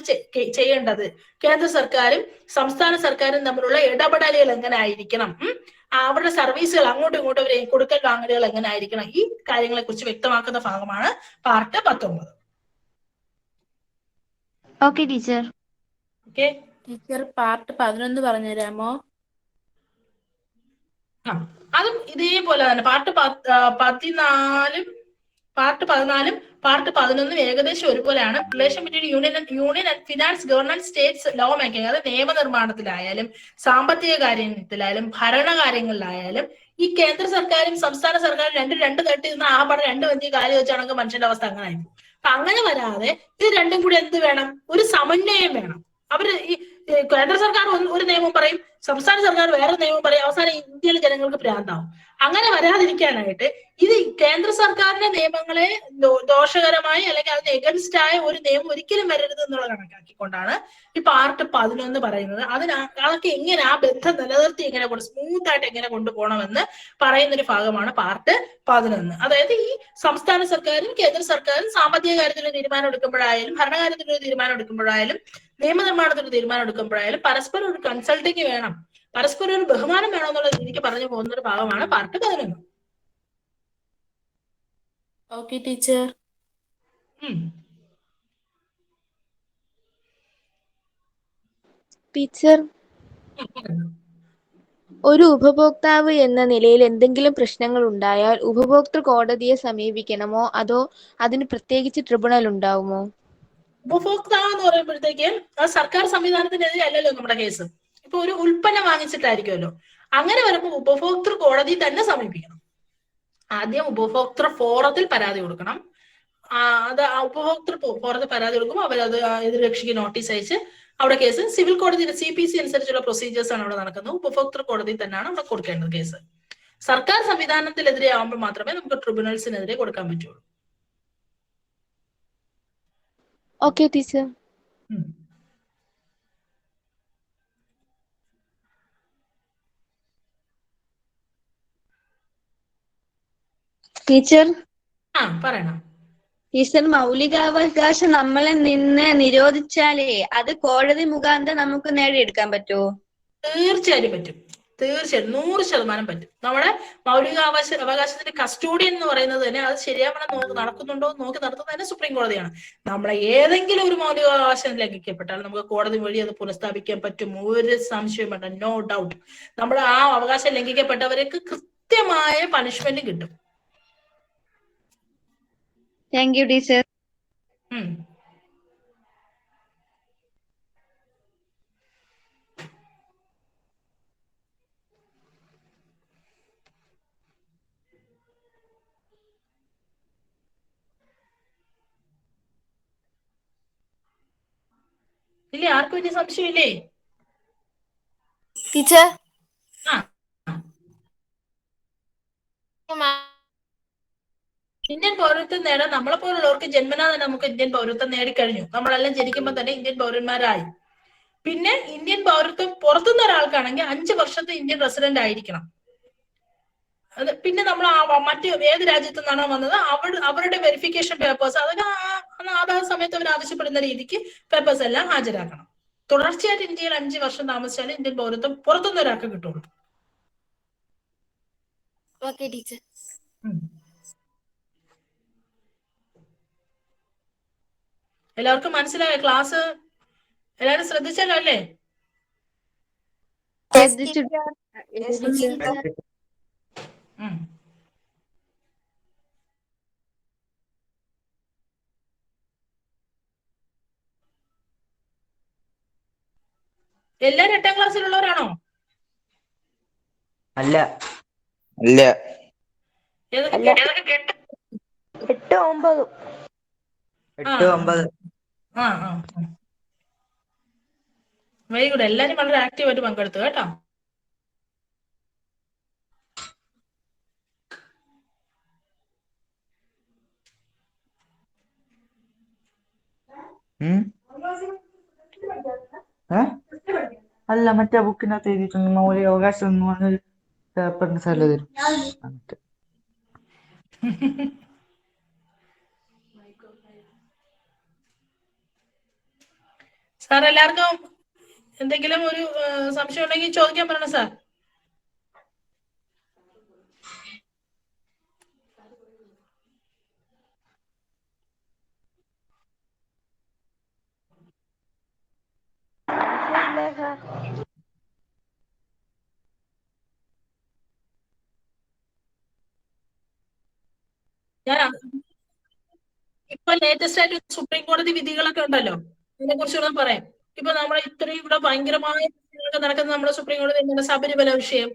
ചെയ്യേണ്ടത്, കേന്ദ്ര സർക്കാരും സംസ്ഥാന സർക്കാരും തമ്മിലുള്ള ഇടപെടലുകൾ എങ്ങനെ ആയിരിക്കണം, അവരുടെ സർവീസുകൾ അങ്ങോട്ടും ഇങ്ങോട്ടും അവർ കൊടുക്കൽ വാങ്ങലുകൾ എങ്ങനെ ആയിരിക്കണം, ഈ കാര്യങ്ങളെ കുറിച്ച് വ്യക്തമാക്കുന്ന ഭാഗമാണ് part 19. Okay teacher. Teacher part 11 പറഞ്ഞു തരാമോ? അതും ഇതേപോലെ തന്നെ പാർട്ട് 14 പാർട്ട് 11 ഏകദേശം ഒരുപോലെയാണ്. Relation between union and finance governance States law making, അത് നിയമനിർമ്മാണത്തിലായാലും സാമ്പത്തിക കാര്യത്തിലായാലും ഭരണകാര്യങ്ങളിലായാലും ഈ കേന്ദ്ര സർക്കാരും സംസ്ഥാന സർക്കാരും രണ്ട് തട്ടി നിന്ന് രണ്ട് വലിയ കാര്യം വെച്ചാണെങ്കിൽ മനുഷ്യന്റെ അവസ്ഥ അങ്ങനെ ആയിരിക്കും. അപ്പൊ അങ്ങനെ വരാതെ ഇത് രണ്ടും കൂടി എന്ത് വേണം? ഒരു സമന്വയം വേണം. അവര് കേന്ദ്ര സർക്കാർ ഒരു നിയമം പറയും, സംസ്ഥാന സർക്കാർ വേറെ നിയമം പറയും, അവസാനം ഇന്ത്യയിലെ ജനങ്ങൾക്ക് ഭ്രാന്താവും. അങ്ങനെ വരാതിരിക്കാനായിട്ട് ഇത് കേന്ദ്ര സർക്കാരിന്റെ നിയമങ്ങളെ ദോഷകരമായി അല്ലെങ്കിൽ അതിന് എഗൻസ്റ്റ് ആയ ഒരു നിയമം ഒരിക്കലും വരരുത് എന്നുള്ള കണക്കാക്കിക്കൊണ്ടാണ് ഈ പാർട്ട് 11 പറയുന്നത്. അതൊക്കെ എങ്ങനെ ആ ബന്ധം നിലനിർത്തി എങ്ങനെ സ്മൂത്ത് ആയിട്ട് എങ്ങനെ കൊണ്ടുപോകണമെന്ന് പറയുന്ന ഒരു ഭാഗമാണ് പാർട്ട് 11. അതായത് ഈ സംസ്ഥാന സർക്കാരും കേന്ദ്ര സർക്കാരും സാമ്പത്തിക കാര്യത്തിൽ തീരുമാനം എടുക്കുമ്പോഴായാലും ഭരണകാര്യത്തിൽ ഒരു തീരുമാനം എടുക്കുമ്പോഴായാലും നിയമനിർമ്മാണത്തിൽ ഒരു തീരുമാനം എടുക്കുമ്പോഴായാലും പരസ്പരം ഒരു കൺസൾട്ടിങ് വേണം, പരസ്പരം ഒരു ബഹുമാനം വേണം എന്നുള്ള രീതിക്ക് പറഞ്ഞു പോകുന്ന ഒരു ഭാഗമാണ് പാർട്ട് 11. Okay teacher. ടീച്ചർ, ഒരു ഉപഭോക്താവ് എന്ന നിലയിൽ എന്തെങ്കിലും പ്രശ്നങ്ങൾ ഉണ്ടായാൽ ഉപഭോക്തൃ കോടതിയെ സമീപിക്കണമോ അതോ അതിന് പ്രത്യേകിച്ച് ട്രിബ്യൂണൽ ഉണ്ടാവുമോ? ഉപഭോക്താവ് എന്ന് പറയുമ്പോഴത്തേക്ക് അത് സർക്കാർ സംവിധാനത്തിനെതിരെ അല്ലല്ലോ നമ്മുടെ കേസ്. ഇപ്പൊ ഒരു ഉൽപ്പന്നം വാങ്ങിച്ചിട്ടായിരിക്കുമല്ലോ, അങ്ങനെ വരുമ്പോൾ ഉപഭോക്തൃ കോടതി തന്നെ സമീപിക്കണം. ആദ്യം ഉപഭോക്തൃ ഫോറത്തിൽ പരാതി കൊടുക്കണം. അത് ഉപഭോക്തൃ ഫോറത്തിൽ പരാതി കൊടുക്കുമ്പോൾ അവരത് എതിർകക്ഷിക്ക് നോട്ടീസ് അയച്ച് അവിടെ കേസ് സിവിൽ കോടതി CPC അനുസരിച്ചുള്ള പ്രൊസീജിയേഴ്സ് ആണ് അവിടെ നടക്കുന്നത്. ഉപഭോക്തൃ കോടതി തന്നെയാണ് അവിടെ കൊടുക്കേണ്ടത് കേസ്. സർക്കാർ സംവിധാനത്തിനെതിരെ ആവുമ്പോൾ മാത്രമേ നമുക്ക് ട്രിബ്യൂണൽസിനെതിരെ കൊടുക്കാൻ പറ്റുള്ളൂ. Okay teacher. ടീച്ചർ പറയണം. ടീച്ചർ, മൗലികാവകാശം നമ്മളെ നിന്ന് നിരോധിച്ചാലേ അത് കോടതി മുഖാന്തരം നമുക്ക് നേടിയെടുക്കാൻ പറ്റുമോ? തീർച്ചയായും പറ്റും, തീർച്ചയായും 100% പറ്റും. നമ്മുടെ അവകാശത്തിന്റെ കസ്റ്റോഡിയൻ എന്ന് പറയുന്നത് തന്നെ അത് ശരിയാവണം നടക്കുന്നുണ്ടോ നോക്കി നടത്തുന്നത് തന്നെ സുപ്രീം കോടതിയാണ്. നമ്മളെ ഏതെങ്കിലും ഒരു മൗലികാവകാശം ലംഘിക്കപ്പെട്ടാൽ നമുക്ക് കോടതി വഴി അത് പുനഃസ്ഥാപിക്കാൻ പറ്റും, ഒരു സംശയം വേണ്ട, നോ ഡൗട്ട്. നമ്മൾ ആ അവകാശം ലംഘിക്കപ്പെട്ടവർക്ക് കൃത്യമായ പണിഷ്മെന്റ് കിട്ടും. Thank you teacher. ഇല്ലേ, ആർക്കും വലിയ സംശയമില്ലേ ടീച്ചർ? ഇന്ത്യൻ പൗരത്വം നേടാൻ നമ്മളെ പോലുള്ളവർക്ക് ജന്മനാ തന്നെ നമുക്ക് ഇന്ത്യൻ പൗരത്വം നേടിക്കഴിഞ്ഞു. നമ്മളെല്ലാം ജനിക്കുമ്പോൾ തന്നെ ഇന്ത്യൻ പൗരന്മാരായി. പിന്നെ ഇന്ത്യൻ പൗരത്വം പുറത്തുനിന്ന് ഒരാൾക്കാണെങ്കിൽ 5 വർഷത്തെ ഇന്ത്യൻ റെസിഡന്റ് ആയിരിക്കണം. അത് പിന്നെ നമ്മൾ മറ്റ് ഏത് രാജ്യത്തു നിന്നാണോ വന്നത് അവരുടെ വെരിഫിക്കേഷൻ പേപ്പേഴ്സ് അതൊക്കെ അതാത് സമയത്ത് അവർ ആവശ്യപ്പെടുന്ന രീതിക്ക് പേപ്പേഴ്സ് എല്ലാം ഹാജരാക്കണം. തുടർച്ചയായിട്ട് ഇന്ത്യയിൽ 5 വർഷം താമസിച്ചാലും ഇന്ത്യൻ പൗരത്വം പുറത്തുനിന്ന് ഒരാൾക്ക് കിട്ടുള്ളൂ. Okay teacher. എല്ലാവർക്കും മനസ്സിലായോ? ക്ലാസ് എല്ലാവരും ശ്രദ്ധിച്ചല്ലോ അല്ലേ? എല്ലാരും 8ാം ക്ലാസ്സിലുള്ളവരാണോ? അല്ല അല്ല 8, 9. 8, 9. Very good. എല്ലാരും വളരെ ആക്റ്റീവായിട്ട് പങ്കെടുത്തു കേട്ടോ. അല്ല, മറ്റേ ബുക്കിനകത്ത് എഴുതിയിട്ടുണ്ട് മൗലിക അവകാശം എന്ന് പറഞ്ഞൊരു പേപ്പറിന് സ്ഥലം തരും. സാർ എല്ലാവർക്കും എന്തെങ്കിലും ഒരു സംശയം ഉണ്ടെങ്കിൽ ചോദിക്കാൻ പറയണം സാർ. ഞാൻ ഇപ്പൊ ലേറ്റസ്റ്റ് ആയിട്ട് സുപ്രീം കോടതി വിധികളൊക്കെ ഉണ്ടല്ലോ, അതിനെ കുറിച്ചുകൂടെ പറയാം. ഇപ്പൊ നമ്മളെ ഇത്രയും ഇവിടെ ഭയങ്കരമായ നടക്കുന്ന നമ്മുടെ സുപ്രീം കോടതി എന്താണ് ശബരിമല വിഷയം.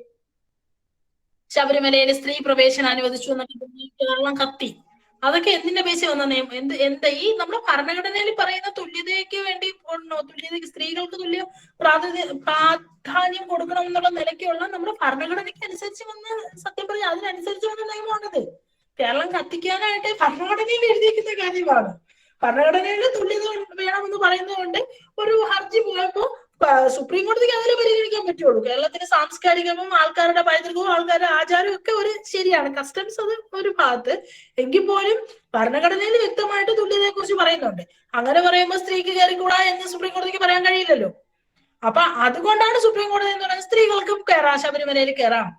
ശബരിമലയിൽ സ്ത്രീ പ്രവേശനം അനുവദിച്ചു എന്നൊക്കെ കേരളം കത്തി. അതൊക്കെ എന്തിന്റെ ബേസിൽ വന്ന നിയമം? എന്താ ഈ നമ്മുടെ ഭരണഘടനയിൽ പറയുന്ന തുല്യതയ്ക്ക് വേണ്ടി തുല്യതയ്ക്ക് സ്ത്രീകൾക്ക് തുല്യ പ്രാധാന്യം കൊടുക്കണം എന്നുള്ള നിലയ്ക്കുള്ള നമ്മുടെ ഭരണഘടനയ്ക്ക് അനുസരിച്ച് വന്ന, സത്യം പറഞ്ഞാൽ അതിനനുസരിച്ച് വന്ന നിയമമാണത്. കേരളം കത്തിക്കാനായിട്ട് ഭരണഘടനയിൽ എഴുതിയിരിക്കുന്ന കാര്യമാണ്. ഭരണഘടനയിൽ തുല്യത വേണമെന്ന് പറയുന്നതുകൊണ്ട് ഒരു ഹർജി പോയപ്പോ സുപ്രീം കോടതിക്ക് അതിലെ പരിഗണിക്കാൻ പറ്റുള്ളൂ. കേരളത്തിന്റെ സാംസ്കാരികവും ആൾക്കാരുടെ പൈതൃകവും ആൾക്കാരുടെ ആചാരവും ഒക്കെ ഒരു ശരിയാണ്, കസ്റ്റംസ് അത് ഒരു ഭാഗത്ത്. എങ്കിൽ പോലും ഭരണഘടനയിൽ വ്യക്തമായിട്ട് തുല്യതയെ കുറിച്ച് പറയുന്നുണ്ട്. അങ്ങനെ പറയുമ്പോൾ സ്ത്രീക്ക് കയറിക്കൂടാ എന്ന് സുപ്രീം കോടതിക്ക് പറയാൻ കഴിയില്ലല്ലോ. അപ്പൊ അതുകൊണ്ടാണ് സുപ്രീം കോടതി എന്ന് പറയുന്നത് സ്ത്രീകൾക്കും കയറാം, ശബരിമലയിൽ കയറാം.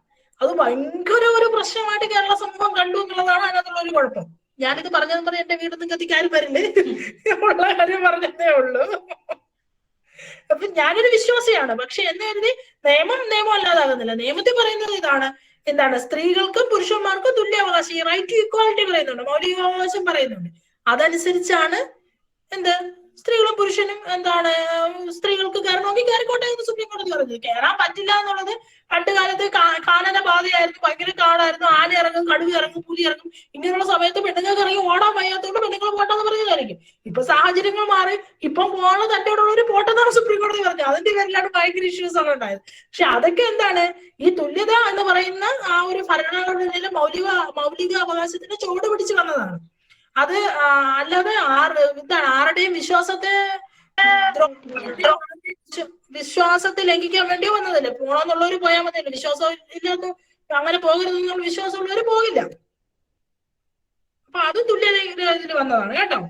അത് ഭയങ്കര ഒരു പ്രശ്നമായിട്ട് കേരള സമൂഹം കണ്ടു എന്നുള്ളതാണ് അതിനകത്തുള്ള ഒരു കുഴപ്പം. ഞാനിത് പറഞ്ഞതെന്ന് പറഞ്ഞാൽ എന്റെ വീട്ടിൽ നിന്ന് കത്തിക്കാരും വരില്ലേ, ഉള്ള കാര്യം പറഞ്ഞതേ ഉള്ളൂ. അപ്പൊ ഞാനൊരു വിശ്വാസിയാണ്. പക്ഷെ എന്ന് കരുതി നിയമം അല്ലാതാകുന്നില്ല. നിയമത്തിൽ പറയുന്നത് ഇതാണ്, എന്താണ്, സ്ത്രീകൾക്കും പുരുഷന്മാർക്കും തുല്യാവകാശം, റൈറ്റ് ടു ഇക്വാലിറ്റി പറയുന്നുണ്ട്, മൗലികാവകാശം പറയുന്നുണ്ട്. അതനുസരിച്ചാണ് എന്ത് സ്ത്രീകളും പുരുഷനും എന്താണ് സ്ത്രീകൾക്ക് കയറണമെങ്കിൽ കയറിക്കോട്ടെ എന്ന് സുപ്രീം കോടതി പറഞ്ഞത്. കയറാൻ പറ്റില്ല എന്നുള്ളത് പണ്ട് കാലത്ത് കാനന ബാധയായിരുന്നു, ഭയങ്കര കാടായിരുന്നു, ആന ഇറങ്ങും, കടുവ ഇറങ്ങും, പുലി ഇറങ്ങും. ഇങ്ങനെയുള്ള സമയത്ത് പെണ്ണുങ്ങൾക്ക് ഇറങ്ങി ഓടാൻ വയ്യാത്തതുകൊണ്ട് പെണ്ണുങ്ങൾ പോട്ടെന്ന് പറയുന്നതായിരിക്കും. ഇപ്പൊ സാഹചര്യങ്ങൾ മാറി, ഇപ്പം പോകാനുള്ള തന്റെ ഒരു പോട്ടെന്നാണ് സുപ്രീം കോടതി പറഞ്ഞത്. അതിന്റെ പേരിലാണ് ഭയങ്കര ഇഷ്യൂസ് ഒക്കെ ഉണ്ടായത്. പക്ഷെ അതൊക്കെ എന്താണ്, ഈ തുല്യത എന്ന് പറയുന്ന ആ ഒരു ഭരണഘടനയിലെ മൗലിക അവകാശത്തിന്റെ ചുവട് പിടിച്ചു വന്നതാണ്. അത് അല്ലാതെ എന്താണ് ആരുടെയും വിശ്വാസത്തെ ലംഘിക്കാൻ വേണ്ടി വന്നതല്ലേ. പോണെന്നുള്ളവര് പോയാൽ മതിയല്ലോ, വിശ്വാസം ഇല്ലാത്ത അങ്ങനെ പോകരുതെന്നുള്ള വിശ്വാസമുള്ളവര് പോകില്ല. അപ്പൊ അത് തുല്യതയിൽ വന്നതാണ് കേട്ടോ.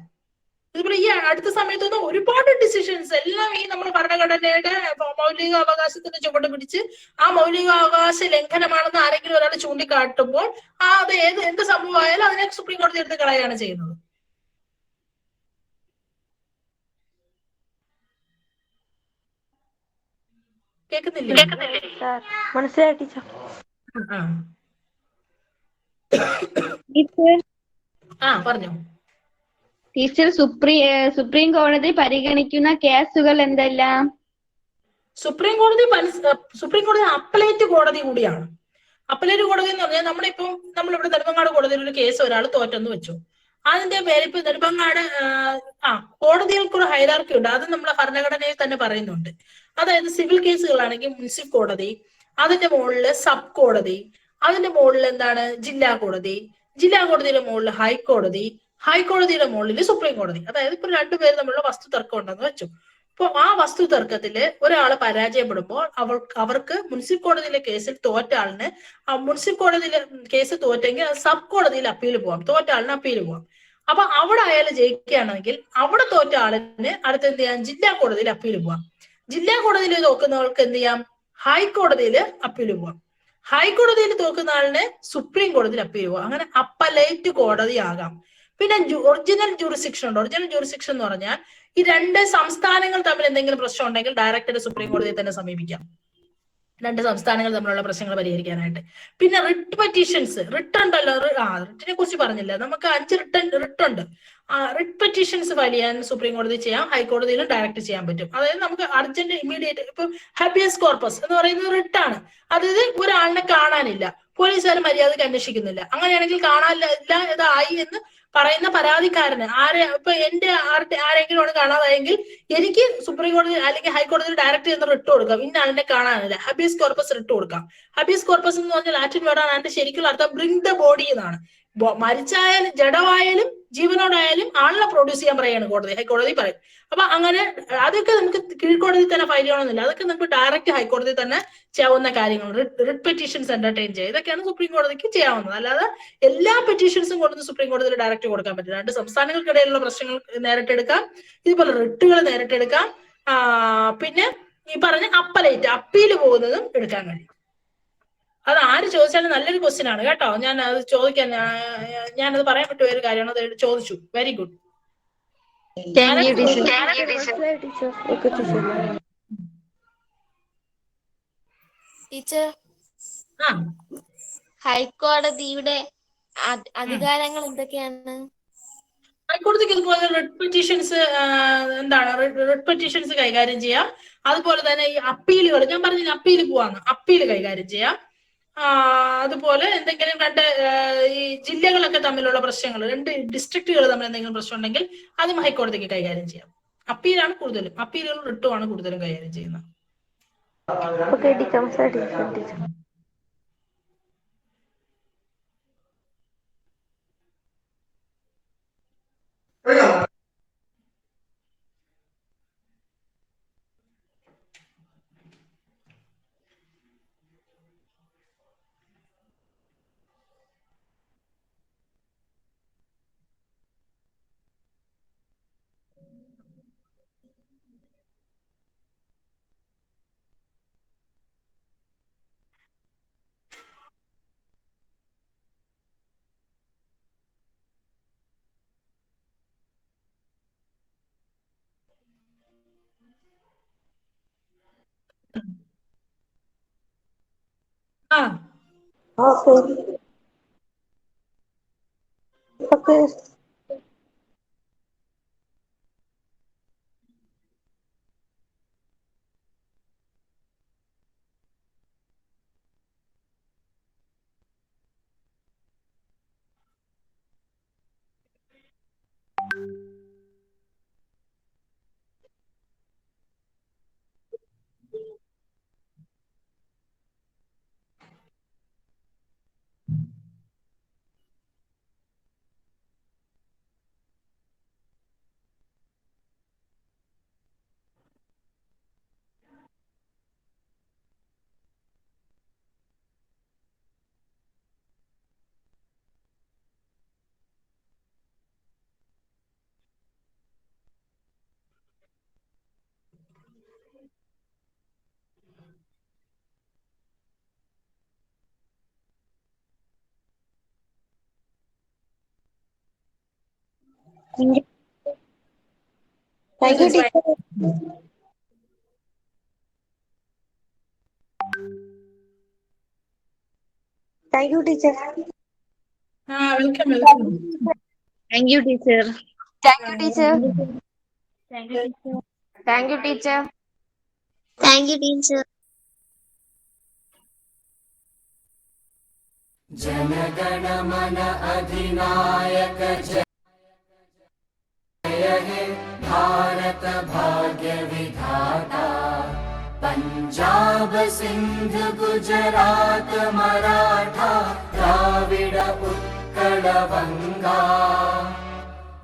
ഇതുപോലെ ഈ അടുത്ത സമയത്തൊന്നും ഒരുപാട് ഡിസിഷൻസ് എല്ലാം ഈ നമ്മുടെ ഭരണഘടനയുടെ മൗലിക അവകാശത്തിന്റെ ചുവട് പിടിച്ച് ആ മൗലികാവകാശ ലംഘനമാണെന്ന് ആരെങ്കിലും ഒരാൾ ചൂണ്ടിക്കാട്ടുമ്പോൾ അത് എന്ത് സംഭവമായാലും അതിനെ സുപ്രീം കോടതി എടുത്ത് കളയാണ് ചെയ്യുന്നത്. കേൾക്കുന്നില്ലേ? മനസ്സിലായി ടീച്ചർ. പറഞ്ഞോ. ടീച്ചർ, സുപ്രീം കോടതി പരിഗണിക്കുന്ന കേസുകൾ എന്തെല്ലാം? സുപ്രീം കോടതി അപ്പലേറ്റ് കോടതി കൂടിയാണ്. അപ്പലേറ്റ് കോടതി എന്ന് പറഞ്ഞാൽ നമ്മളിവിടെ നെടുമങ്ങാട് കോടതിയിൽ ഒരു കേസ് ഒരാൾ തോറ്റെന്ന് വെച്ചു. അതിന്റെ പേര് ഇപ്പൊ നെടുമങ്ങാട് കോടതികൾക്കൊരു ഹൈറാർക്കി ഉണ്ട്. അത് നമ്മളെ ഭരണഘടനയിൽ തന്നെ പറയുന്നുണ്ട്. അതായത് സിവിൽ കേസുകളാണെങ്കിൽ മുനിസിപ്പൽ കോടതി, അതിന്റെ മുകളില് സബ് കോടതി, അതിന്റെ മുകളിൽ എന്താണ് ജില്ലാ കോടതി, ജില്ലാ കോടതിയുടെ മുകളിൽ ഹൈക്കോടതി, ഹൈക്കോടതിയുടെ മുകളിൽ സുപ്രീം കോടതി. അതായത് ഇപ്പൊ രണ്ടുപേര് തമ്മിലുള്ള വസ്തു തർക്കം ഉണ്ടെന്ന് വെച്ചു. അപ്പൊ ആ വസ്തു തർക്കത്തില് ഒരാള് പരാജയപ്പെടുമ്പോൾ അവർക്ക് മുനിസിപ്പൽ കോടതിയിലെ കേസിൽ തോറ്റ ആളിന് മുനിസിപ്പൽ കോടതിയിലെ കേസ് തോറ്റെങ്കിൽ സബ് കോടതിയിൽ അപ്പീൽ പോവാം, തോറ്റ ആളിന് അപ്പീൽ പോവാം. അപ്പൊ അവിടെ അയാൾ ജയിക്കുകയാണെങ്കിൽ അവിടെ തോറ്റ ആളിന് അടുത്ത് എന്ത് ചെയ്യാം, ജില്ലാ കോടതിയിൽ അപ്പീൽ പോവാം. ജില്ലാ കോടതിയിൽ തോക്കുന്നവർക്ക് എന്ത് ചെയ്യാം, ഹൈക്കോടതിയിൽ അപ്പീൽ പോവാം. ഹൈക്കോടതിയിൽ തോക്കുന്ന ആളിന് സുപ്രീം കോടതിയിൽ അപ്പീൽ പോവാം. അങ്ങനെ അപ്പലേറ്റ് കോടതി ആകാം. പിന്നെ ഒറിജിനൽ ജൂറിസ്ഡിക്ഷൻ ഉണ്ട്. ഒറിജിനൽ ജൂറിസ്ഡിക്ഷൻ എന്ന് പറഞ്ഞാൽ ഈ രണ്ട് സംസ്ഥാനങ്ങൾ തമ്മിൽ എന്തെങ്കിലും പ്രശ്നം ഉണ്ടെങ്കിൽ ഡയറക്റ്റ് സുപ്രീം കോടതിയെ തന്നെ സമീപിക്കാം, രണ്ട് സംസ്ഥാനങ്ങൾ തമ്മിലുള്ള പ്രശ്നങ്ങൾ പരിഹരിക്കാനായിട്ട്. പിന്നെ റിട്ട് പെറ്റീഷൻസ്, റിട്ട് ഉണ്ടല്ലോ, റിട്ടിനെ കുറിച്ച് പറഞ്ഞില്ല. നമുക്ക് 5 റിട്ട് ഉണ്ട്. റിട്ട് പെറ്റീഷൻസ് ഫയൽ ചെയ്യാൻ സുപ്രീം കോടതി ചെയ്യാം, ഹൈക്കോടതിയിലും ഡയറക്റ്റ് ചെയ്യാൻ പറ്റും. അതായത് നമുക്ക് അർജന്റ് ഇമ്മീഡിയറ്റ് ഇപ്പൊ ഹബിയസ് കോർപ്പസ് എന്ന് പറയുന്നത് റിട്ടാണ്. അതായത് ഒരാളിനെ കാണാനില്ല, പോലീസുകാർ മര്യാദക്ക് അന്വേഷിക്കുന്നില്ല, അങ്ങനെയാണെങ്കിൽ കാണാനില്ല ഇതായി എന്ന് പറയുന്ന പരാതിക്കാരന് ഇപ്പൊ എന്റെ ആരെങ്കിലും ആണ് കാണാതായെങ്കിൽ എനിക്ക് സുപ്രീം കോടതി അല്ലെങ്കിൽ ഹൈക്കോടതിയിൽ ഡയറക്റ്റ് ചെന്ന് റിട്ട് കൊടുക്കാം, ഇന്ന ആളിനെ കാണാനില്ല, ഹബിയസ് കോർപ്പസ് റിട്ട് കൊടുക്കാം. ഹബിയസ് കോർപ്പസ് എന്ന് പറഞ്ഞാൽ ലാറ്റിൻ വേർഡാണ്. അതിന്റെ ശരിക്കുള്ള അർത്ഥം ബ്രിങ് ദ ബോഡി എന്നാണ്. മരിച്ചായാലും ജഡമായാലും ജീവനോടായാലും ആളിനെ പ്രൊഡ്യൂസ് ചെയ്യാൻ പറയാണ് ഹൈക്കോടതി പറയും. അപ്പൊ അങ്ങനെ അതൊക്കെ നമുക്ക് കീഴ്ക്കോടതി തന്നെ ഫയൽ ചെയ്യണമെന്നില്ല, അതൊക്കെ നമുക്ക് ഡയറക്റ്റ് ഹൈക്കോടതി തന്നെ ചെയ്യാവുന്ന കാര്യങ്ങൾ. റിട്ട് പെറ്റീഷൻസ് എന്റർടൈൻ ചെയ്യുക, ഇതൊക്കെയാണ് സുപ്രീം കോടതിക്ക് ചെയ്യാവുന്നത്. അല്ലാതെ എല്ലാ പെറ്റീഷൻസും കൊണ്ടുവന്ന് സുപ്രീം കോടതിയിൽ ഡയറക്റ്റ് കൊടുക്കാൻ പറ്റില്ല. രണ്ട് സംസ്ഥാനങ്ങൾക്കിടയിലുള്ള പ്രശ്നങ്ങൾ നേരിട്ടെടുക്കാം, ഇതുപോലെ റിട്ടുകൾ നേരിട്ടെടുക്കാം. പിന്നെ ഈ പറഞ്ഞ അപ്പീല് പോകുന്നതും എടുക്കാൻ കഴിയും. അത് ആര് ചോദിച്ചാലും നല്ലൊരു ക്വസ്റ്റ്യൻ ആണ് കേട്ടോ. ഞാൻ അത് ഞാനത് പറയാൻ പറ്റുന്ന ഒരു കാര്യമാണ്, അത് ചോദിച്ചു. Very good. ടീച്ചർ, ഹൈക്കോടതിയുടെ അധികാരങ്ങൾ എന്തൊക്കെയാണ്? ഹൈക്കോടതിക്ക് ഇതുപോലെ റിട്ട് പെറ്റീഷൻസ് റിട്ട് പെറ്റീഷൻസ് കൈകാര്യം ചെയ്യാം. അതുപോലെ തന്നെ ഈ അപ്പീലുകൾ, ഞാൻ പറഞ്ഞ അപ്പീല് പോവാന്ന്, അപ്പീല് കൈകാര്യം ചെയ്യാം. അതുപോലെ എന്തെങ്കിലും ഈ ജില്ലകളൊക്കെ തമ്മിലുള്ള പ്രശ്നങ്ങൾ, 2 ഡിസ്ട്രിക്റ്റുകൾ തമ്മിൽ എന്തെങ്കിലും പ്രശ്നം ഉണ്ടെങ്കിൽ അതും ഹൈക്കോടതിക്ക് കൈകാര്യം ചെയ്യാം. അപ്പീലാണ് കൂടുതലും, അപ്പീലുകളും റിട്ടുമാണ് കൂടുതലും കൈകാര്യം ചെയ്യുന്നത്. ഓക്കെ ടീച്ചർ, മനസ്സിലായി ടീച്ചർ. ആ okay. Thank you teacher. Thank you teacher. Welcome welcome. Thank you teacher. Thank you teacher. Thank you teacher. Thank you teacher. Thank you teacher. जनगणमन अधिनायक जय हे भारत भाग्य विधाता पंजाब सिंध गुजरात मराठा द्राविड उत्कल बंगा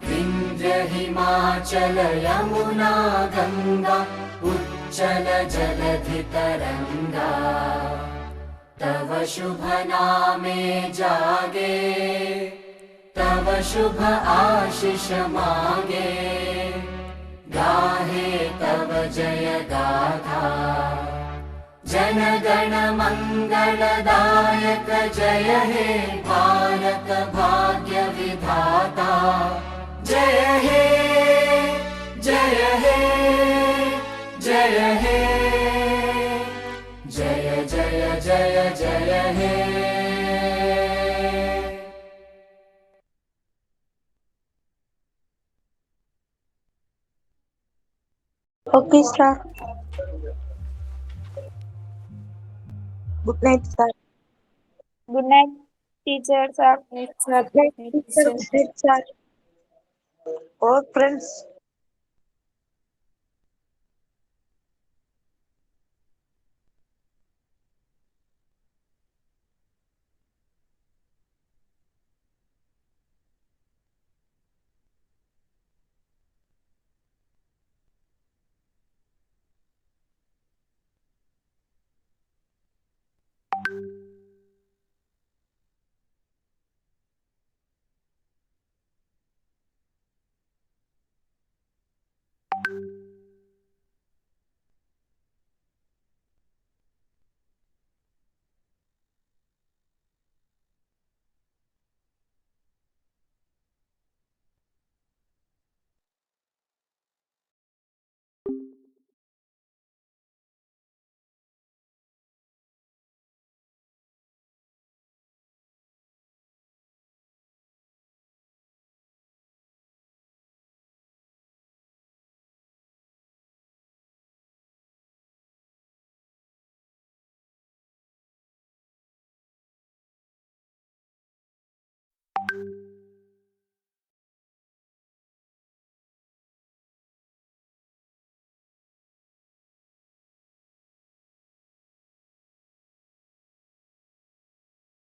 विंध्य हिमाचल यमुना गंगा उच्चल जलधि तरंगा तव शुभ नामे जागे तव शुभ आशीष मागे गाहे तव जय गाथा जनगण मंगलदायक जय हे भारत भाग्य विधाता जय हे जय हे जय हे जय जय जय जय हे okay sir. Good night sir. Good night teacher. Sir good night sir. All friends.